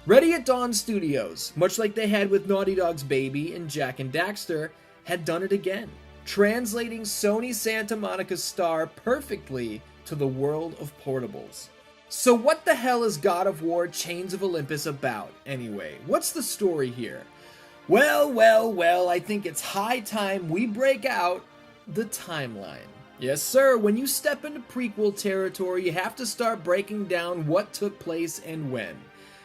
Ready at Dawn Studios, much like they had with Naughty Dog's Baby and Jak and Daxter, had done it again, translating Sony Santa Monica's star perfectly to the world of portables. So what the hell is God of War Chains of Olympus about, anyway? What's the story here? Well, I think it's high time we break out the timeline. Yes sir, when you step into prequel territory, you have to start breaking down what took place and when.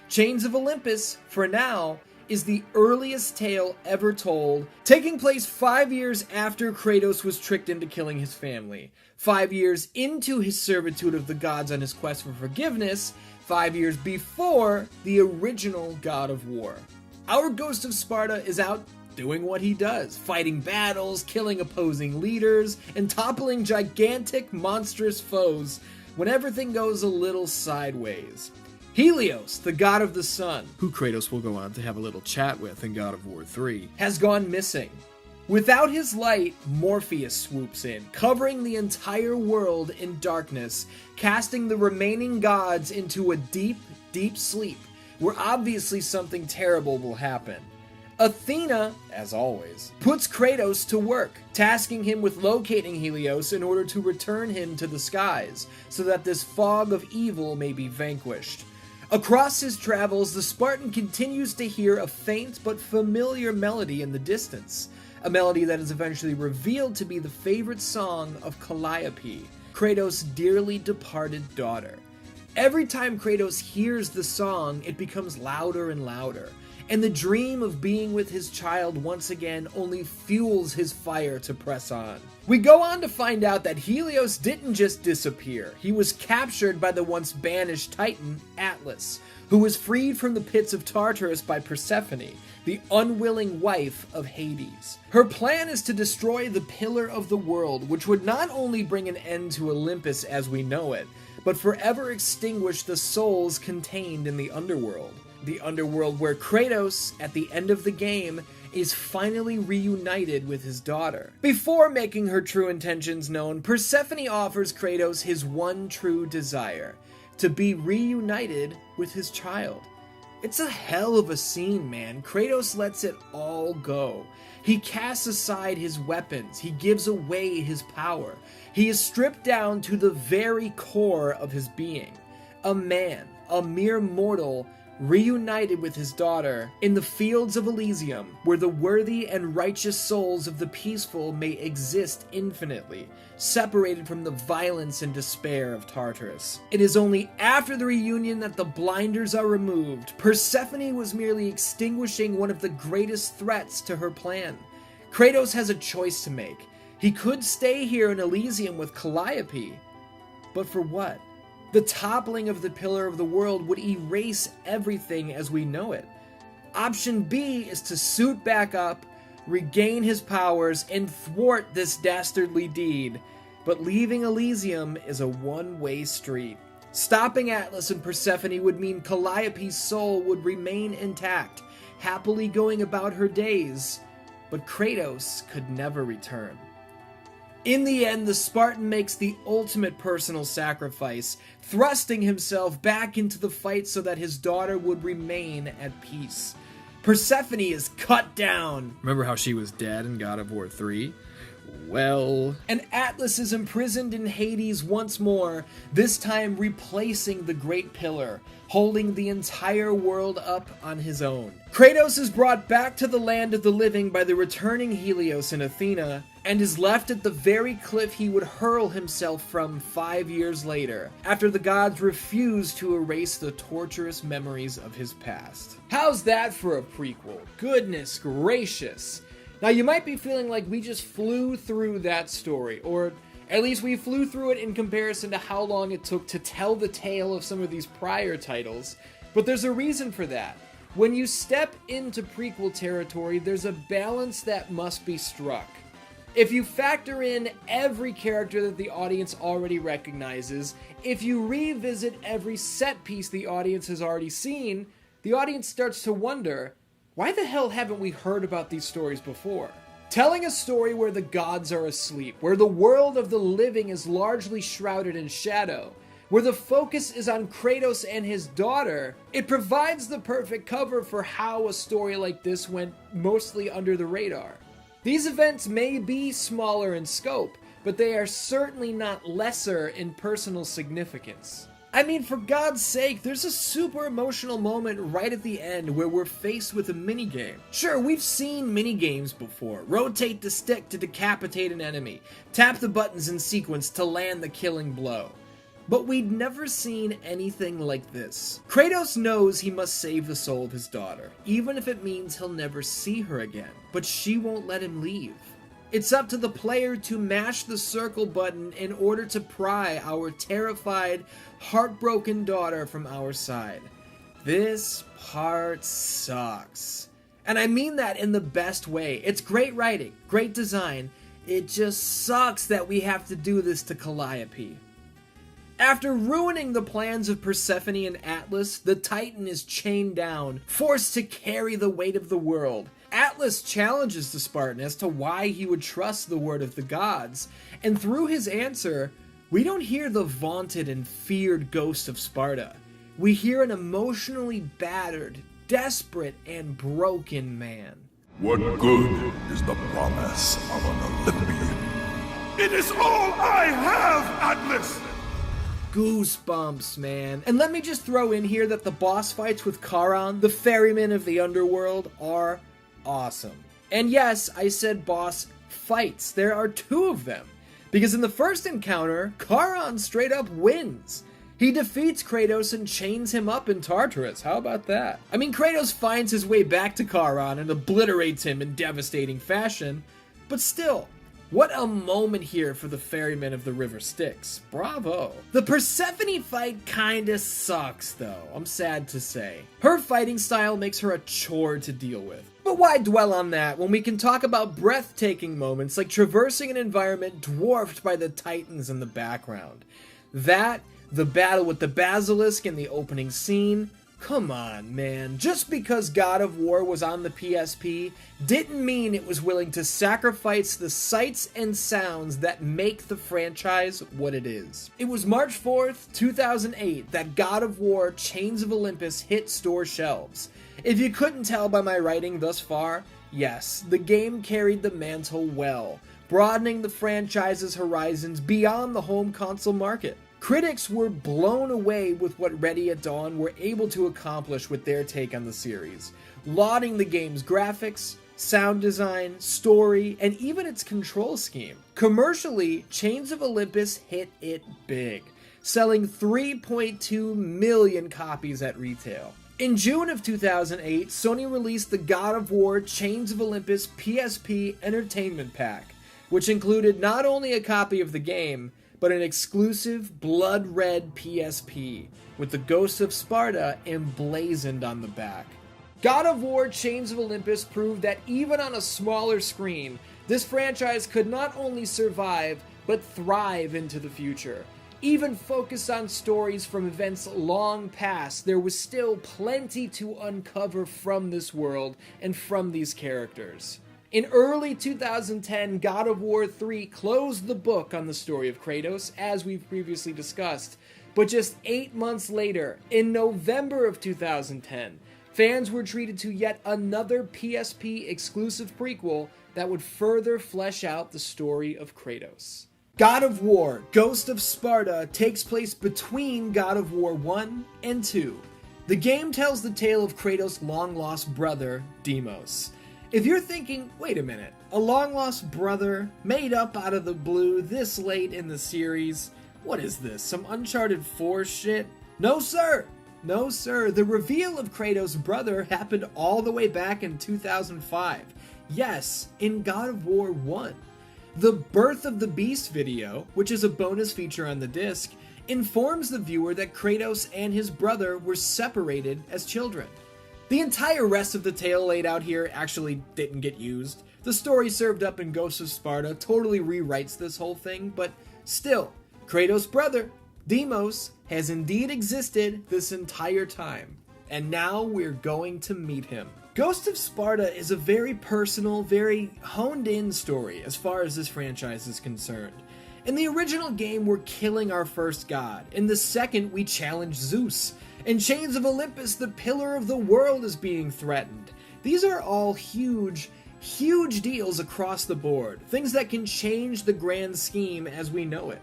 Chains of Olympus, for now, is the earliest tale ever told, taking place 5 years after Kratos was tricked into killing his family, 5 years into his servitude of the gods on his quest for forgiveness, 5 years before the original God of War. Our Ghost of Sparta is out doing what he does, fighting battles, killing opposing leaders, and toppling gigantic, monstrous foes when everything goes a little sideways. Helios, the god of the sun, who Kratos will go on to have a little chat with in God of War 3, has gone missing. Without his light, Morpheus swoops in, covering the entire world in darkness, casting the remaining gods into a deep, deep sleep, where obviously something terrible will happen. Athena, as always, puts Kratos to work, tasking him with locating Helios in order to return him to the skies, so that this fog of evil may be vanquished. Across his travels, the Spartan continues to hear a faint but familiar melody in the distance, a melody that is eventually revealed to be the favorite song of Calliope, Kratos' dearly departed daughter. Every time Kratos hears the song, it becomes louder and louder, and the dream of being with his child once again only fuels his fire to press on. We go on to find out that Helios didn't just disappear. He was captured by the once banished Titan, Atlas, who was freed from the pits of Tartarus by Persephone, the unwilling wife of Hades. Her plan is to destroy the Pillar of the World, which would not only bring an end to Olympus as we know it, but forever extinguish the souls contained in the underworld. The underworld where Kratos, at the end of the game, is finally reunited with his daughter. Before making her true intentions known, Persephone offers Kratos his one true desire, to be reunited with his child. It's a hell of a scene, man. Kratos lets it all go. He casts aside his weapons. He gives away his power. He is stripped down to the very core of his being. A man, a mere mortal, reunited with his daughter in the fields of Elysium, where the worthy and righteous souls of the peaceful may exist infinitely, separated from the violence and despair of Tartarus. It is only after the reunion that the blinders are removed. Persephone was merely extinguishing one of the greatest threats to her plan. Kratos has a choice to make. He could stay here in Elysium with Calliope, but for what? The toppling of the Pillar of the World would erase everything as we know it. Option B is to suit back up, regain his powers, and thwart this dastardly deed. But leaving Elysium is a one-way street. Stopping Atlas and Persephone would mean Calliope's soul would remain intact, happily going about her days, but Kratos could never return. In the end, the Spartan makes the ultimate personal sacrifice, thrusting himself back into the fight so that his daughter would remain at peace. Persephone is cut down. Remember how she was dead in God of War 3? Well... And Atlas is imprisoned in Hades once more, this time replacing the Great Pillar, holding the entire world up on his own. Kratos is brought back to the land of the living by the returning Helios and Athena, and is left at the very cliff he would hurl himself from 5 years later, after the gods refused to erase the torturous memories of his past. How's that for a prequel? Goodness gracious. Now you might be feeling like we just flew through that story, or at least we flew through it in comparison to how long it took to tell the tale of some of these prior titles, but there's a reason for that. When you step into prequel territory, there's a balance that must be struck. If you factor in every character that the audience already recognizes, if you revisit every set piece the audience has already seen, the audience starts to wonder, why the hell haven't we heard about these stories before? Telling a story where the gods are asleep, where the world of the living is largely shrouded in shadow, where the focus is on Kratos and his daughter, it provides the perfect cover for how a story like this went mostly under the radar. These events may be smaller in scope, but they are certainly not lesser in personal significance. I mean, for God's sake, there's a super emotional moment right at the end where we're faced with a minigame. Sure, we've seen minigames before. Rotate the stick to decapitate an enemy. Tap the buttons in sequence to land the killing blow. But we'd never seen anything like this. Kratos knows he must save the soul of his daughter, even if it means he'll never see her again. But she won't let him leave. It's up to the player to mash the circle button in order to pry our terrified, heartbroken daughter from our side. This part sucks. And I mean that in the best way. It's great writing, great design. It just sucks that we have to do this to Calliope. After ruining the plans of Persephone and Atlas, the Titan is chained down, forced to carry the weight of the world. Atlas challenges the Spartan as to why he would trust the word of the gods, and through his answer, we don't hear the vaunted and feared ghost of Sparta. We hear an emotionally battered, desperate, and broken man. What good is the promise of an Olympian? It is all I have, Atlas! Goosebumps, man. And let me just throw in here that the boss fights with Charon, the ferryman of the underworld, are awesome. And yes, I said boss fights. There are 2 of them. Because in the first encounter, Charon straight up wins. He defeats Kratos and chains him up in Tartarus. How about that? I mean, Kratos finds his way back to Charon and obliterates him in devastating fashion, but still, what a moment here for the ferryman of the River Styx. Bravo. The Persephone fight kinda sucks though, I'm sad to say. Her fighting style makes her a chore to deal with. But why dwell on that when we can talk about breathtaking moments like traversing an environment dwarfed by the titans in the background? That, the battle with the basilisk in the opening scene, come on, man. Just because God of War was on the PSP didn't mean it was willing to sacrifice the sights and sounds that make the franchise what it is. It was March 4th, 2008 that God of War Chains of Olympus hit store shelves. If you couldn't tell by my writing thus far, yes, the game carried the mantle well, broadening the franchise's horizons beyond the home console market. Critics were blown away with what Ready at Dawn were able to accomplish with their take on the series, lauding the game's graphics, sound design, story, and even its control scheme. Commercially, Chains of Olympus hit it big, selling 3.2 million copies at retail. In June of 2008, Sony released the God of War Chains of Olympus PSP Entertainment Pack, which included not only a copy of the game, but an exclusive blood red PSP with the Ghost of Sparta emblazoned on the back. God of War Chains of Olympus proved that even on a smaller screen, this franchise could not only survive, but thrive into the future. Even focused on stories from events long past, there was still plenty to uncover from this world and from these characters. In early 2010, God of War 3 closed the book on the story of Kratos, as we've previously discussed. But just 8 months later, in November of 2010, fans were treated to yet another PSP exclusive prequel that would further flesh out the story of Kratos. God of War, Ghost of Sparta takes place between God of War 1 and 2. The game tells the tale of Kratos' long-lost brother, Deimos. If you're thinking, wait a minute, a long-lost brother made up out of the blue this late in the series? What is this, some Uncharted 4 shit? No sir! No sir, the reveal of Kratos' brother happened all the way back in 2005. Yes, in God of War 1. The Birth of the Beast video, which is a bonus feature on the disc, informs the viewer that Kratos and his brother were separated as children. The entire rest of the tale laid out here actually didn't get used. The story served up in Ghost of Sparta totally rewrites this whole thing, but still, Kratos' brother, Deimos, has indeed existed this entire time, and now we're going to meet him. Ghost of Sparta is a very personal, very honed-in story as far as this franchise is concerned. In the original game, we're killing our first god. In the second, we challenge Zeus. In Chains of Olympus, the pillar of the world is being threatened. These are all huge, huge deals across the board. Things that can change the grand scheme as we know it.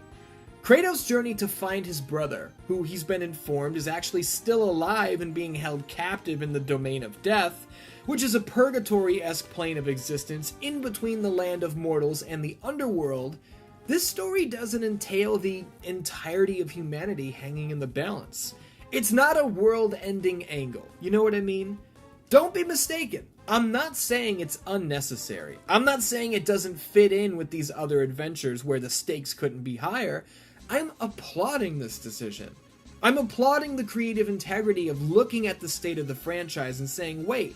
Kratos' journey to find his brother, who he's been informed is actually still alive and being held captive in the domain of death, which is a purgatory-esque plane of existence in between the land of mortals and the underworld. This story doesn't entail the entirety of humanity hanging in the balance. It's not a world-ending angle, you know what I mean? Don't be mistaken. I'm not saying it's unnecessary. I'm not saying it doesn't fit in with these other adventures where the stakes couldn't be higher. I'm applauding this decision. I'm applauding the creative integrity of looking at the state of the franchise and saying, wait,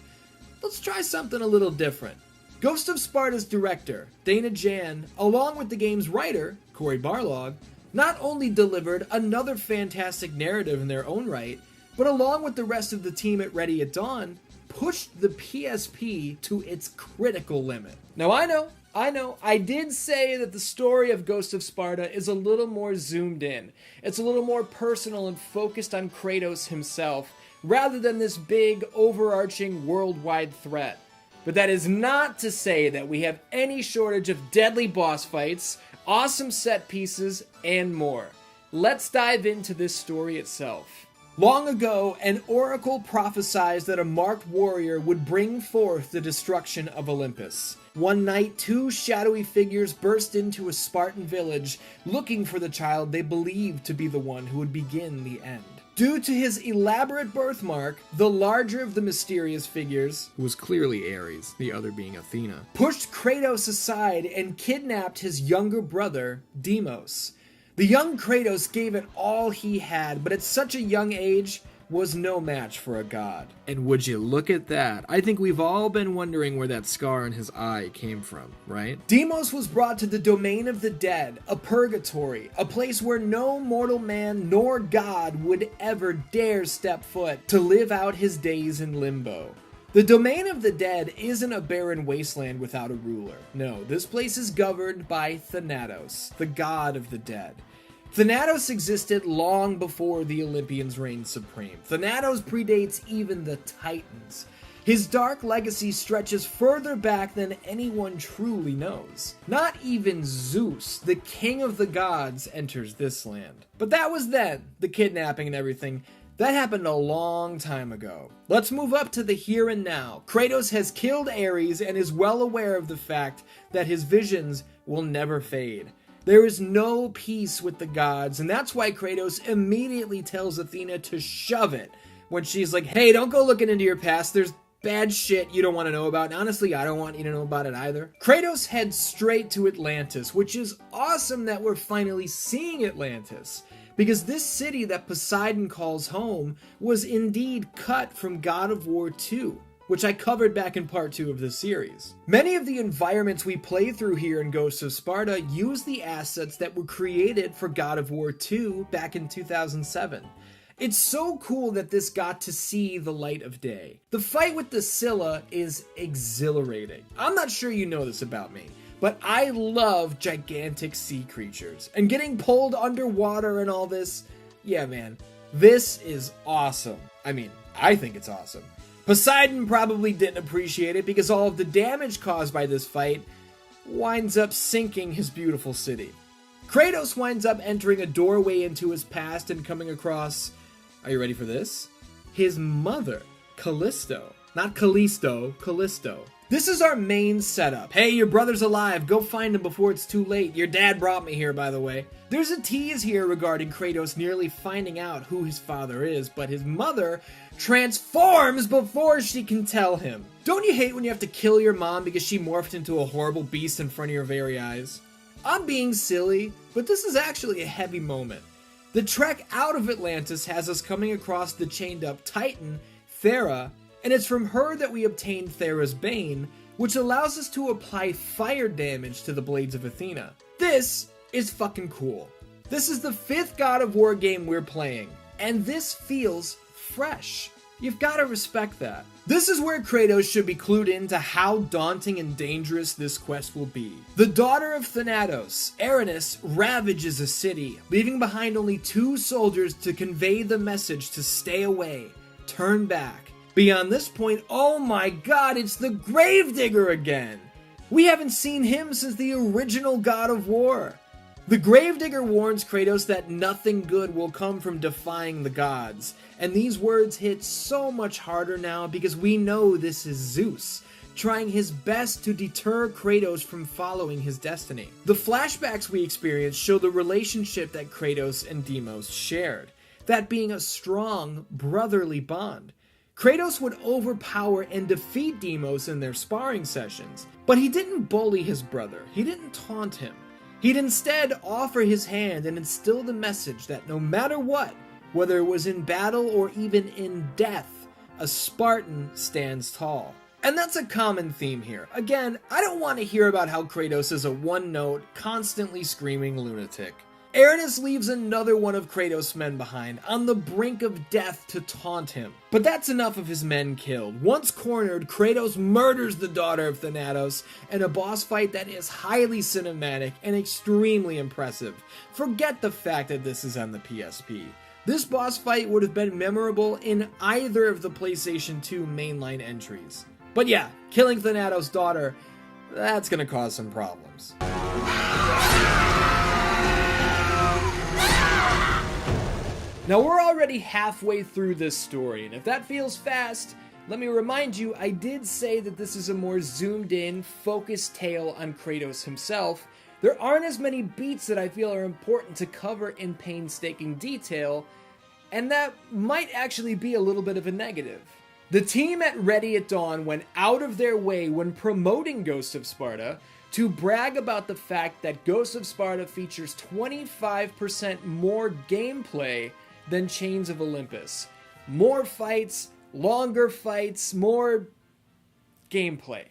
let's try something a little different. Ghost of Sparta's director, Dana Jan, along with the game's writer, Cory Barlog, not only delivered another fantastic narrative in their own right, but along with the rest of the team at Ready at Dawn, pushed the PSP to its critical limit. Now I know, I did say that the story of Ghost of Sparta is a little more zoomed in. It's a little more personal and focused on Kratos himself, rather than this big, overarching, worldwide threat. But that is not to say that we have any shortage of deadly boss fights, awesome set pieces, and more. Let's dive into this story itself. Long ago, an oracle prophesied that a marked warrior would bring forth the destruction of Olympus. One night, two shadowy figures burst into a Spartan village, looking for the child they believed to be the one who would begin the end. Due to his elaborate birthmark, the larger of the mysterious figures, who was clearly Ares, the other being Athena, pushed Kratos aside and kidnapped his younger brother, Deimos. The young Kratos gave it all he had, but at such a young age, was no match for a god. And would you look at that? I think we've all been wondering where that scar on his eye came from, right? Deimos was brought to the domain of the dead, a purgatory, a place where no mortal man nor god would ever dare step foot to live out his days in limbo. The domain of the dead isn't a barren wasteland without a ruler. No, this place is governed by Thanatos, the god of the dead. Thanatos existed long before the Olympians reigned supreme. Thanatos predates even the Titans. His dark legacy stretches further back than anyone truly knows. Not even Zeus, the king of the gods, enters this land. But that was then, the kidnapping and everything. That happened a long time ago. Let's move up to the here and now. Kratos has killed Ares and is well aware of the fact that his visions will never fade. There is no peace with the gods, and that's why Kratos immediately tells Athena to shove it when she's like, hey, don't go looking into your past. There's bad shit you don't want to know about, and honestly, I don't want you to know about it either. Kratos heads straight to Atlantis, which is awesome that we're finally seeing Atlantis, because this city that Poseidon calls home was indeed cut from God of War 2. Which I covered back in part 2 of this series. Many of the environments we play through here in Ghost of Sparta use the assets that were created for God of War 2 back in 2007. It's so cool that this got to see the light of day. The fight with the Scylla is exhilarating. I'm not sure you know this about me, but I love gigantic sea creatures. And getting pulled underwater and all this, yeah man, this is awesome. I mean, I think it's awesome. Poseidon probably didn't appreciate it because all of the damage caused by this fight winds up sinking his beautiful city. Kratos winds up entering a doorway into his past and coming across, are you ready for this? His mother, Callisto. Not Callisto, Callisto. This is our main setup. Hey, your brother's alive. Go find him before it's too late. Your dad brought me here, by the way. There's a tease here regarding Kratos nearly finding out who his father is, but his mother transforms before she can tell him. Don't you hate when you have to kill your mom because she morphed into a horrible beast in front of your very eyes? I'm being silly, but this is actually a heavy moment. The trek out of Atlantis has us coming across the chained up Titan, Thera, and it's from her that we obtain Thera's Bane, which allows us to apply fire damage to the blades of Athena. This is fucking cool. This is the 5th God of War game we're playing, and this feels fresh. You've gotta respect that. This is where Kratos should be clued into how daunting and dangerous this quest will be. The daughter of Thanatos, Aranis, ravages a city, leaving behind only 2 soldiers to convey the message to stay away, turn back. Beyond this point, oh my god, it's the Gravedigger again! We haven't seen him since the original God of War. The Gravedigger warns Kratos that nothing good will come from defying the gods, and these words hit so much harder now because we know this is Zeus, trying his best to deter Kratos from following his destiny. The flashbacks we experience show the relationship that Kratos and Deimos shared, that being a strong, brotherly bond. Kratos would overpower and defeat Deimos in their sparring sessions, but he didn't bully his brother, he didn't taunt him. He'd instead offer his hand and instill the message that no matter what, whether it was in battle or even in death, a Spartan stands tall. And that's a common theme here. Again, I don't want to hear about how Kratos is a one-note, constantly screaming lunatic. Aranis leaves another one of Kratos' men behind, on the brink of death to taunt him. But that's enough of his men killed. Once cornered, Kratos murders the daughter of Thanatos in a boss fight that is highly cinematic and extremely impressive. Forget the fact that this is on the PSP. This boss fight would have been memorable in either of the PlayStation 2 mainline entries. But yeah, killing Thanatos' daughter, that's gonna cause some problems. Now we're already halfway through this story, and if that feels fast, let me remind you, I did say that this is a more zoomed in, focused tale on Kratos himself. There aren't as many beats that I feel are important to cover in painstaking detail, and that might actually be a little bit of a negative. The team at Ready at Dawn went out of their way when promoting Ghost of Sparta to brag about the fact that Ghost of Sparta features 25% more gameplay than Chains of Olympus. More fights, longer fights, more gameplay.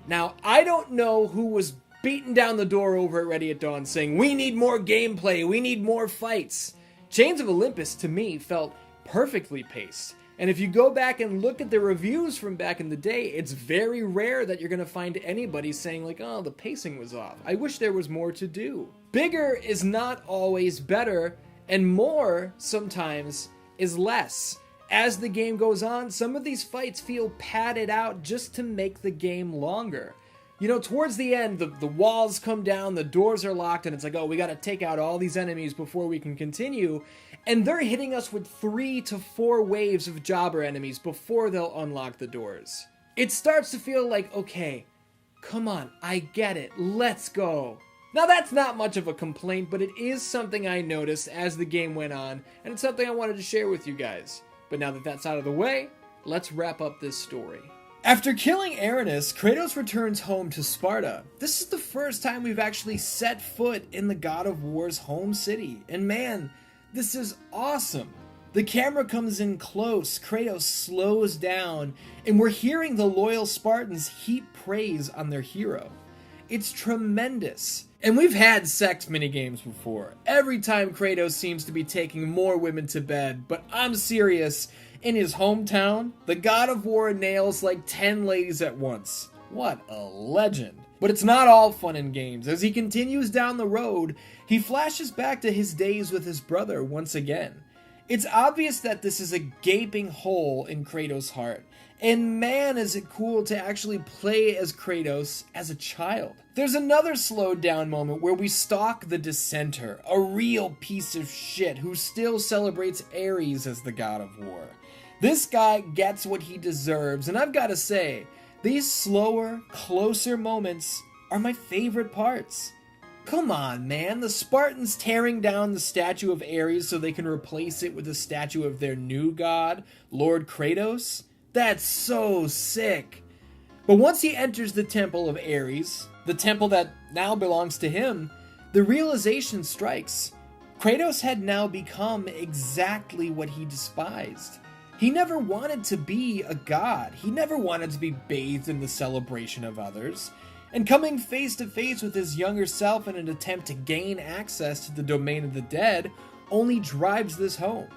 Now, I don't know who was beating down the door over at Ready at Dawn saying, we need more gameplay, we need more fights. Chains of Olympus, to me, felt perfectly paced. And if you go back and look at the reviews from back in the day, it's very rare that you're going to find anybody saying like, oh, the pacing was off. I wish there was more to do. Bigger is not always better, and more, sometimes, is less. As the game goes on, some of these fights feel padded out just to make the game longer. You know, towards the end, the walls come down, the doors are locked, and it's like, oh, we gotta take out all these enemies before we can continue. And they're hitting us with 3 to 4 waves of jobber enemies before they'll unlock the doors. It starts to feel like, okay, come on, I get it, let's go. Now that's not much of a complaint, but it is something I noticed as the game went on, and it's something I wanted to share with you guys. But now that that's out of the way, let's wrap up this story. After killing Aranis, Kratos returns home to Sparta. This is the first time we've actually set foot in the God of War's home city, and man, this is awesome. The camera comes in close, Kratos slows down, and we're hearing the loyal Spartans heap praise on their hero. It's tremendous. And we've had sex minigames before. Every time Kratos seems to be taking more women to bed, but I'm serious, in his hometown, the God of War nails like 10 ladies at once. What a legend. But it's not all fun and games. As he continues down the road, he flashes back to his days with his brother once again. It's obvious that this is a gaping hole in Kratos' heart. And man, is it cool to actually play as Kratos as a child. There's another slowed down moment where we stalk the Dissenter, a real piece of shit who still celebrates Ares as the God of War. This guy gets what he deserves, and I've gotta say, these slower, closer moments are my favorite parts. Come on, man, the Spartans tearing down the statue of Ares so they can replace it with a statue of their new god, Lord Kratos? That's so sick. But once he enters the temple of Ares, the temple that now belongs to him, the realization strikes. Kratos had now become exactly what he despised. He never wanted to be a god. He never wanted to be bathed in the celebration of others. And coming face to face with his younger self in an attempt to gain access to the domain of the dead only drives this home.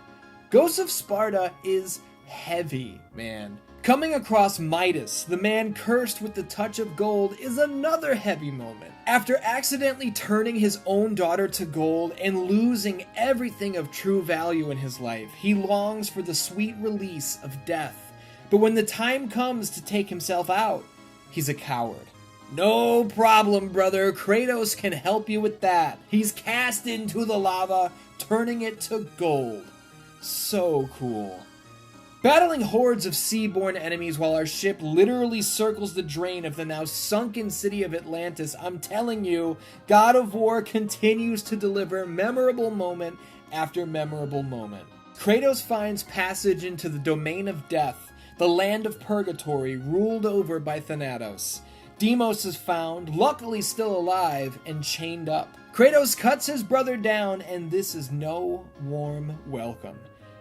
Ghost of Sparta is heavy, man. Coming across Midas, the man cursed with the touch of gold, is another heavy moment. After accidentally turning his own daughter to gold and losing everything of true value in his life, he longs for the sweet release of death. But when the time comes to take himself out, he's a coward. No problem, brother. Kratos can help you with that. He's cast into the lava, turning it to gold. So cool. Battling hordes of seaborne enemies while our ship literally circles the drain of the now sunken city of Atlantis, I'm telling you, God of War continues to deliver memorable moment after memorable moment. Kratos finds passage into the domain of death, the land of purgatory ruled over by Thanatos. Deimos is found, luckily still alive, and chained up. Kratos cuts his brother down, and this is no warm welcome.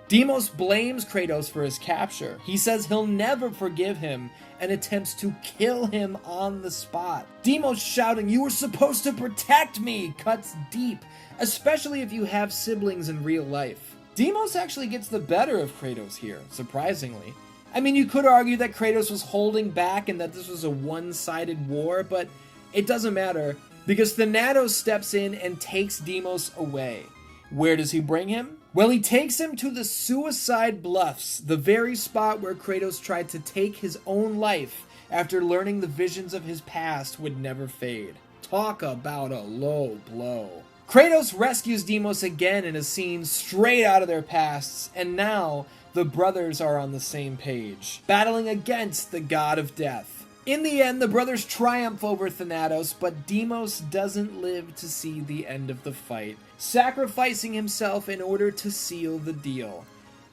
Deimos blames Kratos for his capture. He says he'll never forgive him and attempts to kill him on the spot. Deimos shouting, "You were supposed to protect me," cuts deep, especially if you have siblings in real life. Deimos actually gets the better of Kratos here, surprisingly. I mean, you could argue that Kratos was holding back and that this was a one-sided war, but it doesn't matter because Thanatos steps in and takes Deimos away. Where does he bring him? Well, he takes him to the Suicide Bluffs, the very spot where Kratos tried to take his own life after learning the visions of his past would never fade. Talk about a low blow. Kratos rescues Deimos again in a scene straight out of their pasts, and now the brothers are on the same page, battling against the god of death. In the end, the brothers triumph over Thanatos, but Deimos doesn't live to see the end of the fight, sacrificing himself in order to seal the deal.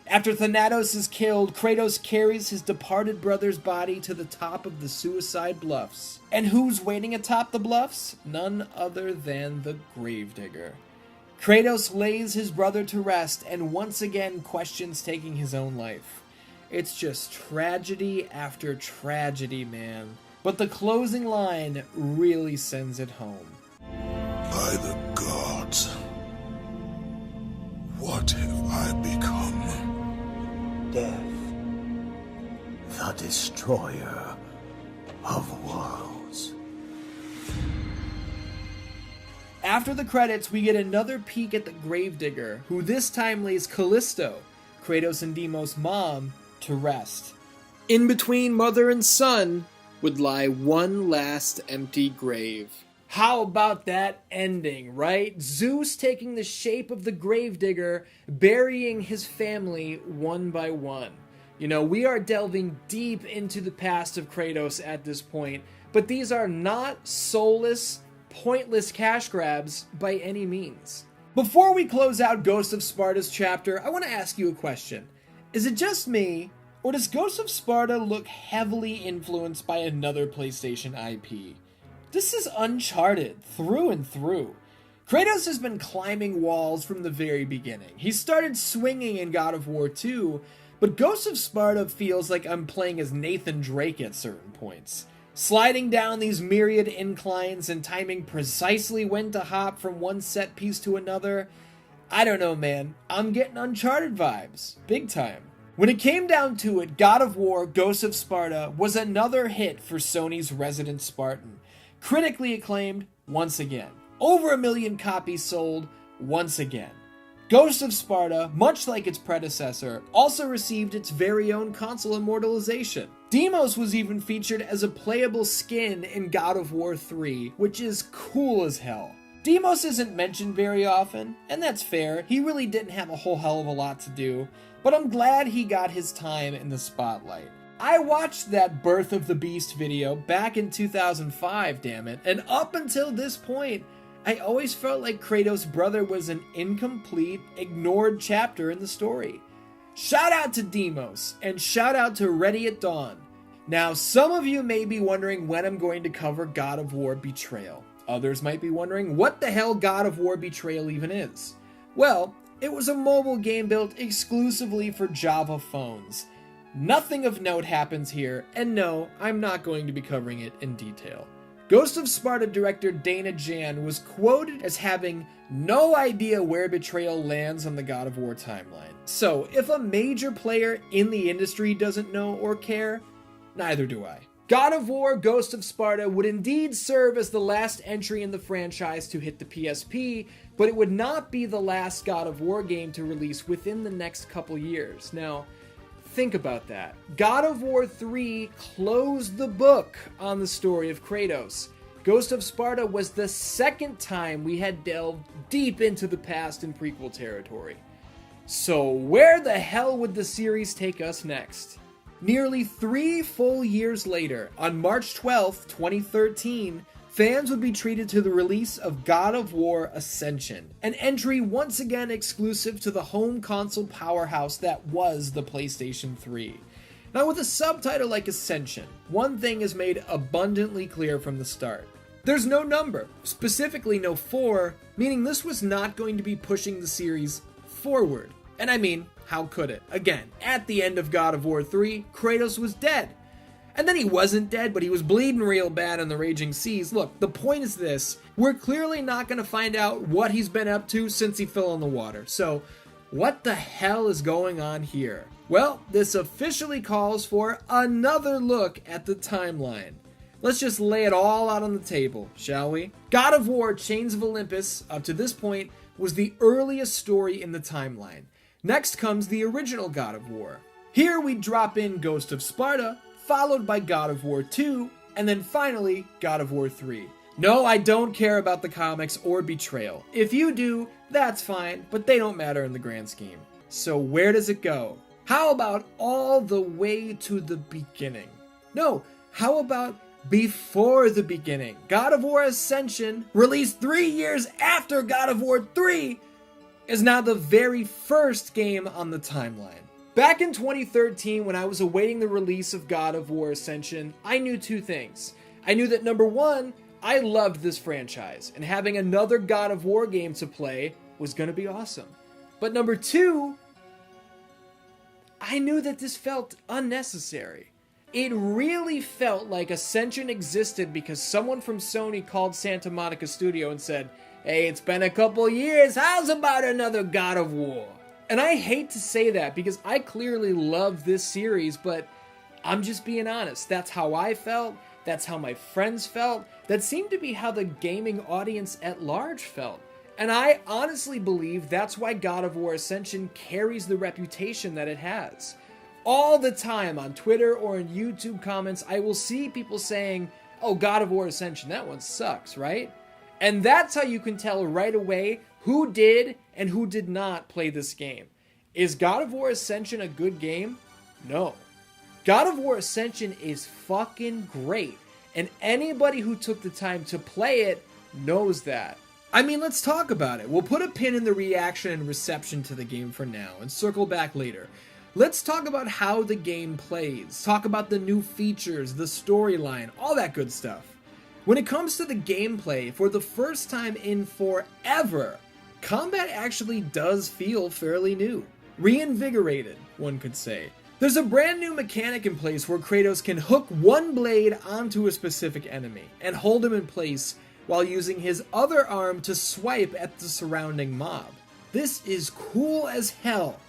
After Thanatos is killed, Kratos carries his departed brother's body to the top of the Suicide Bluffs. And who's waiting atop the bluffs? None other than the Gravedigger. Kratos lays his brother to rest and once again questions taking his own life. It's just tragedy after tragedy, man. But the closing line really sends it home. By the gods, what have I become? Death, the destroyer of worlds. After the credits, we get another peek at the Gravedigger, who this time lays Callisto, Kratos and Deimos' mom, to rest. In between mother and son would lie one last empty grave. How about that ending, right? Zeus taking the shape of the Gravedigger, burying his family one by one. You know, we are delving deep into the past of Kratos at this point, but these are not soulless, pointless cash grabs by any means. Before we close out Ghost of Sparta's chapter, I want to ask you a question. Is it just me, or does Ghost of Sparta look heavily influenced by another PlayStation IP? This is Uncharted, through and through. Kratos has been climbing walls from the very beginning. He started swinging in God of War 2, but Ghost of Sparta feels like I'm playing as Nathan Drake at certain points. Sliding down these myriad inclines and timing precisely when to hop from one set piece to another. I don't know, man. I'm getting Uncharted vibes. Big time. When it came down to it, God of War Ghost of Sparta was another hit for Sony's Resident Spartan. Critically acclaimed once again. Over 1 million copies sold once again. Ghost of Sparta, much like its predecessor, also received its very own console immortalization. Deimos was even featured as a playable skin in God of War 3, which is cool as hell. Deimos isn't mentioned very often, and that's fair. He really didn't have a whole hell of a lot to do, but I'm glad he got his time in the spotlight. I watched that Birth of the Beast video back in 2005, damn it, and up until this point, I always felt like Kratos' brother was an incomplete, ignored chapter in the story. Shout out to Deimos, and shout out to Ready at Dawn. Now, some of you may be wondering when I'm going to cover God of War Betrayal. Others might be wondering what the hell God of War Betrayal even is. Well, it was a mobile game built exclusively for Java phones. Nothing of note happens here, and no, I'm not going to be covering it in detail. Ghost of Sparta director Dana Jan was quoted as having no idea where Betrayal lands on the God of War timeline. So, if a major player in the industry doesn't know or care, neither do I. God of War Ghost of Sparta would indeed serve as the last entry in the franchise to hit the PSP, but it would not be the last God of War game to release within the next couple years. Now, think about that. God of War 3 closed the book on the story of Kratos. Ghost of Sparta was the second time we had delved deep into the past in prequel territory. So where the hell would the series take us next? Nearly 3 full years later, on March 12th, 2013, fans would be treated to the release of God of War Ascension, an entry once again exclusive to the home console powerhouse that was the PlayStation 3. Now, with a subtitle like Ascension, one thing is made abundantly clear from the start. There's no number, specifically no 4, meaning this was not going to be pushing the series forward. And I mean, how could it? Again, at the end of God of War 3, Kratos was dead. And then he wasn't dead, but he was bleeding real bad in the raging seas. Look, the point is this. We're clearly not going to find out what he's been up to since he fell in the water. So, what the hell is going on here? Well, this officially calls for another look at the timeline. Let's just lay it all out on the table, shall we? God of War Chains of Olympus, up to this point, was the earliest story in the timeline. Next comes the original God of War. Here we drop in Ghost of Sparta, followed by God of War 2, and then finally God of War 3. No, I don't care about the comics or Betrayal. If you do, that's fine, but they don't matter in the grand scheme. So where does it go? How about all the way to the beginning? No, how about before the beginning? God of War Ascension, released 3 years after God of War 3, is now the very first game on the timeline. Back in 2013, when I was awaiting the release of God of War Ascension, I knew two things. I knew that number one, I loved this franchise, and having another God of War game to play was going to be awesome. But number two, I knew that this felt unnecessary. It really felt like Ascension existed because someone from Sony called Santa Monica Studio and said, "Hey, it's been a couple years, how's about another God of War?" And I hate to say that because I clearly love this series, but I'm just being honest. That's how I felt. That's how my friends felt. That seemed to be how the gaming audience at large felt. And I honestly believe that's why God of War Ascension carries the reputation that it has. All the time on Twitter or in YouTube comments, I will see people saying, "Oh, God of War Ascension, that one sucks," right? And that's how you can tell right away who did and who did not play this game. Is God of War Ascension a good game? No. God of War Ascension is fucking great, and anybody who took the time to play it knows that. I mean, let's talk about it. We'll put a pin in the reaction and reception to the game for now, and circle back later. Let's talk about how the game plays, talk about the new features, the storyline, all that good stuff. When it comes to the gameplay, for the first time in forever, combat actually does feel fairly new. Reinvigorated, one could say. There's a brand new mechanic in place where Kratos can hook one blade onto a specific enemy and hold him in place while using his other arm to swipe at the surrounding mob. This is cool as hell.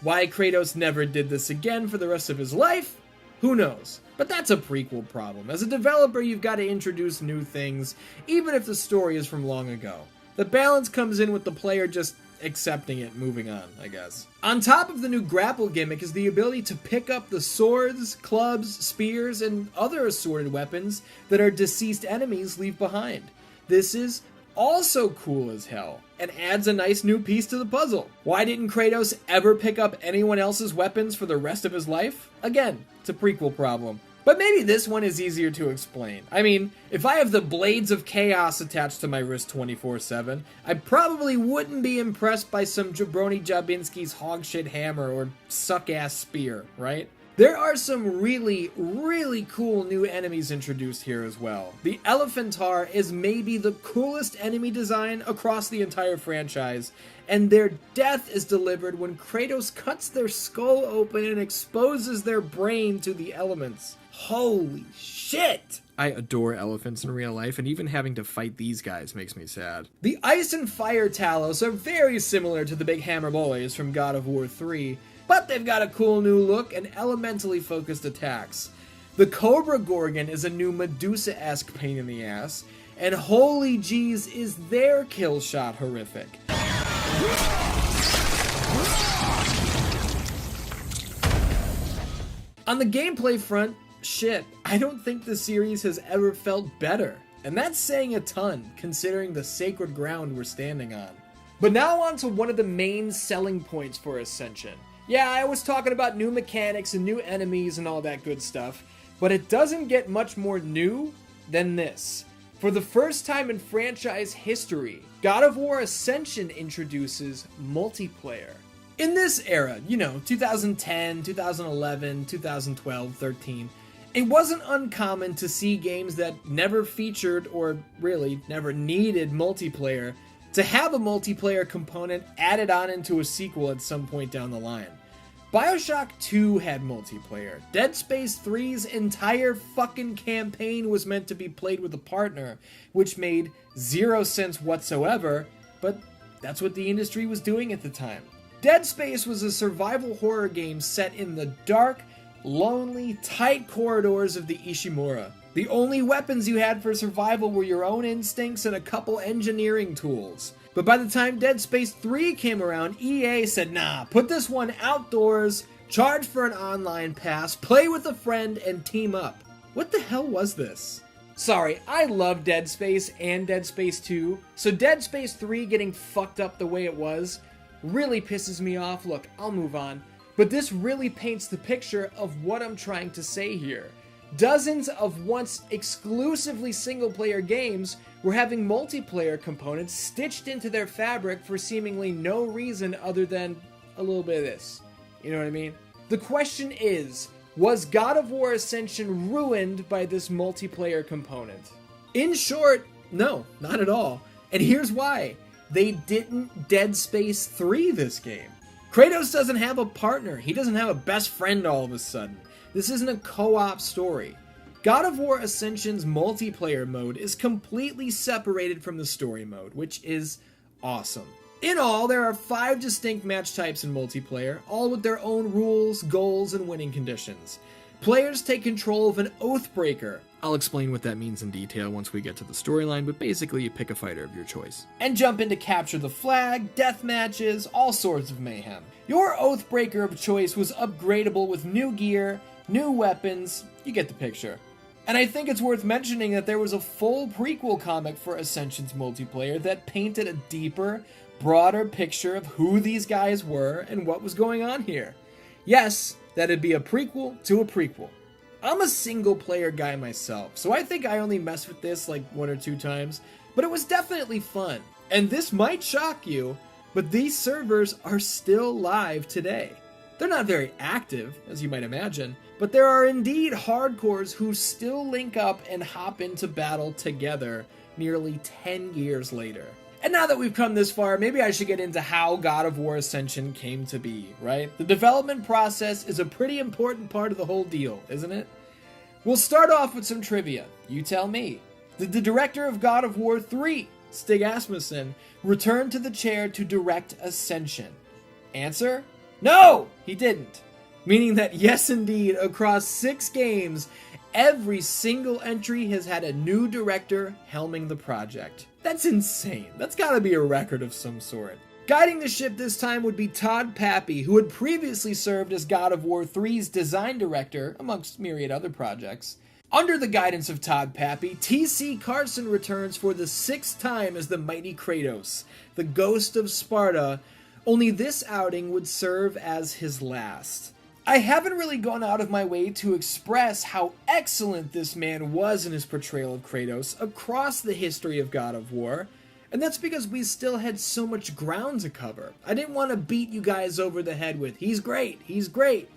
Why Kratos never did this again for the rest of his life? Who knows? But that's a prequel problem. As a developer, you've got to introduce new things, even if the story is from long ago. The balance comes in with the player just accepting it, moving on, I guess. On top of the new grapple gimmick is the ability to pick up the swords, clubs, spears, and other assorted weapons that our deceased enemies leave behind. This is also cool as hell, and adds a nice new piece to the puzzle. Why didn't Kratos ever pick up anyone else's weapons for the rest of his life? Again, it's a prequel problem. But maybe this one is easier to explain. I mean, if I have the Blades of Chaos attached to my wrist 24/7, I probably wouldn't be impressed by some Jabroni Jabinski's hogshit hammer or suck-ass spear, right? There are some really, really cool new enemies introduced here as well. The Elephantar is maybe the coolest enemy design across the entire franchise, and their death is delivered when Kratos cuts their skull open and exposes their brain to the elements. Holy shit! I adore elephants in real life, and even having to fight these guys makes me sad. The Ice and Fire Talos are very similar to the Big Hammer Boys from God of War 3, but they've got a cool new look and elementally focused attacks. The Cobra Gorgon is a new Medusa-esque pain in the ass, and holy jeez is their kill shot horrific. On the gameplay front, shit, I don't think the series has ever felt better, and that's saying a ton considering the sacred ground we're standing on. But now on to one of the main selling points for Ascension. Yeah, I was talking about new mechanics and new enemies and all that good stuff, but it doesn't get much more new than this. For the first time in franchise history, God of War Ascension introduces multiplayer. In this era, 2010, 2011, 2012, 13, it wasn't uncommon to see games that never featured or really never needed multiplayer to have a multiplayer component added on into a sequel at some point down the line. BioShock 2 had multiplayer. Dead Space 3's entire fucking campaign was meant to be played with a partner, which made zero sense whatsoever, but that's what the industry was doing at the time. Dead Space was a survival horror game set in the dark, lonely, tight corridors of the Ishimura. The only weapons you had for survival were your own instincts and a couple engineering tools. But by the time Dead Space 3 came around, EA said, nah, put this one outdoors, charge for an online pass, play with a friend, and team up. What the hell was this? Sorry, I love Dead Space and Dead Space 2, so Dead Space 3 getting fucked up the way it was really pisses me off. Look, I'll move on. But this really paints the picture of what I'm trying to say here. Dozens of once exclusively single-player games were having multiplayer components stitched into their fabric for seemingly no reason other than a little bit of this. You know what I mean? The question is, was God of War Ascension ruined by this multiplayer component? In short, no, not at all. And here's why. They didn't Dead Space 3 this game. Kratos doesn't have a partner. He doesn't have a best friend all of a sudden. This isn't a co-op story. God of War Ascension's multiplayer mode is completely separated from the story mode, which is awesome. In all, there are 5 distinct match types in multiplayer, all with their own rules, goals, and winning conditions. Players take control of an Oathbreaker. I'll explain what that means in detail once we get to the storyline, but basically you pick a fighter of your choice. And jump in to capture the flag, death matches, all sorts of mayhem. Your Oathbreaker of choice was upgradable with new gear, new weapons, you get the picture. And I think it's worth mentioning that there was a full prequel comic for Ascension's multiplayer that painted a deeper, broader picture of who these guys were and what was going on here. Yes, that'd be a prequel to a prequel. I'm a single player guy myself, so I think I only messed with this like 1 or 2 times, but it was definitely fun. And this might shock you, but these servers are still live today. They're not very active, as you might imagine, but there are indeed hardcores who still link up and hop into battle together nearly 10 years later. And now that we've come this far, maybe I should get into how God of War Ascension came to be, right? The development process is a pretty important part of the whole deal, isn't it? We'll start off with some trivia. You tell me. Did the director of God of War 3, Stig Asmussen, return to the chair to direct Ascension? Answer? No, he didn't. Meaning that yes indeed, across 6 games, every single entry has had a new director helming the project. That's insane. That's gotta be a record of some sort. Guiding the ship this time would be Todd Pappy, who had previously served as God of War 3's design director, amongst myriad other projects. Under the guidance of Todd Pappy, T.C. Carson returns for the 6th time as the mighty Kratos, the ghost of Sparta, only this outing would serve as his last. I haven't really gone out of my way to express how excellent this man was in his portrayal of Kratos across the history of God of War, and that's because we still had so much ground to cover. I didn't want to beat you guys over the head with, he's great,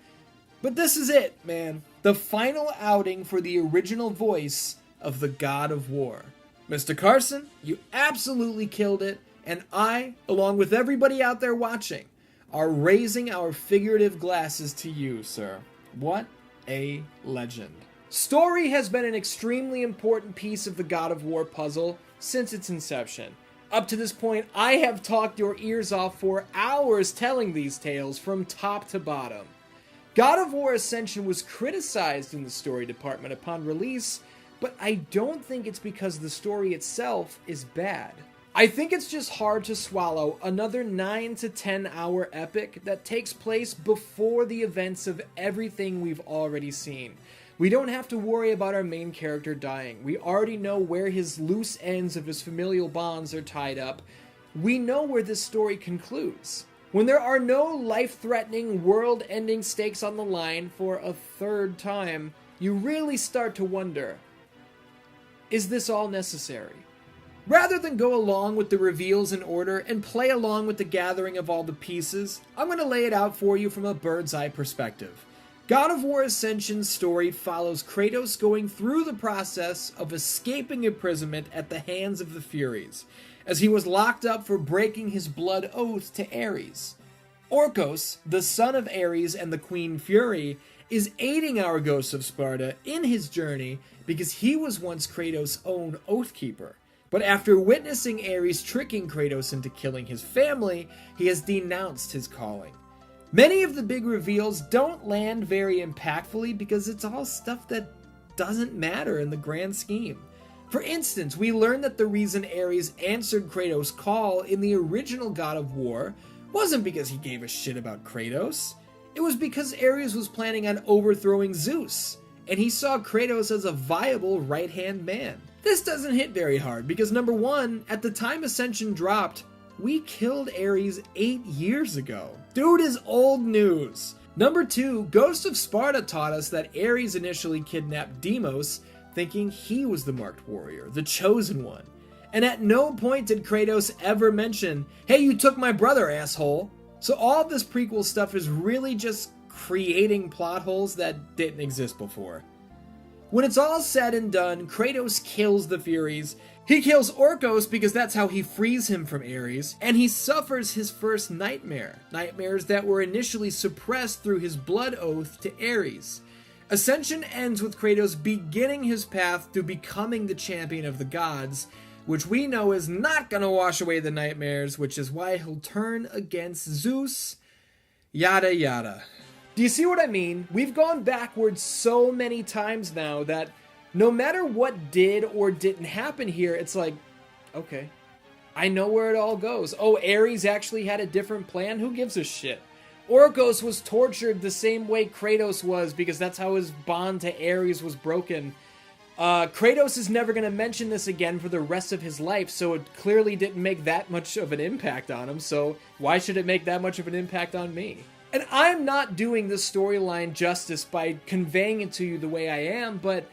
but this is it, man. The final outing for the original voice of the God of War. Mr. Carson, you absolutely killed it, and I, along with everybody out there watching, are raising our figurative glasses to you, sir. What a legend. Story has been an extremely important piece of the God of War puzzle since its inception. Up to this point, I have talked your ears off for hours telling these tales from top to bottom. God of War Ascension was criticized in the story department upon release, but I don't think it's because the story itself is bad. I think it's just hard to swallow another 9 to 10 hour epic that takes place before the events of everything we've already seen. We don't have to worry about our main character dying. We already know where his loose ends of his familial bonds are tied up. We know where this story concludes. When there are no life-threatening, world-ending stakes on the line for a 3rd time, you really start to wonder, is this all necessary? Rather than go along with the reveals in order and play along with the gathering of all the pieces, I'm going to lay it out for you from a bird's eye perspective. God of War Ascension's story follows Kratos going through the process of escaping imprisonment at the hands of the Furies, as he was locked up for breaking his blood oath to Ares. Orcos, the son of Ares and the Queen Fury, is aiding our Ghost of Sparta in his journey because he was once Kratos' own Oathkeeper. But after witnessing Ares tricking Kratos into killing his family, he has denounced his calling. Many of the big reveals don't land very impactfully because it's all stuff that doesn't matter in the grand scheme. For instance, we learn that the reason Ares answered Kratos' call in the original God of War wasn't because he gave a shit about Kratos. It was because Ares was planning on overthrowing Zeus, and he saw Kratos as a viable right-hand man. This doesn't hit very hard because number one, at the time Ascension dropped, we killed Ares 8 years ago. Dude is old news. Number two, Ghost of Sparta taught us that Ares initially kidnapped Deimos, thinking he was the marked warrior, the chosen one. And at no point did Kratos ever mention, hey, you took my brother, asshole. So all of this prequel stuff is really just creating plot holes that didn't exist before. When it's all said and done, Kratos kills the Furies. He kills Orcos because that's how he frees him from Ares, and he suffers his first nightmare. Nightmares that were initially suppressed through his blood oath to Ares. Ascension ends with Kratos beginning his path to becoming the champion of the gods, which we know is not going to wash away the nightmares, which is why he'll turn against Zeus, yada yada. Do you see what I mean? We've gone backwards so many times now that no matter what did or didn't happen here, it's like, okay, I know where it all goes. Oh, Ares actually had a different plan? Who gives a shit? Orcos was tortured the same way Kratos was because that's how his bond to Ares was broken. Kratos is never going to mention this again for the rest of his life, so it clearly didn't make that much of an impact on him, so why should it make that much of an impact on me? And I'm not doing this storyline justice by conveying it to you the way I am, but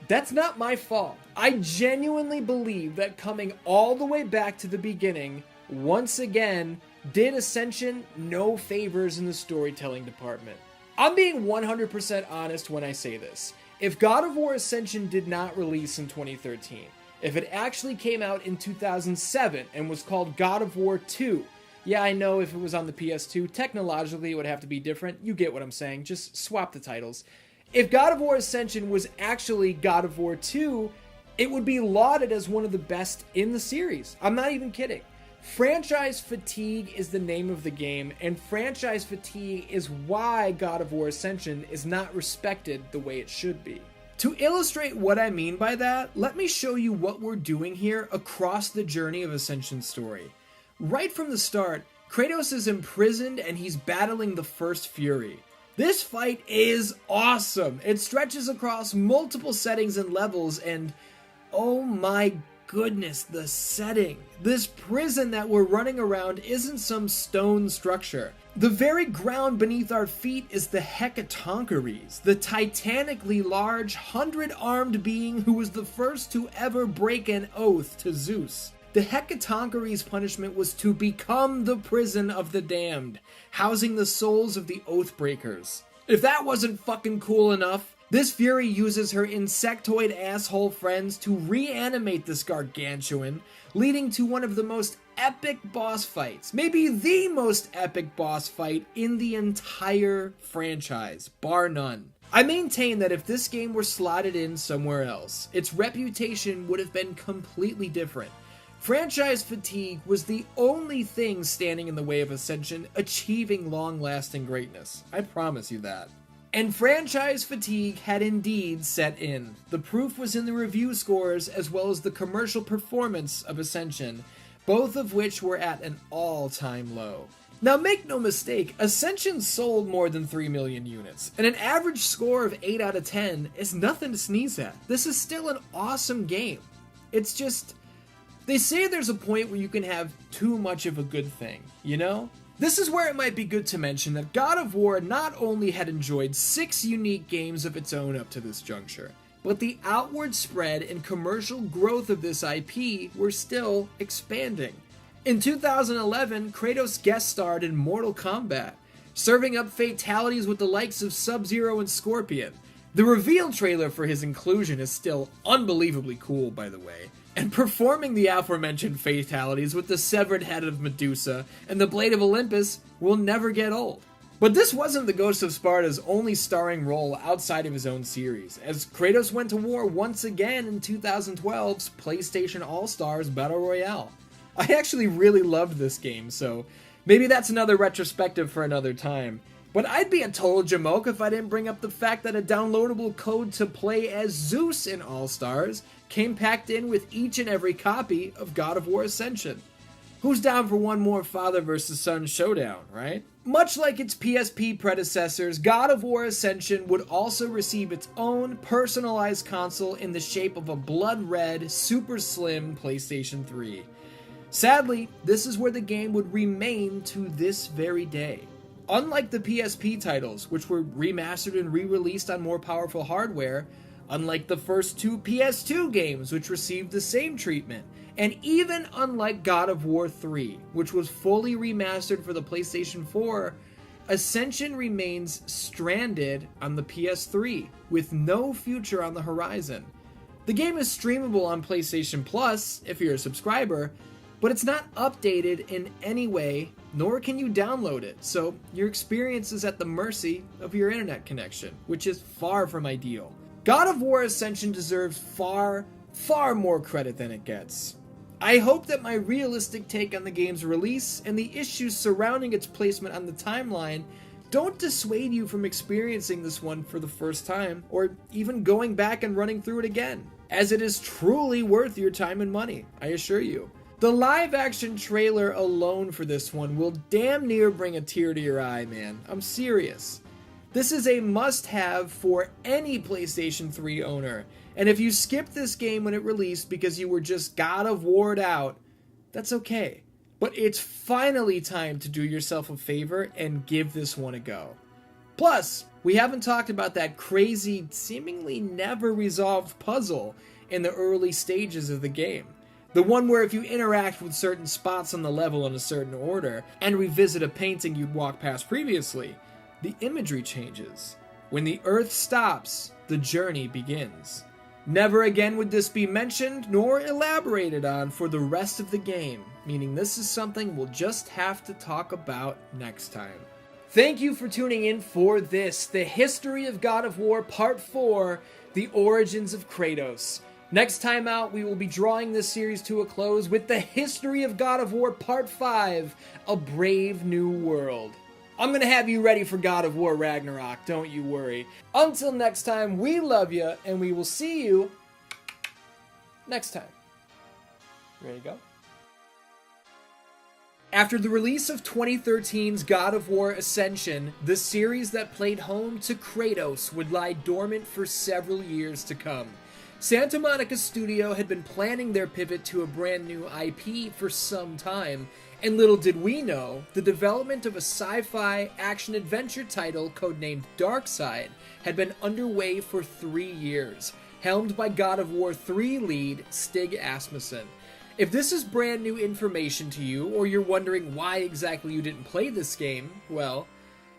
that's not my fault. I genuinely believe that coming all the way back to the beginning, once again, did Ascension no favors in the storytelling department. I'm being 100% honest when I say this. If God of War Ascension did not release in 2013, if it actually came out in 2007 and was called God of War 2, yeah, I know if it was on the PS2, technologically it would have to be different. You get what I'm saying. Just swap the titles. If God of War Ascension was actually God of War 2, it would be lauded as one of the best in the series. I'm not even kidding. Franchise fatigue is the name of the game, and franchise fatigue is why God of War Ascension is not respected the way it should be. To illustrate what I mean by that, let me show you what we're doing here across the journey of Ascension's story. Right from the start, Kratos is imprisoned and he's battling the First Fury. This fight is awesome! It stretches across multiple settings and levels, and oh my goodness, the setting. This prison that we're running around isn't some stone structure. The very ground beneath our feet is the Hecatoncheires, the titanically large, 100-armed being who was the first to ever break an oath to Zeus. The Hecatoncheires' punishment was to become the prison of the damned, housing the souls of the Oathbreakers. If that wasn't fucking cool enough, this Fury uses her insectoid asshole friends to reanimate this gargantuan, leading to one of the most epic boss fights, maybe the most epic boss fight in the entire franchise, bar none. I maintain that if this game were slotted in somewhere else, its reputation would have been completely different. Franchise fatigue was the only thing standing in the way of Ascension achieving long-lasting greatness. I promise you that. And franchise fatigue had indeed set in. The proof was in the review scores as well as the commercial performance of Ascension, both of which were at an all-time low. Now make no mistake, Ascension sold more than 3 million units, and an average score of 8 out of 10 is nothing to sneeze at. This is still an awesome game. It's just, they say there's a point where you can have too much of a good thing, you know? This is where it might be good to mention that God of War not only had enjoyed 6 unique games of its own up to this juncture, but the outward spread and commercial growth of this IP were still expanding. In 2011, Kratos guest starred in Mortal Kombat, serving up fatalities with the likes of Sub-Zero and Scorpion. The reveal trailer for his inclusion is still unbelievably cool, by the way. and performing the aforementioned fatalities with the severed head of Medusa and the Blade of Olympus will never get old. But this wasn't the Ghost of Sparta's only starring role outside of his own series, as Kratos went to war once again in 2012's PlayStation All-Stars Battle Royale. I actually really loved this game, so maybe that's another retrospective for another time. But I'd be a total jamoke if I didn't bring up the fact that a downloadable code to play as Zeus in All-Stars came packed in with each and every copy of God of War Ascension. Who's down for one more father versus son showdown, right? Much like its PSP predecessors, God of War Ascension would also receive its own personalized console in the shape of a blood red, super slim PlayStation 3. Sadly, this is where the game would remain to this very day. Unlike the PSP titles, which were remastered and re-released on more powerful hardware, unlike the first two PS2 games, which received the same treatment, and even unlike God of War 3, which was fully remastered for the PlayStation 4, Ascension remains stranded on the PS3, with no future on the horizon. The game is streamable on PlayStation Plus, if you're a subscriber, but it's not updated in any way, nor can you download it, so your experience is at the mercy of your internet connection, which is far from ideal. God of War Ascension deserves far, far more credit than it gets. I hope that my realistic take on the game's release and the issues surrounding its placement on the timeline don't dissuade you from experiencing this one for the first time, or even going back and running through it again, as it is truly worth your time and money, I assure you. The live-action trailer alone for this one will damn near bring a tear to your eye, man. I'm serious. This is a must-have for any PlayStation 3 owner, and if you skipped this game when it released because you were just God of War'd out, that's okay. But it's finally time to do yourself a favor and give this one a go. Plus, we haven't talked about that crazy, seemingly never resolved puzzle in the early stages of the game. The one where if you interact with certain spots on the level in a certain order, and revisit a painting you'd walked past previously, the imagery changes. When the Earth stops, the journey begins. Never again would this be mentioned, nor elaborated on for the rest of the game, meaning this is something we'll just have to talk about next time. Thank you for tuning in for this, the History of God of War Part 4, The Origins of Kratos. Next time out, we will be drawing this series to a close with the History of God of War Part 5, A Brave New World. I'm going to have you ready for God of War Ragnarok, don't you worry. Until next time, we love you, and we will see you next time. Ready to go? After the release of 2013's God of War Ascension, the series that played home to Kratos would lie dormant for several years to come. Santa Monica Studio had been planning their pivot to a brand new IP for some time, and little did we know, the development of a sci-fi action-adventure title codenamed Darkside had been underway for 3 years, helmed by God of War 3 lead Stig Asmussen. If this is brand new information to you, or you're wondering why exactly you didn't play this game, well,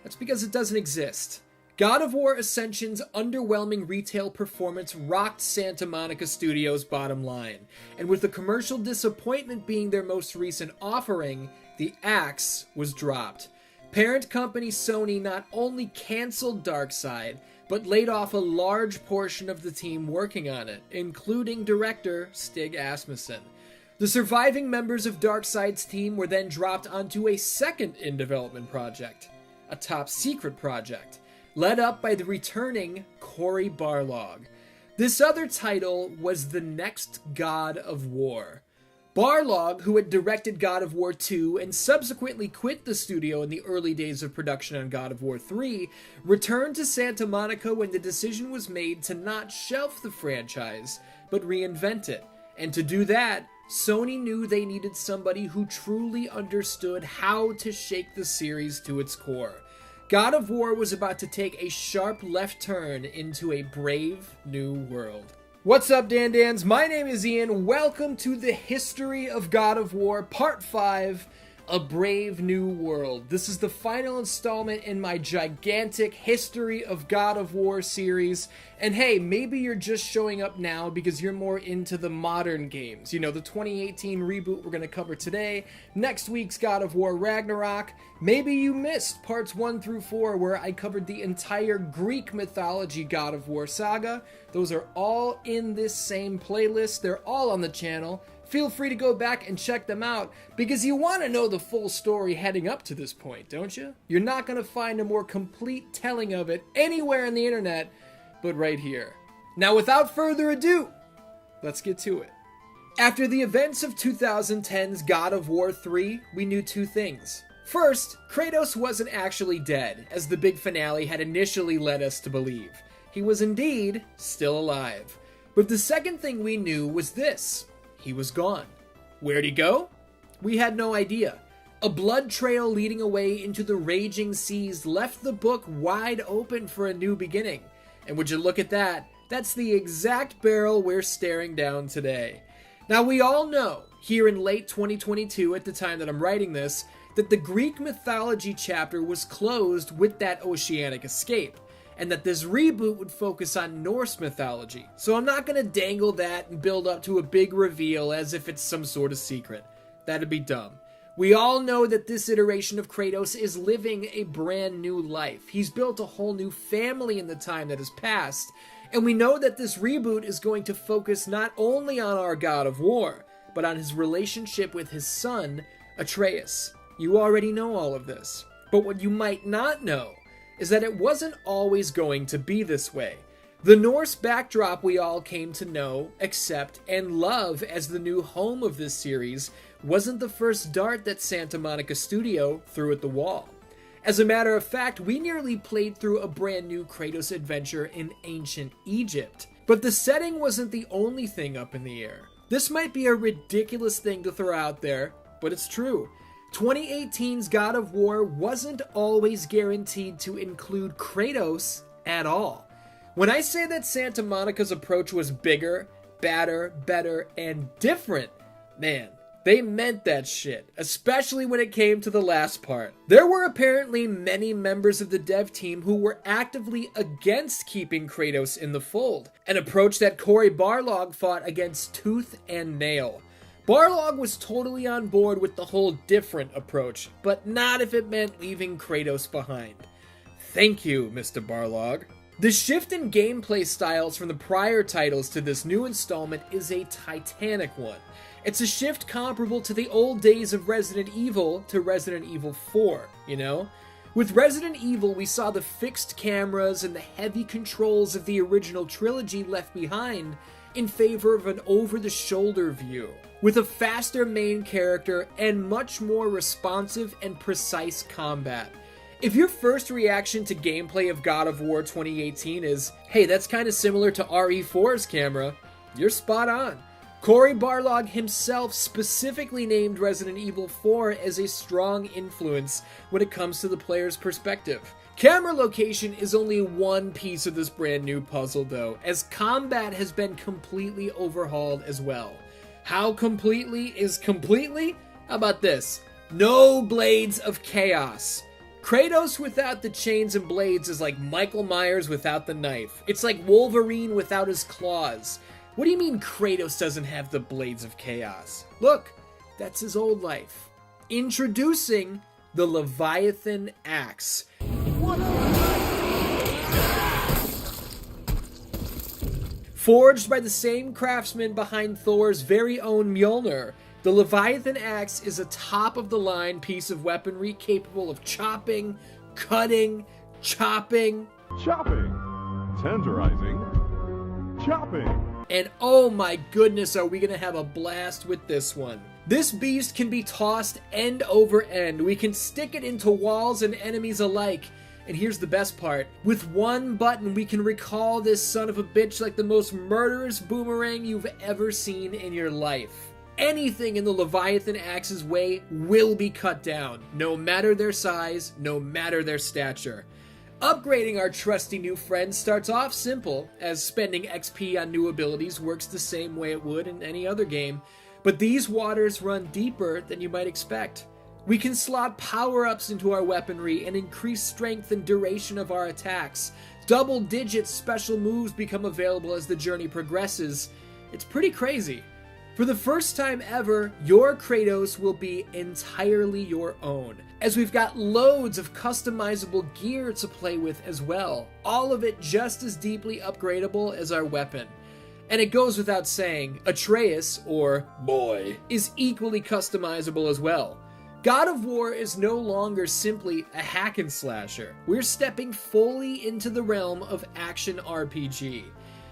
that's because it doesn't exist. God of War Ascension's underwhelming retail performance rocked Santa Monica Studios' bottom line, and with the commercial disappointment being their most recent offering, the axe was dropped. Parent company Sony not only canceled Darkside, but laid off a large portion of the team working on it, including director Stig Asmussen. The surviving members of Darkside's team were then dropped onto a second in-development project, a top-secret project, led up by the returning Cory Barlog. This other title was The Next God of War. Barlog, who had directed God of War 2 and subsequently quit the studio in the early days of production on God of War 3, returned to Santa Monica when the decision was made to not shelf the franchise, but reinvent it. And to do that, Sony knew they needed somebody who truly understood how to shake the series to its core. God of War was about to take a sharp left turn into a brave new world. What's up, Dan-Dans? My name is Ian. Welcome to the History of God of War Part 5, A Brave New World. This is the final installment in my gigantic History of God of War series. And hey, maybe you're just showing up now because you're more into the modern games. You know, the 2018 reboot we're going to cover today, next week's God of War Ragnarok. Maybe you missed parts 1 through 4 where I covered the entire Greek mythology God of War saga. Those are all in this same playlist. They're all on the channel. Feel free to go back and check them out because you want to know the full story heading up to this point, don't you? You're not going to find a more complete telling of it anywhere on the internet but right here. Now, without further ado, let's get to it. After the events of 2010's God of War 3, we knew two things. First, Kratos wasn't actually dead, as the big finale had initially led us to believe. He was indeed still alive. But the second thing we knew was this. He was gone. Where'd he go? We had no idea. A blood trail leading away into the raging seas left the book wide open for a new beginning. And would you look at that? That's the exact barrel we're staring down today. Now, we all know, here in late 2022 at the time that I'm writing this, that the Greek mythology chapter was closed with that oceanic escape, and that this reboot would focus on Norse mythology. So I'm not going to dangle that and build up to a big reveal as if it's some sort of secret. That'd be dumb. We all know that this iteration of Kratos is living a brand new life. He's built a whole new family in the time that has passed, and we know that this reboot is going to focus not only on our God of War, but on his relationship with his son, Atreus. You already know all of this. But what you might not know is that it wasn't always going to be this way. The Norse backdrop we all came to know, accept, and love as the new home of this series wasn't the first dart that Santa Monica Studio threw at the wall. As a matter of fact, we nearly played through a brand new Kratos adventure in ancient Egypt. But the setting wasn't the only thing up in the air. This might be a ridiculous thing to throw out there, but it's true. 2018's God of War wasn't always guaranteed to include Kratos at all. When I say that Santa Monica's approach was bigger, badder, better, and different, man, they meant that shit, especially when it came to the last part. There were apparently many members of the dev team who were actively against keeping Kratos in the fold, an approach that Cory Barlog fought against tooth and nail. Barlog was totally on board with the whole different approach, but not if it meant leaving Kratos behind. Thank you, Mr. Barlog. The shift in gameplay styles from the prior titles to this new installment is a titanic one. It's a shift comparable to the old days of Resident Evil to Resident Evil 4, you know? With Resident Evil, we saw the fixed cameras and the heavy controls of the original trilogy left behind in favor of an over-the-shoulder view, with a faster main character and much more responsive and precise combat. If your first reaction to gameplay of God of War 2018 is, hey, that's kind of similar to RE4's camera, you're spot on. Cory Barlog himself specifically named Resident Evil 4 as a strong influence when it comes to the player's perspective. Camera location is only one piece of this brand new puzzle though, as combat has been completely overhauled as well. How completely is completely? How about this? No blades of chaos. Kratos without the chains and blades is like Michael Myers without the knife. It's like Wolverine without his claws. What do you mean Kratos doesn't have the blades of chaos? Look, that's his old life. Introducing the Leviathan Axe. Forged by the same craftsman behind Thor's very own Mjolnir, the Leviathan Axe is a top-of-the-line piece of weaponry capable of chopping, cutting, chopping, tenderizing, chopping. And oh my goodness, are we gonna have a blast with this one. This beast can be tossed end over end. We can stick it into walls and enemies alike. And here's the best part. With one button, we can recall this son of a bitch like the most murderous boomerang you've ever seen in your life. Anything in the Leviathan Axe's way will be cut down, no matter their size, no matter their stature. Upgrading our trusty new friend starts off simple, as spending XP on new abilities works the same way it would in any other game, but these waters run deeper than you might expect. We can slot power-ups into our weaponry and increase strength and duration of our attacks. Double-digit special moves become available as the journey progresses. It's pretty crazy. For the first time ever, your Kratos will be entirely your own, as we've got loads of customizable gear to play with as well, all of it just as deeply upgradable as our weapon. And it goes without saying, Atreus, or boy, is equally customizable as well. God of War is no longer simply a hack and slasher. We're stepping fully into the realm of action RPG.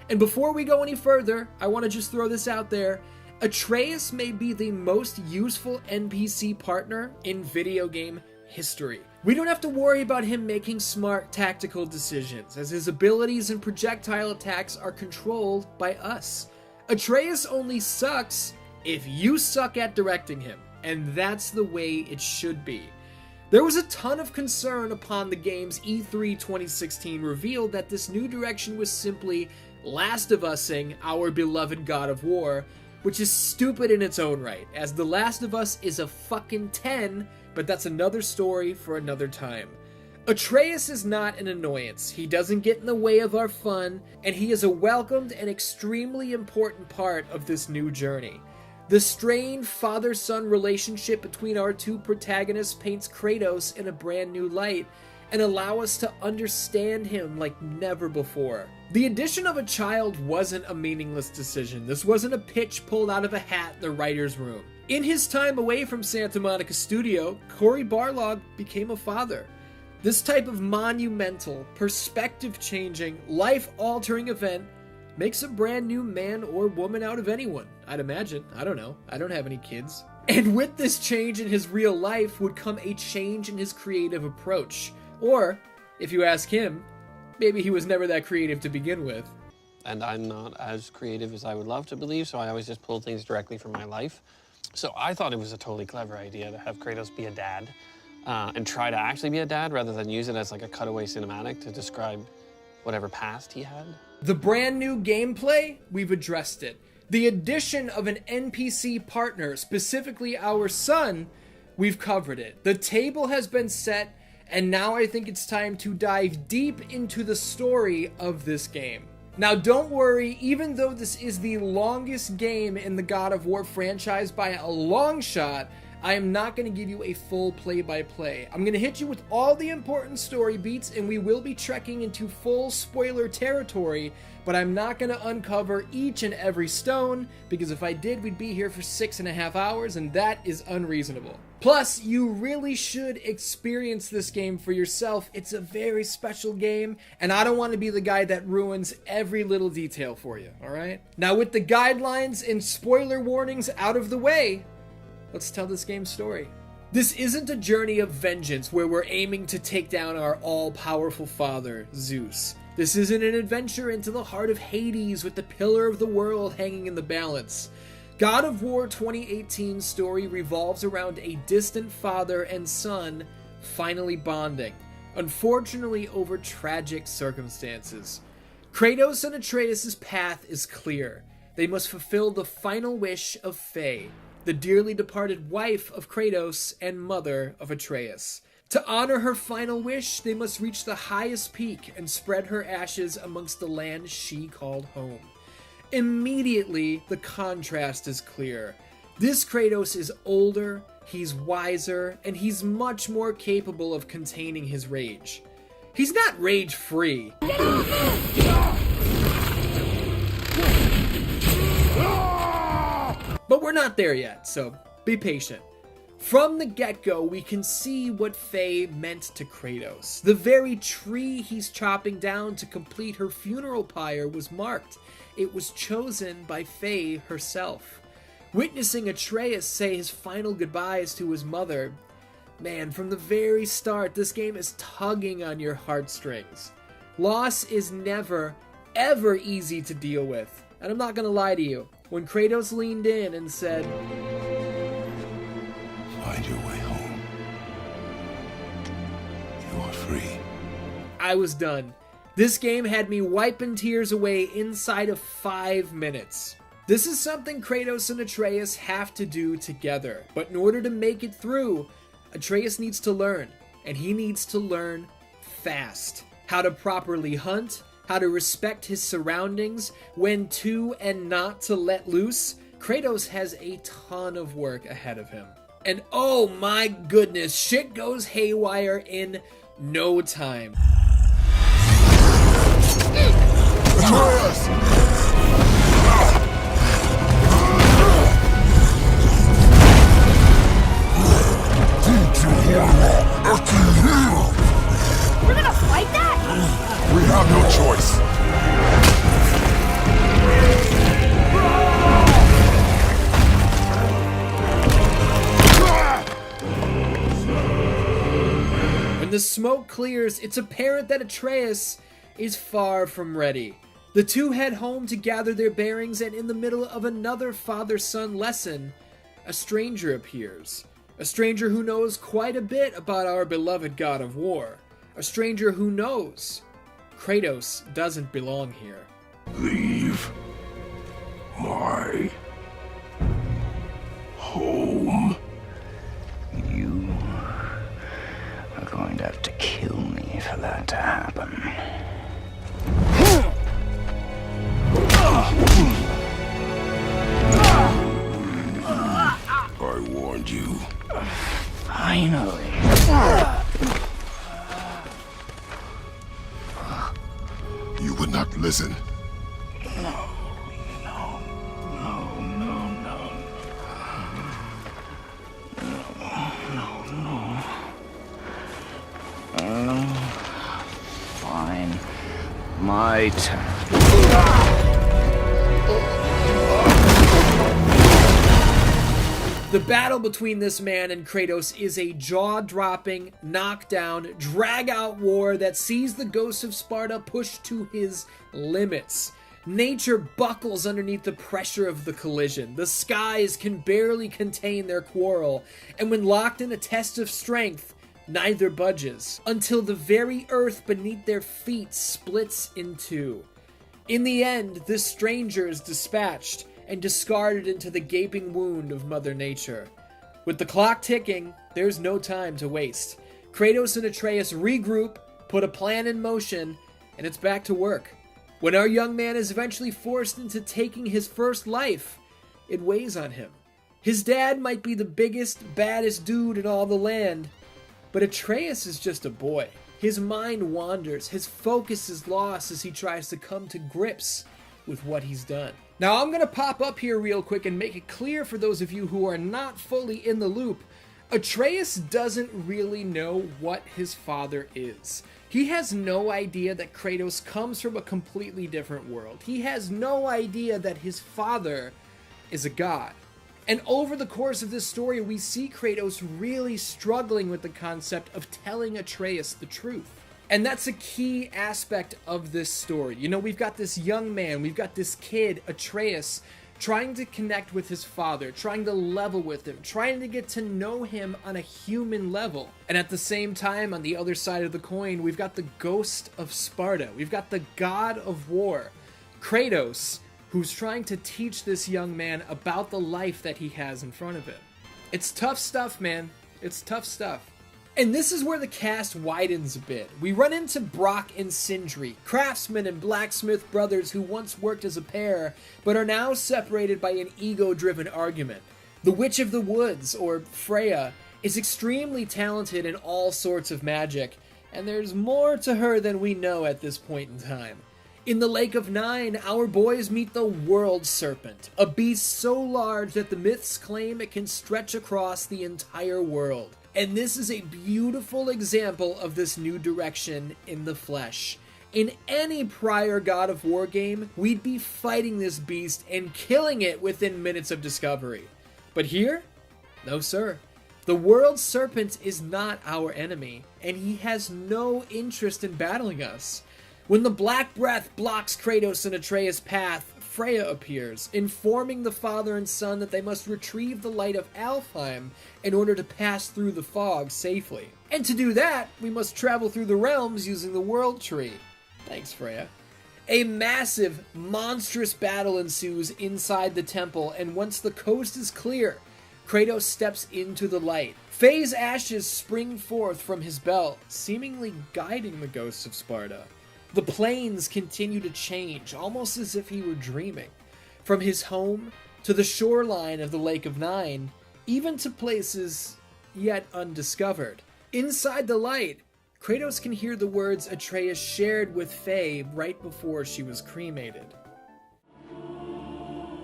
And before we go any further, I want to just throw this out there. Atreus may be the most useful NPC partner in video game history. We don't have to worry about him making smart tactical decisions, as his abilities and projectile attacks are controlled by us. Atreus only sucks if you suck at directing him, and that's the way it should be. There was a ton of concern upon the game's E3 2016 reveal that this new direction was simply Last of Us-ing our beloved God of War, which is stupid in its own right, as The Last of Us is a fucking 10, but that's another story for another time. Atreus is not an annoyance, he doesn't get in the way of our fun, and he is a welcomed and extremely important part of this new journey. The strained father-son relationship between our two protagonists paints Kratos in a brand new light, and allow us to understand him like never before. The addition of a child wasn't a meaningless decision. This wasn't a pitch pulled out of a hat in the writer's room. In his time away from Santa Monica Studio, Cory Barlog became a father. This type of monumental, perspective-changing, life-altering event makes a brand new man or woman out of anyone, I'd imagine. I don't know. I don't have any kids. And with this change in his real life would come a change in his creative approach. Or, if you ask him, maybe he was never that creative to begin with. And I'm not as creative as I would love to believe, so I always just pull things directly from my life. So I thought it was a totally clever idea to have Kratos be a dad, and try to actually be a dad rather than use it as like a cutaway cinematic to describe whatever past he had. The brand new gameplay, we've addressed it. The addition of an NPC partner, specifically our son, we've covered it. The table has been set, and now I think it's time to dive deep into the story of this game. Now don't worry, even though this is the longest game in the God of War franchise by a long shot, I am not going to give you a full play-by-play. I'm going to hit you with all the important story beats, and we will be trekking into full spoiler territory, but I'm not going to uncover each and every stone, because if I did, we'd be here for 6.5 hours, and that is unreasonable. Plus, you really should experience this game for yourself. It's a very special game, and I don't want to be the guy that ruins every little detail for you, alright? Now, with the guidelines and spoiler warnings out of the way, let's tell this game's story. This isn't a journey of vengeance where we're aiming to take down our all-powerful father, Zeus. This isn't an adventure into the heart of Hades with the pillar of the world hanging in the balance. God of War 2018's story revolves around a distant father and son finally bonding, unfortunately over tragic circumstances. Kratos and Atreus' path is clear. They must fulfill the final wish of Faye, the dearly departed wife of Kratos and mother of Atreus. To honor her final wish, they must reach the highest peak and spread her ashes amongst the land she called home. Immediately, the contrast is clear. This Kratos is older, he's wiser, and he's much more capable of containing his rage. He's not rage-free. But we're not there yet, so be patient. From the get-go, we can see what Faye meant to Kratos. The very tree he's chopping down to complete her funeral pyre was marked. It was chosen by Faye herself. Witnessing Atreus say his final goodbyes to his mother, man, from the very start, this game is tugging on your heartstrings. Loss is never, ever easy to deal with. And I'm not gonna lie to you, when Kratos leaned in and said, "Find your way home. You are free," I was done. This game had me wiping tears away inside of 5 minutes. This is something Kratos and Atreus have to do together, but in order to make it through, Atreus needs to learn, and he needs to learn fast. How to properly hunt, how to respect his surroundings, when to and not to let loose. Kratos has a ton of work ahead of him. And oh my goodness, shit goes haywire in no time. Atreus! We're gonna fight that? We have no choice. When the smoke clears, it's apparent that Atreus is far from ready. The two head home to gather their bearings, and in the middle of another father-son lesson, a stranger appears. A stranger who knows quite a bit about our beloved god of war. A stranger who knows Kratos doesn't belong here. Leave my home. You are going to have to kill me for that to happen. I warned you. Finally. You would not listen. No. Fine. My turn. The battle between this man and Kratos is a jaw-dropping, knockdown, drag-out war that sees the ghost of Sparta pushed to his limits. Nature buckles underneath the pressure of the collision. The skies can barely contain their quarrel, and when locked in a test of strength, neither budges, until the very earth beneath their feet splits in two. In the end, the stranger is dispatched and discarded into the gaping wound of Mother Nature. With the clock ticking, there's no time to waste. Kratos and Atreus regroup, put a plan in motion, and it's back to work. When our young man is eventually forced into taking his first life, it weighs on him. His dad might be the biggest, baddest dude in all the land, but Atreus is just a boy. His mind wanders, his focus is lost as he tries to come to grips with what he's done. Now I'm going to pop up here real quick and make it clear for those of you who are not fully in the loop. Atreus doesn't really know what his father is. He has no idea that Kratos comes from a completely different world. He has no idea that his father is a god. And over the course of this story, we see Kratos really struggling with the concept of telling Atreus the truth. And that's a key aspect of this story. You know, we've got this young man, we've got this kid, Atreus, trying to connect with his father, trying to level with him, trying to get to know him on a human level. And at the same time, on the other side of the coin, we've got the ghost of Sparta. We've got the god of war, Kratos, who's trying to teach this young man about the life that he has in front of him. It's tough stuff, man. It's tough stuff. And this is where the cast widens a bit. We run into Brock and Sindri, craftsmen and blacksmith brothers who once worked as a pair, but are now separated by an ego-driven argument. The Witch of the Woods, or Freya, is extremely talented in all sorts of magic, and there's more to her than we know at this point in time. In the Lake of Nine, our boys meet the World Serpent, a beast so large that the myths claim it can stretch across the entire world. And this is a beautiful example of this new direction in the flesh. In any prior God of War game, we'd be fighting this beast and killing it within minutes of discovery. But here? No sir. The World Serpent is not our enemy, and he has no interest in battling us. When the Black Breath blocks Kratos and Atreus' path, Freya appears, informing the father and son that they must retrieve the light of Alfheim in order to pass through the fog safely. And to do that, we must travel through the realms using the World Tree. Thanks, Freya. A massive, monstrous battle ensues inside the temple, and once the coast is clear, Kratos steps into the light. Faye's ashes spring forth from his belt, seemingly guiding the ghosts of Sparta. The plains continue to change, almost as if he were dreaming. From his home to the shoreline of the Lake of Nine, even to places yet undiscovered. Inside the light, Kratos can hear the words Atreus shared with Faye right before she was cremated.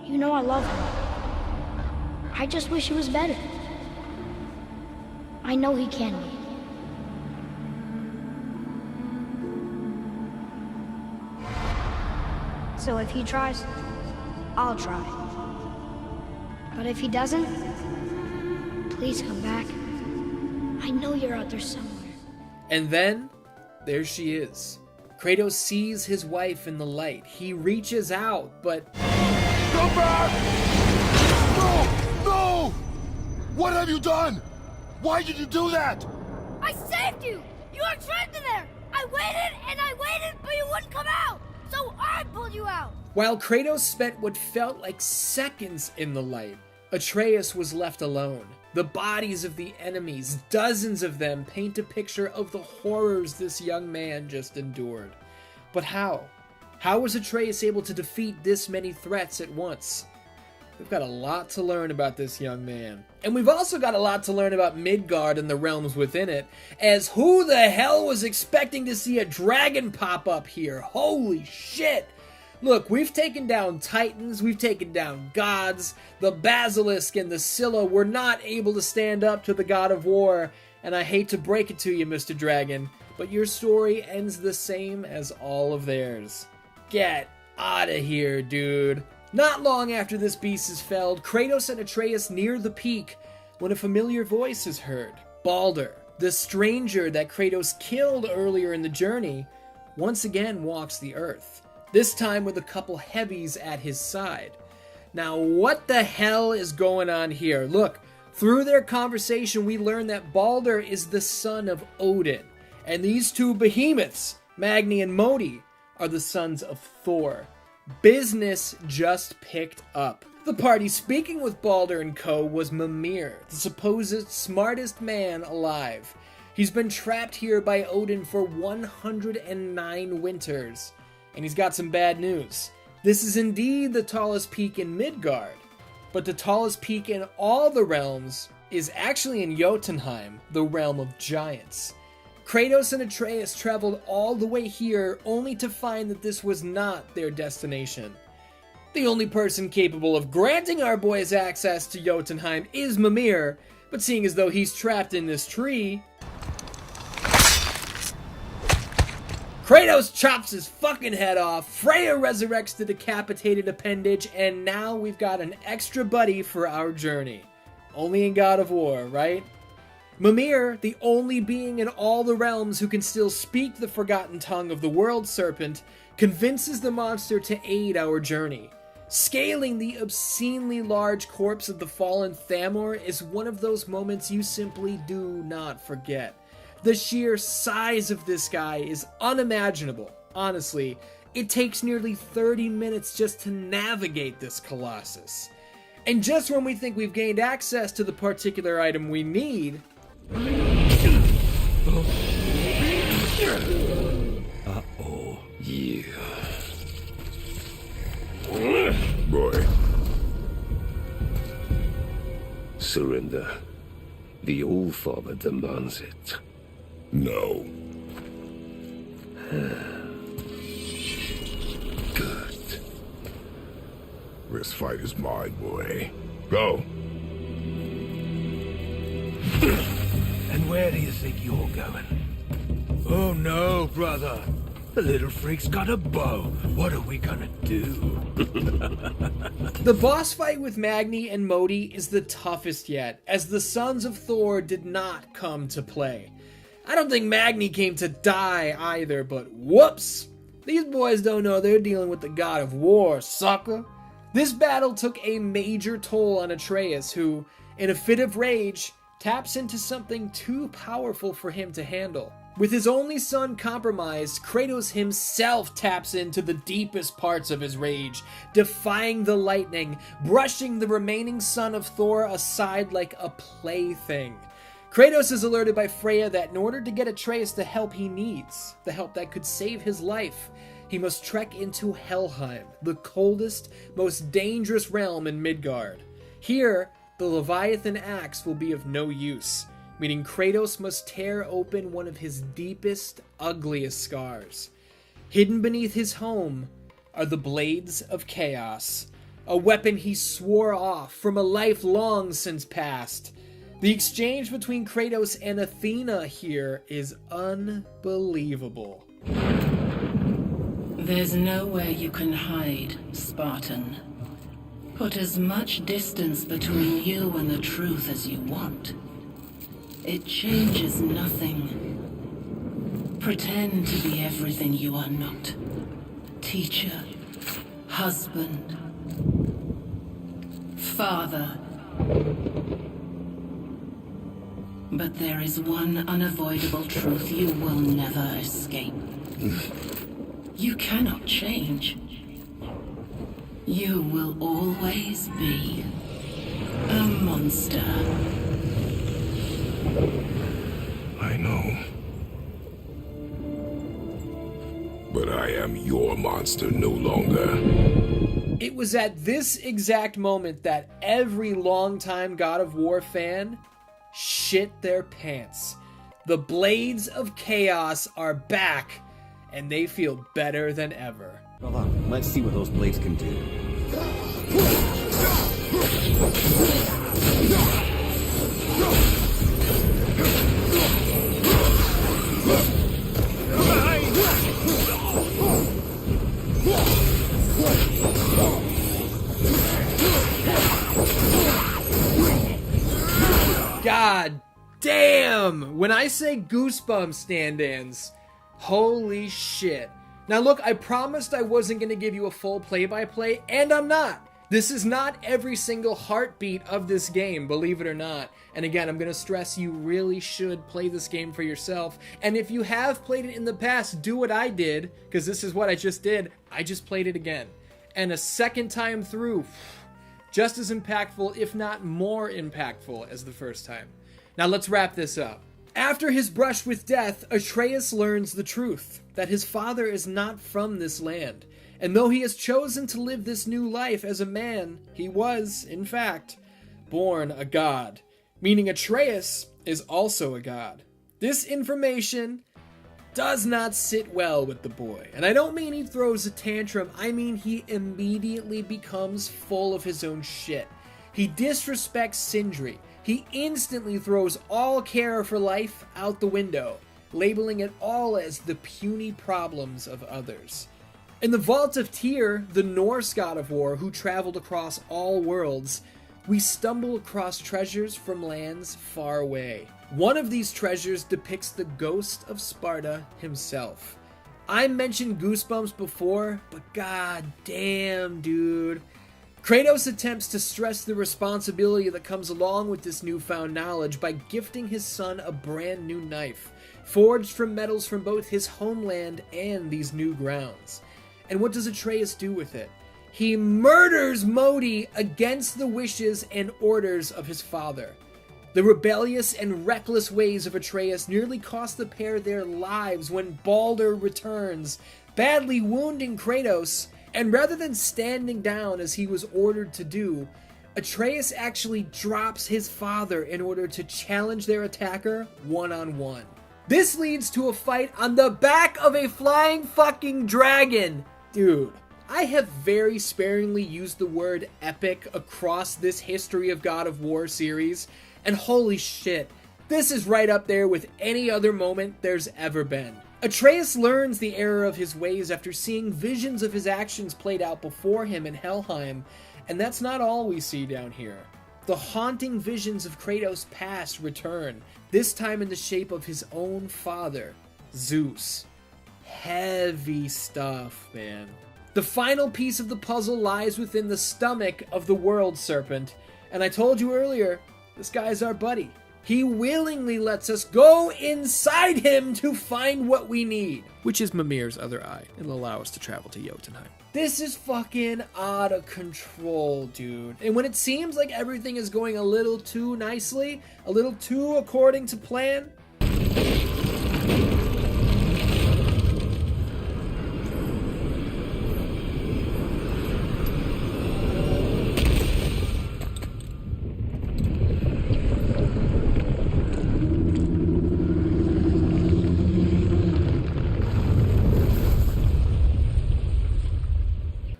You know I love him. I just wish he was better. I know he can be. So if he tries, I'll try. But if he doesn't, please come back. I know you're out there somewhere. And then, there she is. Kratos sees his wife in the light. He reaches out, but... Come back! No! No! What have you done? Why did you do that? I saved you! You were trapped in there! I waited, but you wouldn't come out! So I pulled you out! While Kratos spent what felt like seconds in the light, Atreus was left alone. The bodies of the enemies, dozens of them, paint a picture of the horrors this young man just endured. But how? How was Atreus able to defeat this many threats at once? We've got a lot to learn about this young man. And we've also got a lot to learn about Midgard and the realms within it, as who the hell was expecting to see a dragon pop up here? Holy shit! Look, we've taken down titans, we've taken down gods. The basilisk and the Scylla were not able to stand up to the god of war, and I hate to break it to you, Mr. Dragon, but your story ends the same as all of theirs. Get outta here, dude. Not long after this beast is felled, Kratos and Atreus near the peak when a familiar voice is heard. Baldur, the stranger that Kratos killed earlier in the journey, once again walks the earth. This time with a couple heavies at his side. Now, what the hell is going on here? Look, through their conversation, we learn that Baldur is the son of Odin, and these two behemoths, Magni and Modi, are the sons of Thor. Business just picked up. The party speaking with Baldur and co. was Mimir, the supposed smartest man alive. He's been trapped here by Odin for 109 winters. And he's got some bad news. This is indeed the tallest peak in Midgard, but the tallest peak in all the realms is actually in Jotunheim, the realm of giants. Kratos and Atreus traveled all the way here only to find that this was not their destination. The only person capable of granting our boys access to Jotunheim is Mimir, but seeing as though he's trapped in this tree, Kratos chops his fucking head off, Freya resurrects the decapitated appendage, and now we've got an extra buddy for our journey. Only in God of War, right? Mimir, the only being in all the realms who can still speak the forgotten tongue of the world serpent, convinces the monster to aid our journey. Scaling the obscenely large corpse of the fallen Thamor is one of those moments you simply do not forget. The sheer size of this guy is unimaginable. Honestly, it takes nearly 30 minutes just to navigate this colossus. And just when we think we've gained access to the particular item we need... Uh-oh, yeah. Boy. Surrender. The All-Father demands it. No. Good. This fight is mine, boy. Go. And where do you think you're going? Oh no, brother. The little freak's got a bow. What are we gonna do? The boss fight with Magni and Modi is the toughest yet, as the sons of Thor did not come to play. I don't think Magni came to die either, but whoops! These boys don't know they're dealing with the god of war, sucker! This battle took a major toll on Atreus, who, in a fit of rage, taps into something too powerful for him to handle. With his only son compromised, Kratos himself taps into the deepest parts of his rage, defying the lightning, brushing the remaining son of Thor aside like a plaything. Kratos is alerted by Freya that in order to get Atreus the help he needs, the help that could save his life, he must trek into Helheim, the coldest, most dangerous realm in Midgard. Here, the Leviathan axe will be of no use, meaning Kratos must tear open one of his deepest, ugliest scars. Hidden beneath his home are the Blades of Chaos, a weapon he swore off from a life long since past. The exchange between Kratos and Athena here is unbelievable. There's nowhere you can hide, Spartan. Put as much distance between you and the truth as you want. It changes nothing. Pretend to be everything you are not. Teacher, husband, father. But there is one unavoidable truth you will never escape. You cannot change. You will always be a monster. I know. But I am your monster no longer. It was at this exact moment that every longtime God of War fan shit their pants. The Blades of Chaos are back, and they feel better than ever. Brother, let's see what those blades can do. God damn! When I say goosebumps, stand-ins, holy shit. Now look, I promised I wasn't going to give you a full play-by-play, and I'm not. This is not every single heartbeat of this game, believe it or not. And again, I'm going to stress you really should play this game for yourself. And if you have played it in the past, do what I did, because this is what I just did. I just played it again. And a second time through, just as impactful, if not more impactful, as the first time. Now let's wrap this up. After his brush with death, Atreus learns the truth, that his father is not from this land. And though he has chosen to live this new life as a man, he was, in fact, born a god. Meaning Atreus is also a god. This information does not sit well with the boy. And I don't mean he throws a tantrum, I mean he immediately becomes full of his own shit. He disrespects Sindri. He instantly throws all care for life out the window, labeling it all as the puny problems of others. In the Vault of Tyr, the Norse god of war who traveled across all worlds, we stumble across treasures from lands far away. One of these treasures depicts the ghost of Sparta himself. I mentioned Goosebumps before, but god damn, dude. Kratos attempts to stress the responsibility that comes along with this newfound knowledge by gifting his son a brand new knife, forged from metals from both his homeland and these new grounds. And what does Atreus do with it? He murders Modi against the wishes and orders of his father. The rebellious and reckless ways of Atreus nearly cost the pair their lives when Baldur returns, badly wounding Kratos, and rather than standing down as he was ordered to do, Atreus actually drops his father in order to challenge their attacker one-on-one. This leads to a fight on the back of a flying fucking dragon! Dude, I have very sparingly used the word epic across this History of God of War series, and holy shit, this is right up there with any other moment there's ever been. Atreus learns the error of his ways after seeing visions of his actions played out before him in Helheim, and that's not all we see down here. The haunting visions of Kratos' past return, this time in the shape of his own father, Zeus. Heavy stuff, man. The final piece of the puzzle lies within the stomach of the World Serpent, and I told you earlier, this guy's our buddy. He willingly lets us go inside him to find what we need, which is Mimir's other eye. It'll allow us to travel to Jotunheim. This is fucking out of control, dude. And when it seems like everything is going a little too nicely, a little too according to plan,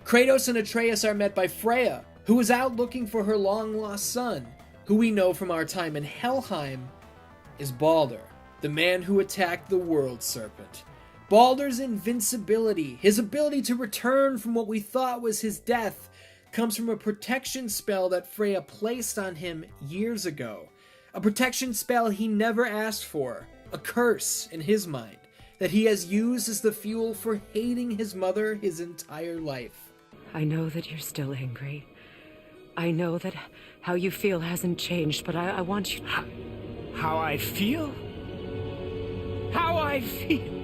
Kratos and Atreus are met by Freya, who is out looking for her long-lost son, who we know from our time in Helheim is Baldur, the man who attacked the World Serpent. Baldur's invincibility, his ability to return from what we thought was his death, comes from a protection spell that Freya placed on him years ago. A protection spell he never asked for, a curse in his mind, that he has used as the fuel for hating his mother his entire life. I know that you're still angry. I know that how you feel hasn't changed, but I want you... How I feel? How I feel?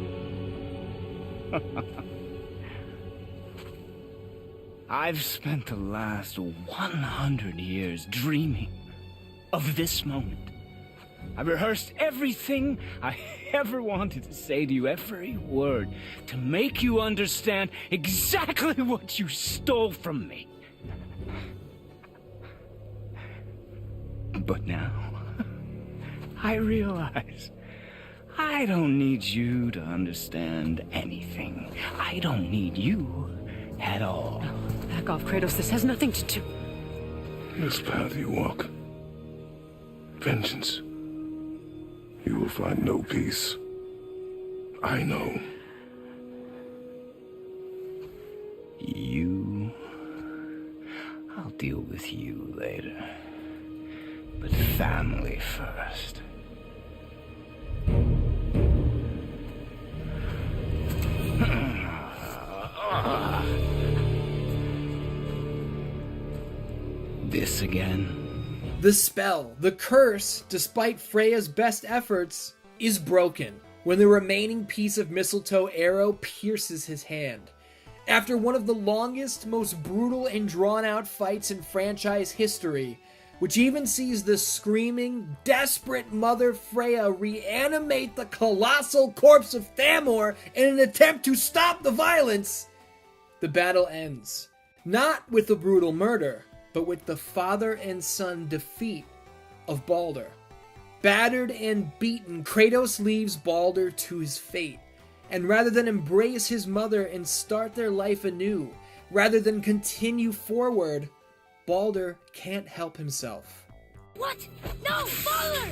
I've spent the last 100 years dreaming of this moment. I rehearsed everything I ever wanted to say to you, every word, to make you understand exactly what you stole from me. But now, I realize I don't need you to understand anything. I don't need you at all. No, back off, Kratos. This has nothing to do... This path you walk, vengeance, you will find no peace. I know. You... I'll deal with you later. But family first. This again? The spell, the curse, despite Freya's best efforts, is broken when the remaining piece of mistletoe arrow pierces his hand. After one of the longest, most brutal and drawn-out fights in franchise history, which even sees the screaming, desperate Mother Freya reanimate the colossal corpse of Thamor in an attempt to stop the violence, the battle ends. Not with the brutal murder, but with the father and son defeat of Baldur. Battered and beaten, Kratos leaves Baldur to his fate, and rather than embrace his mother and start their life anew, rather than continue forward, Baldur can't help himself. What? No, Baldur!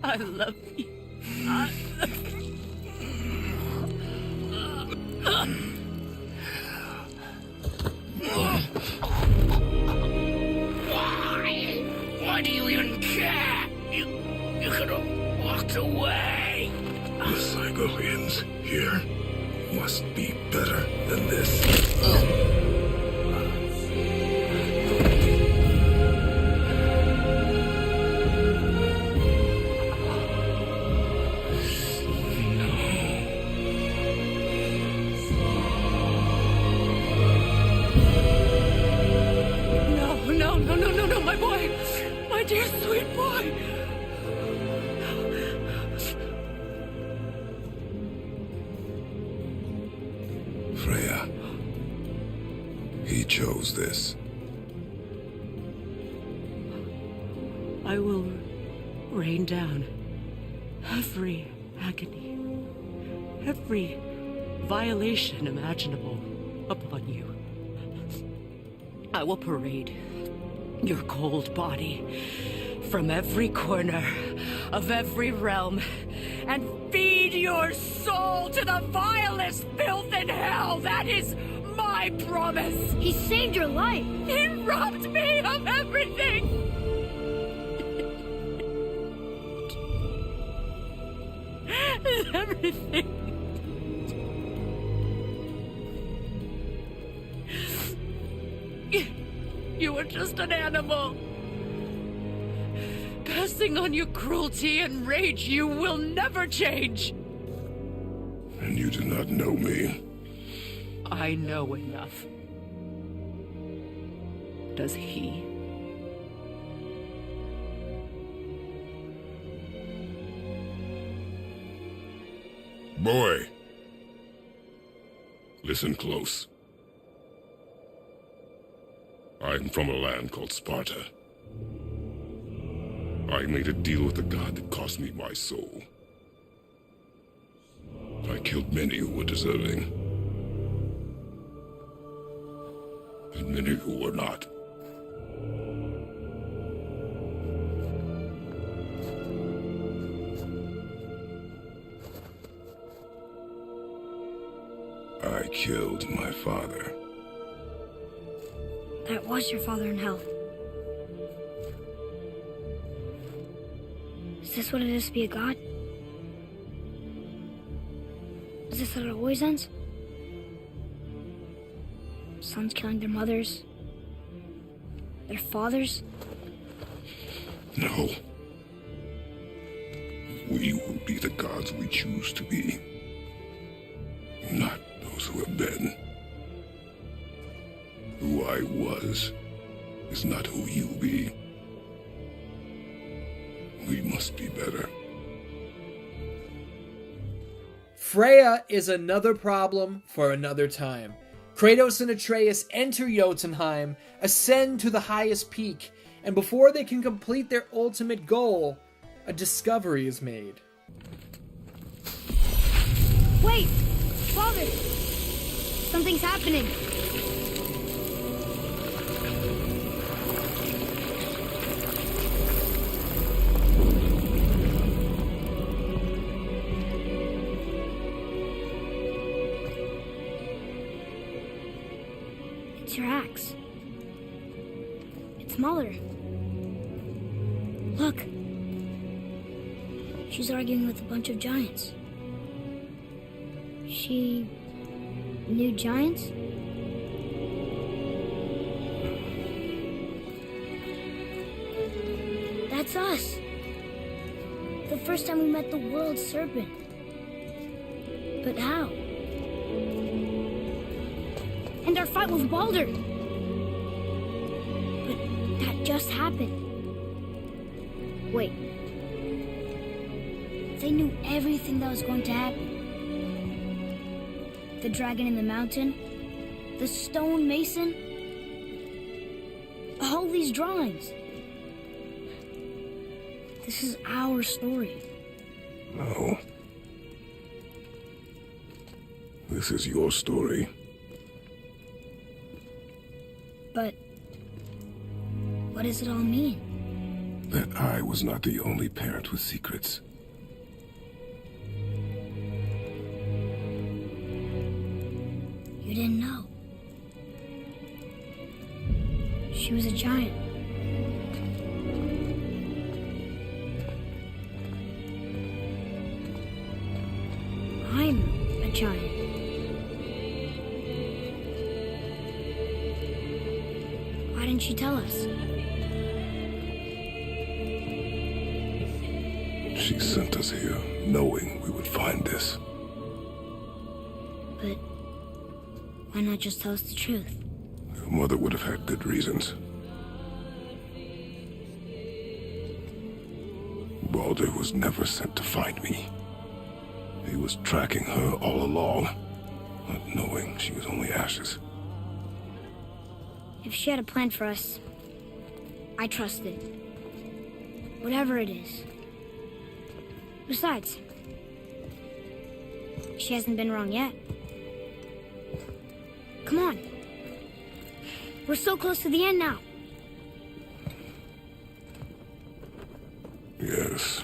I love you. I love you. Why do you even care? You could have walked away. The Sigorians here must be better than this. No, my boy! My dear sweet boy! Freya. He chose this. I will rain down every agony, every violation imaginable upon you. I will parade your cold body from every corner of every realm and feed your soul to the vilest filth in hell. That is my promise. He saved your life. He robbed me of everything. Everything. You just an animal. Passing on your cruelty and rage, you will never change. And you do not know me. I know enough. Does he? Boy, listen close. I'm from a land called Sparta. I made a deal with a god that cost me my soul. I killed many who were deserving, and many who were not. I killed my father. That was your father in hell. Is this what it is to be a god? Is this how it always ends? Sons killing their mothers? Their fathers? No. We will be the gods we choose to be. Not those who have been. Who I was is not who you be. We must be better. Freya is another problem for another time. Kratos and Atreus enter Jotunheim, ascend to the highest peak, and before they can complete their ultimate goal, a discovery is made. Wait! Father! Something's happening! It's your axe. It's Mother. Look. She's arguing with a bunch of giants. She knew giants? That's us. The first time we met the world serpent. But how? And our fight with Baldur. But that just happened. Wait. They knew everything that was going to happen. The dragon in the mountain, the stone mason, all these drawings. This is our story. No. This is your story. But what does it all mean? That I was not the only parent with secrets. You didn't know. She was a giant. I'm a giant. Why didn't she tell us? She sent us here, knowing we would find this. But why not just tell us the truth? Your mother would have had good reasons. Baldur was never sent to find me. He was tracking her all along, not knowing she was only ashes. If she had a plan for us, I trust it. Whatever it is. Besides, she hasn't been wrong yet. Come on. We're so close to the end now. Yes.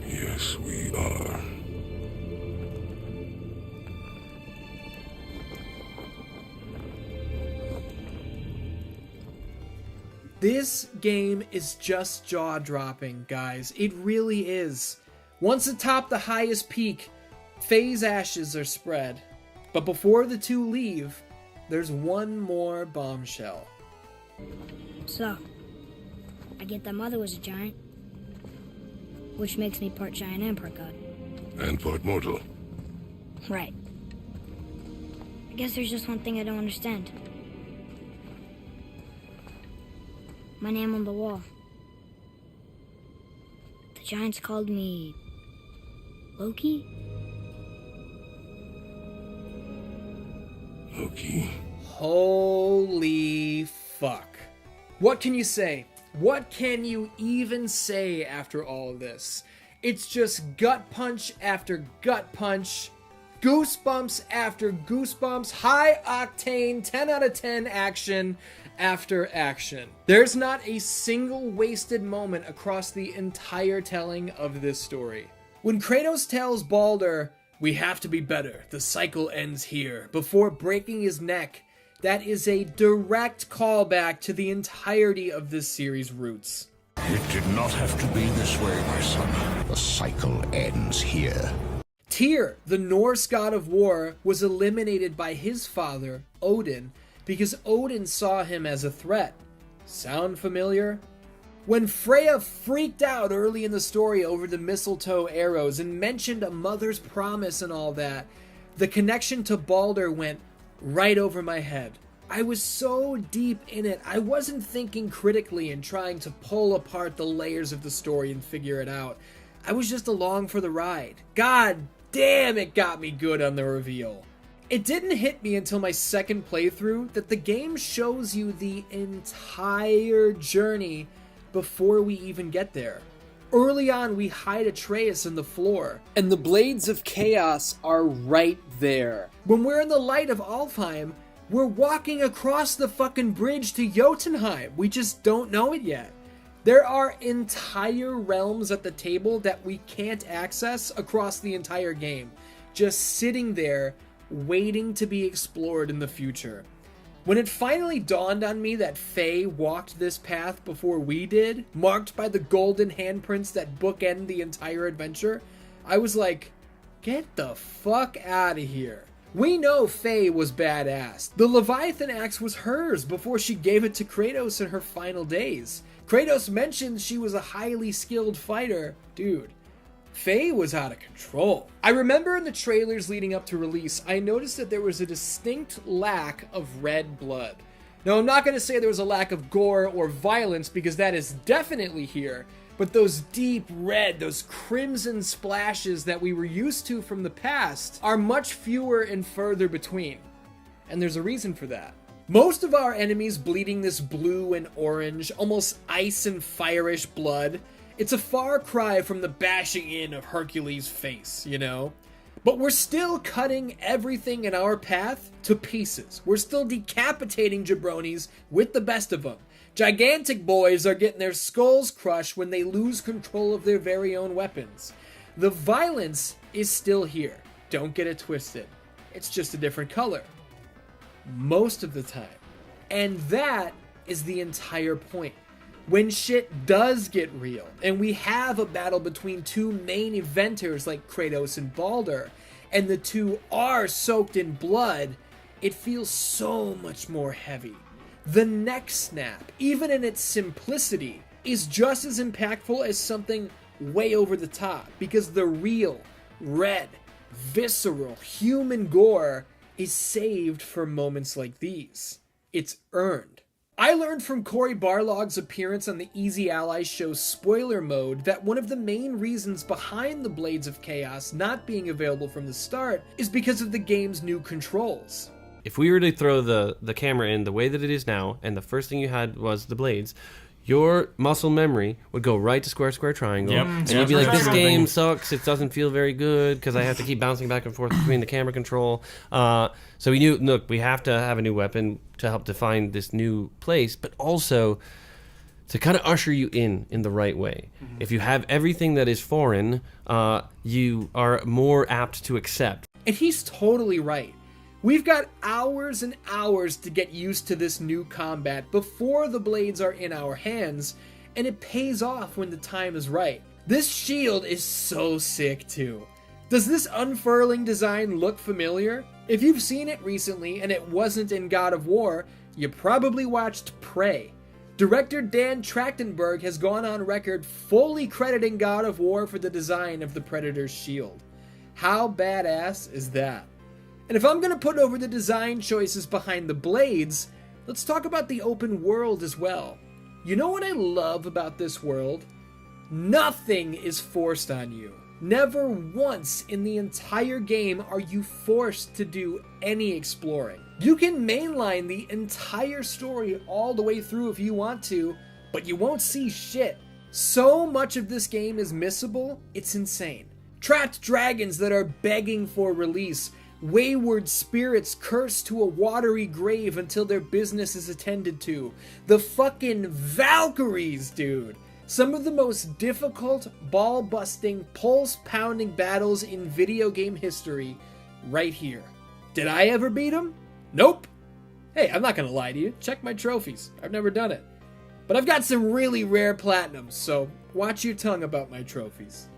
Yes, we are. This game is just jaw-dropping, guys. It really is. Once atop the highest peak, Faye's ashes are spread. But before the two leave, there's one more bombshell. So, I get that Mother was a giant, which makes me part giant and part god. And part mortal. Right. I guess there's just one thing I don't understand. My name on the wall. The giants called me... Loki? Loki. Holy fuck. What can you say? What can you even say after all of this? It's just gut punch after gut punch, goosebumps after goosebumps, high octane, 10 out of 10 action after action. There's not a single wasted moment across the entire telling of this story. When Kratos tells Baldur, "We have to be better, the cycle ends here," before breaking his neck, that is a direct callback to the entirety of this series' roots. It did not have to be this way, my son. The cycle ends here. Tyr, the Norse god of war, was eliminated by his father, Odin, because Odin saw him as a threat. Sound familiar? When Freya freaked out early in the story over the mistletoe arrows and mentioned a mother's promise and all that, the connection to Baldur went right over my head. I was so deep in it, I wasn't thinking critically and trying to pull apart the layers of the story and figure it out. I was just along for the ride. God damn, it got me good on the reveal. It didn't hit me until my second playthrough that the game shows you the entire journey before we even get there. Early on, we hide Atreus in the floor, and the Blades of Chaos are right there. When we're in the light of Alfheim, we're walking across the fucking bridge to Jotunheim. We just don't know it yet. There are entire realms at the table that we can't access across the entire game, just sitting there waiting to be explored in the future. When it finally dawned on me that Faye walked this path before we did, marked by the golden handprints that bookend the entire adventure, I was like, get the fuck out of here. We know Faye was badass. The Leviathan axe was hers before she gave it to Kratos in her final days. Kratos mentioned she was a highly skilled fighter. Dude, Faye was out of control. I remember in the trailers leading up to release, I noticed that there was a distinct lack of red blood. Now, I'm not going to say there was a lack of gore or violence, because that is definitely here, but those deep red, those crimson splashes that we were used to from the past are much fewer and further between. And there's a reason for that. Most of our enemies bleeding this blue and orange, almost ice and fire-ish blood, it's a far cry from the bashing in of Hercules' face, you know? But we're still cutting everything in our path to pieces. We're still decapitating jabronis with the best of them. Gigantic boys are getting their skulls crushed when they lose control of their very own weapons. The violence is still here. Don't get it twisted. It's just a different color. Most of the time. And that is the entire point. When shit does get real, and we have a battle between two main eventers like Kratos and Baldur, and the two are soaked in blood, it feels so much more heavy. The neck snap, even in its simplicity, is just as impactful as something way over the top, because the real, red, visceral, human gore is saved for moments like these. It's earned. I learned from Cory Barlog's appearance on the Easy Allies show Spoiler Mode that one of the main reasons behind the Blades of Chaos not being available from the start is because of the game's new controls. If we were to throw the camera in the way that it is now, and the first thing you had was the blades, your muscle memory would go right to square, square, triangle. Yep. And you'd be like, this game sucks, it doesn't feel very good, because I have to keep bouncing back and forth between the camera control. So we knew, look, we have to have a new weapon to help define this new place, but also to kind of usher you in the right way. Mm-hmm. If you have everything that is foreign, you are more apt to accept. And he's totally right. We've got hours and hours to get used to this new combat before the blades are in our hands, and it pays off when the time is right. This shield is so sick too. Does this unfurling design look familiar? If you've seen it recently and it wasn't in God of War, you probably watched Prey. Director Dan Trachtenberg has gone on record fully crediting God of War for the design of the Predator's shield. How badass is that? And if I'm going to put over the design choices behind the blades, let's talk about the open world as well. You know what I love about this world? Nothing is forced on you. Never once in the entire game are you forced to do any exploring. You can mainline the entire story all the way through if you want to, but you won't see shit. So much of this game is missable, it's insane. Trapped dragons that are begging for release, wayward spirits cursed to a watery grave until their business is attended to. The fucking Valkyries, dude. Some of the most difficult, ball-busting, pulse-pounding battles in video game history right here. Did I ever beat them? Nope. Hey, I'm not gonna lie to you. Check my trophies. I've never done it. But I've got some really rare platinums, so watch your tongue about my trophies.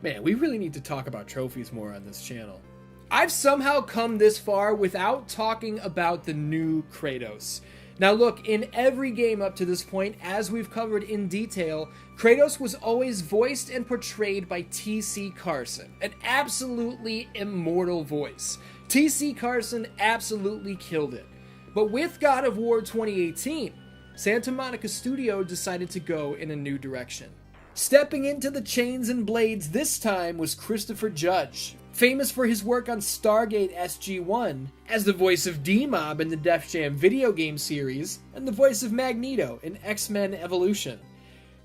Man, we really need to talk about trophies more on this channel. I've somehow come this far without talking about the new Kratos. Now look, in every game up to this point, as we've covered in detail, Kratos was always voiced and portrayed by T.C. Carson, an absolutely immortal voice. T.C. Carson absolutely killed it. But with God of War 2018, Santa Monica Studio decided to go in a new direction. Stepping into the chains and blades this time was Christopher Judge, famous for his work on Stargate SG-1, as the voice of D-Mob in the Def Jam video game series, and the voice of Magneto in X-Men Evolution.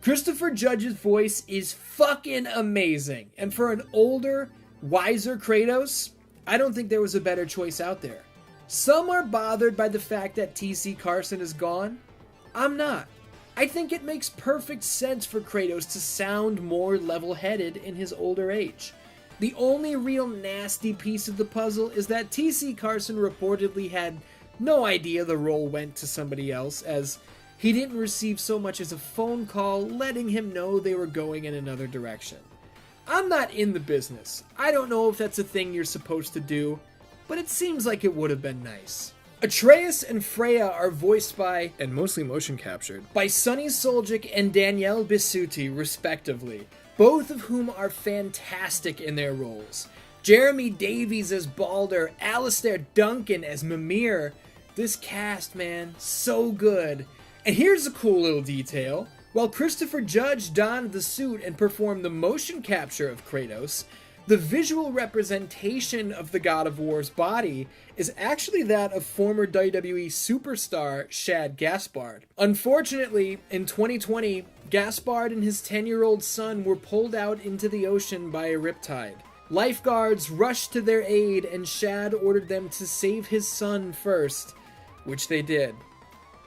Christopher Judge's voice is fucking amazing, and for an older, wiser Kratos, I don't think there was a better choice out there. Some are bothered by the fact that T.C. Carson is gone. I'm not. I think it makes perfect sense for Kratos to sound more level-headed in his older age. The only real nasty piece of the puzzle is that T.C. Carson reportedly had no idea the role went to somebody else, as he didn't receive so much as a phone call letting him know they were going in another direction. I'm not in the business. I don't know if that's a thing you're supposed to do, but it seems like it would have been nice. Atreus and Freya are voiced by, and mostly motion captured, by Sonny Soljic and Danielle Bisutti, respectively, both of whom are fantastic in their roles. Jeremy Davies as Balder, Alistair Duncan as Mimir. This cast, man, so good. And here's a cool little detail. While Christopher Judge donned the suit and performed the motion capture of Kratos, the visual representation of the God of War's body is actually that of former WWE superstar Shad Gaspard. Unfortunately, in 2020, Gaspard and his 10-year-old son were pulled out into the ocean by a riptide. Lifeguards rushed to their aid and Shad ordered them to save his son first, which they did.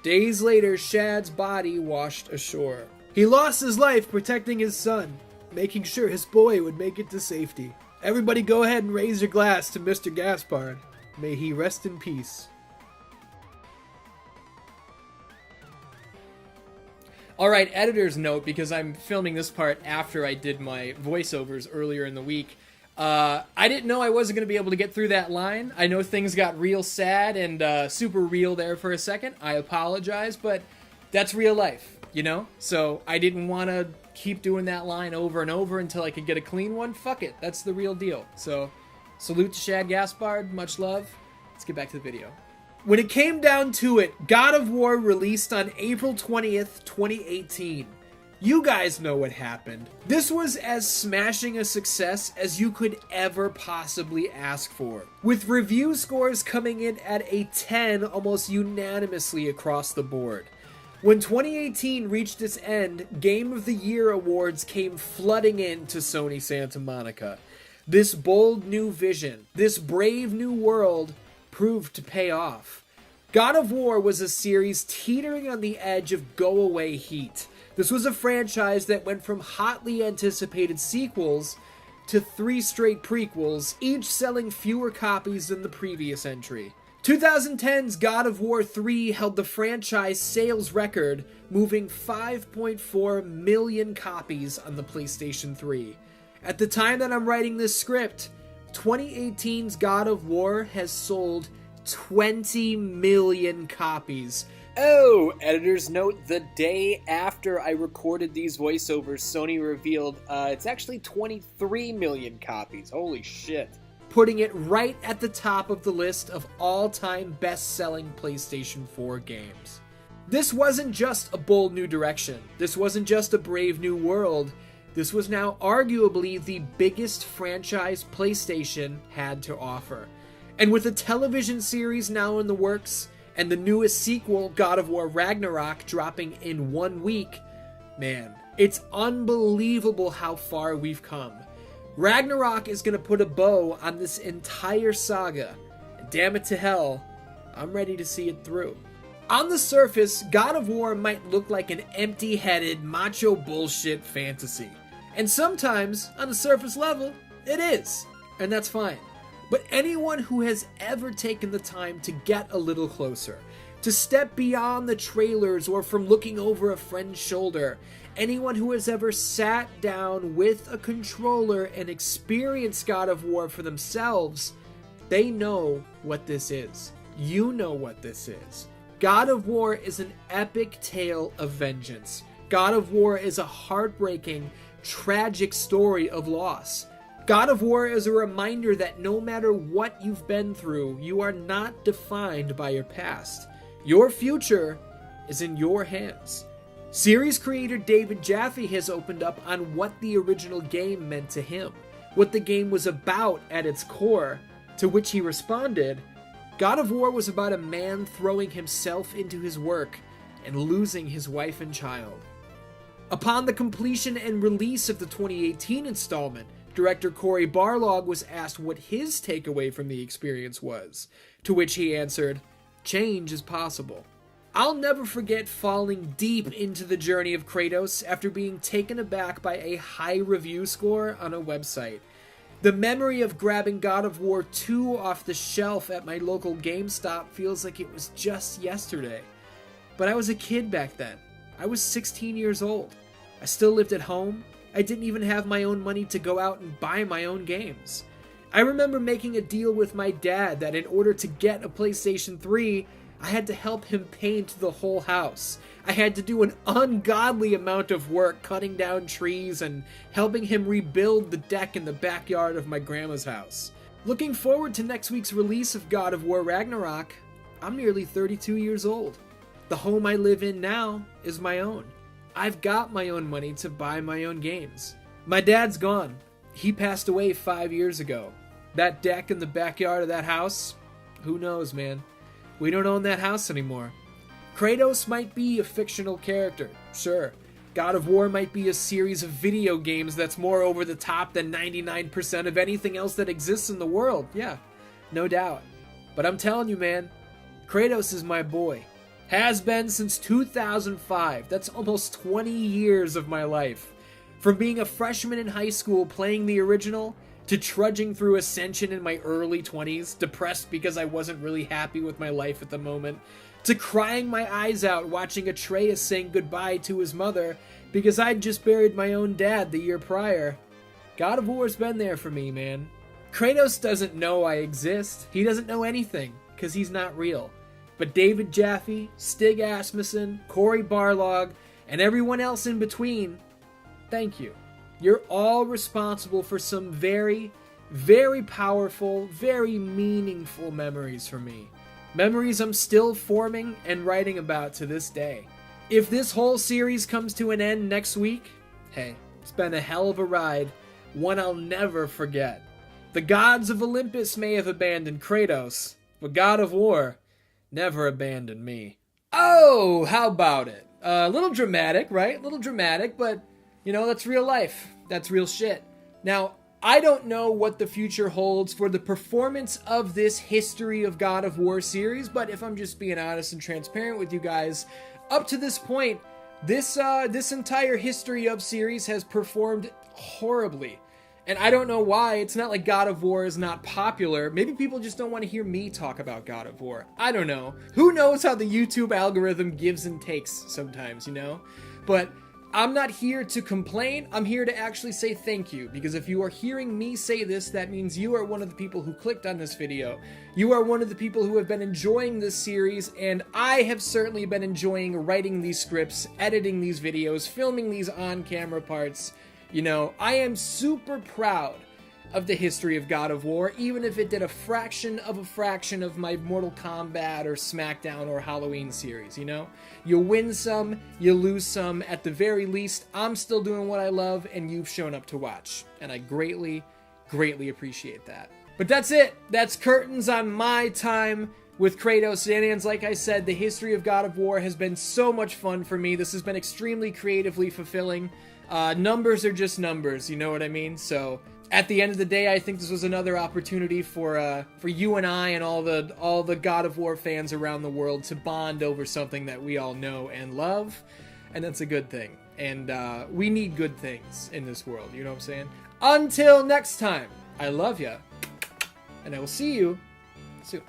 Days later, Shad's body washed ashore. He lost his life protecting his son, making sure his boy would make it to safety. Everybody go ahead and raise your glass to Mr. Gaspard. May he rest in peace. Alright, editor's note, because I'm filming this part after I did my voiceovers earlier in the week. I didn't know I wasn't going to be able to get through that line. I know things got real sad and super real there for a second. I apologize, but that's real life, you know? So I didn't want to keep doing that line over and over until I could get a clean one. Fuck it, that's the real deal. So salute to Shad Gaspard, much love. Let's get back to the video. When it came down to it, God of War released on April 20th, 2018. You guys know what happened. This was as smashing a success as you could ever possibly ask for, with review scores coming in at a 10 almost unanimously across the board. When 2018 reached its end, Game of the Year awards came flooding in to Sony Santa Monica. This bold new vision, this brave new world, proved to pay off. God of War was a series teetering on the edge of go-away heat. This was a franchise that went from hotly anticipated sequels to 3 straight prequels, each selling fewer copies than the previous entry. 2010's God of War 3 held the franchise sales record, moving 5.4 million copies on the PlayStation 3. At the time that I'm writing this script, 2018's God of War has sold 20 million copies. Oh, editor's note, the day after I recorded these voiceovers, Sony revealed it's actually 23 million copies. Holy shit. Putting it right at the top of the list of all-time best-selling PlayStation 4 games. This wasn't just a bold new direction. This wasn't just a brave new world. This was now arguably the biggest franchise PlayStation had to offer. And with a television series now in the works, and the newest sequel, God of War Ragnarok, dropping in 1 week, man, it's unbelievable how far we've come. Ragnarok is going to put a bow on this entire saga, and damn it to hell, I'm ready to see it through. On the surface, God of War might look like an empty-headed, macho bullshit fantasy. And sometimes, on a surface level, it is, and that's fine. But anyone who has ever taken the time to get a little closer, to step beyond the trailers or from looking over a friend's shoulder, anyone who has ever sat down with a controller and experienced God of War for themselves, they know what this is. You know what this is. God of War is an epic tale of vengeance. God of War is a heartbreaking, tragic story of loss. God of War is a reminder that no matter what you've been through, you are not defined by your past. Your future is in your hands. Series creator David Jaffe has opened up on what the original game meant to him, what the game was about at its core, to which he responded, God of War was about a man throwing himself into his work and losing his wife and child. Upon the completion and release of the 2018 installment, director Cory Barlog was asked what his takeaway from the experience was, to which he answered, change is possible. I'll never forget falling deep into the journey of Kratos after being taken aback by a high review score on a website. The memory of grabbing God of War 2 off the shelf at my local GameStop feels like it was just yesterday. But I was a kid back then. I was 16 years old. I still lived at home. I didn't even have my own money to go out and buy my own games. I remember making a deal with my dad that in order to get a PlayStation 3, I had to help him paint the whole house. I had to do an ungodly amount of work cutting down trees and helping him rebuild the deck in the backyard of my grandma's house. Looking forward to next week's release of God of War Ragnarok, I'm nearly 32 years old. The home I live in now is my own. I've got my own money to buy my own games. My dad's gone. He passed away 5 years ago. That deck in the backyard of that house, who knows, man? We don't own that house anymore. Kratos might be a fictional character, sure. God of War might be a series of video games that's more over the top than 99% of anything else that exists in the world, yeah, no doubt. But I'm telling you, man, Kratos is my boy. Has been since 2005. That's almost 20 years of my life. From being a freshman in high school playing the original, to trudging through Ascension in my early 20s, depressed because I wasn't really happy with my life at the moment, to crying my eyes out watching Atreus saying goodbye to his mother because I'd just buried my own dad the year prior. God of War's been there for me, man. Kratos doesn't know I exist. He doesn't know anything, because he's not real. But David Jaffe, Stig Asmussen, Cory Barlog, and everyone else in between, thank you. You're all responsible for some very, very powerful, very meaningful memories for me. Memories I'm still forming and writing about to this day. If this whole series comes to an end next week, hey, it's been a hell of a ride, one I'll never forget. The gods of Olympus may have abandoned Kratos, but God of War never abandoned me. Oh, how about it? A little dramatic, right? A little dramatic, but, you know, that's real life. That's real shit. Now, I don't know what the future holds for the performance of this History of God of War series, but if I'm just being honest and transparent with you guys, up to this point, this entire History of series has performed horribly. And I don't know why. It's not like God of War is not popular. Maybe people just don't want to hear me talk about God of War. I don't know. Who knows how the YouTube algorithm gives and takes sometimes, you know? But I'm not here to complain. I'm here to actually say thank you, because if you are hearing me say this, that means you are one of the people who clicked on this video. You are one of the people who have been enjoying this series, and I have certainly been enjoying writing these scripts, editing these videos, filming these on-camera parts. You know, I am super proud of the history of God of War, even if it did a fraction of my Mortal Kombat or SmackDown or Halloween series, you know? You win some, you lose some. At the very least, I'm still doing what I love, and you've shown up to watch. And I greatly, greatly appreciate that. But that's it. That's curtains on my time with Kratos. And like I said, the history of God of War has been so much fun for me. This has been extremely creatively fulfilling. Numbers are just numbers, you know what I mean? So at the end of the day, I think this was another opportunity for you and I and all the God of War fans around the world to bond over something that we all know and love, and that's a good thing. And we need good things in this world, you know what I'm saying? Until next time, I love ya, and I will see you soon.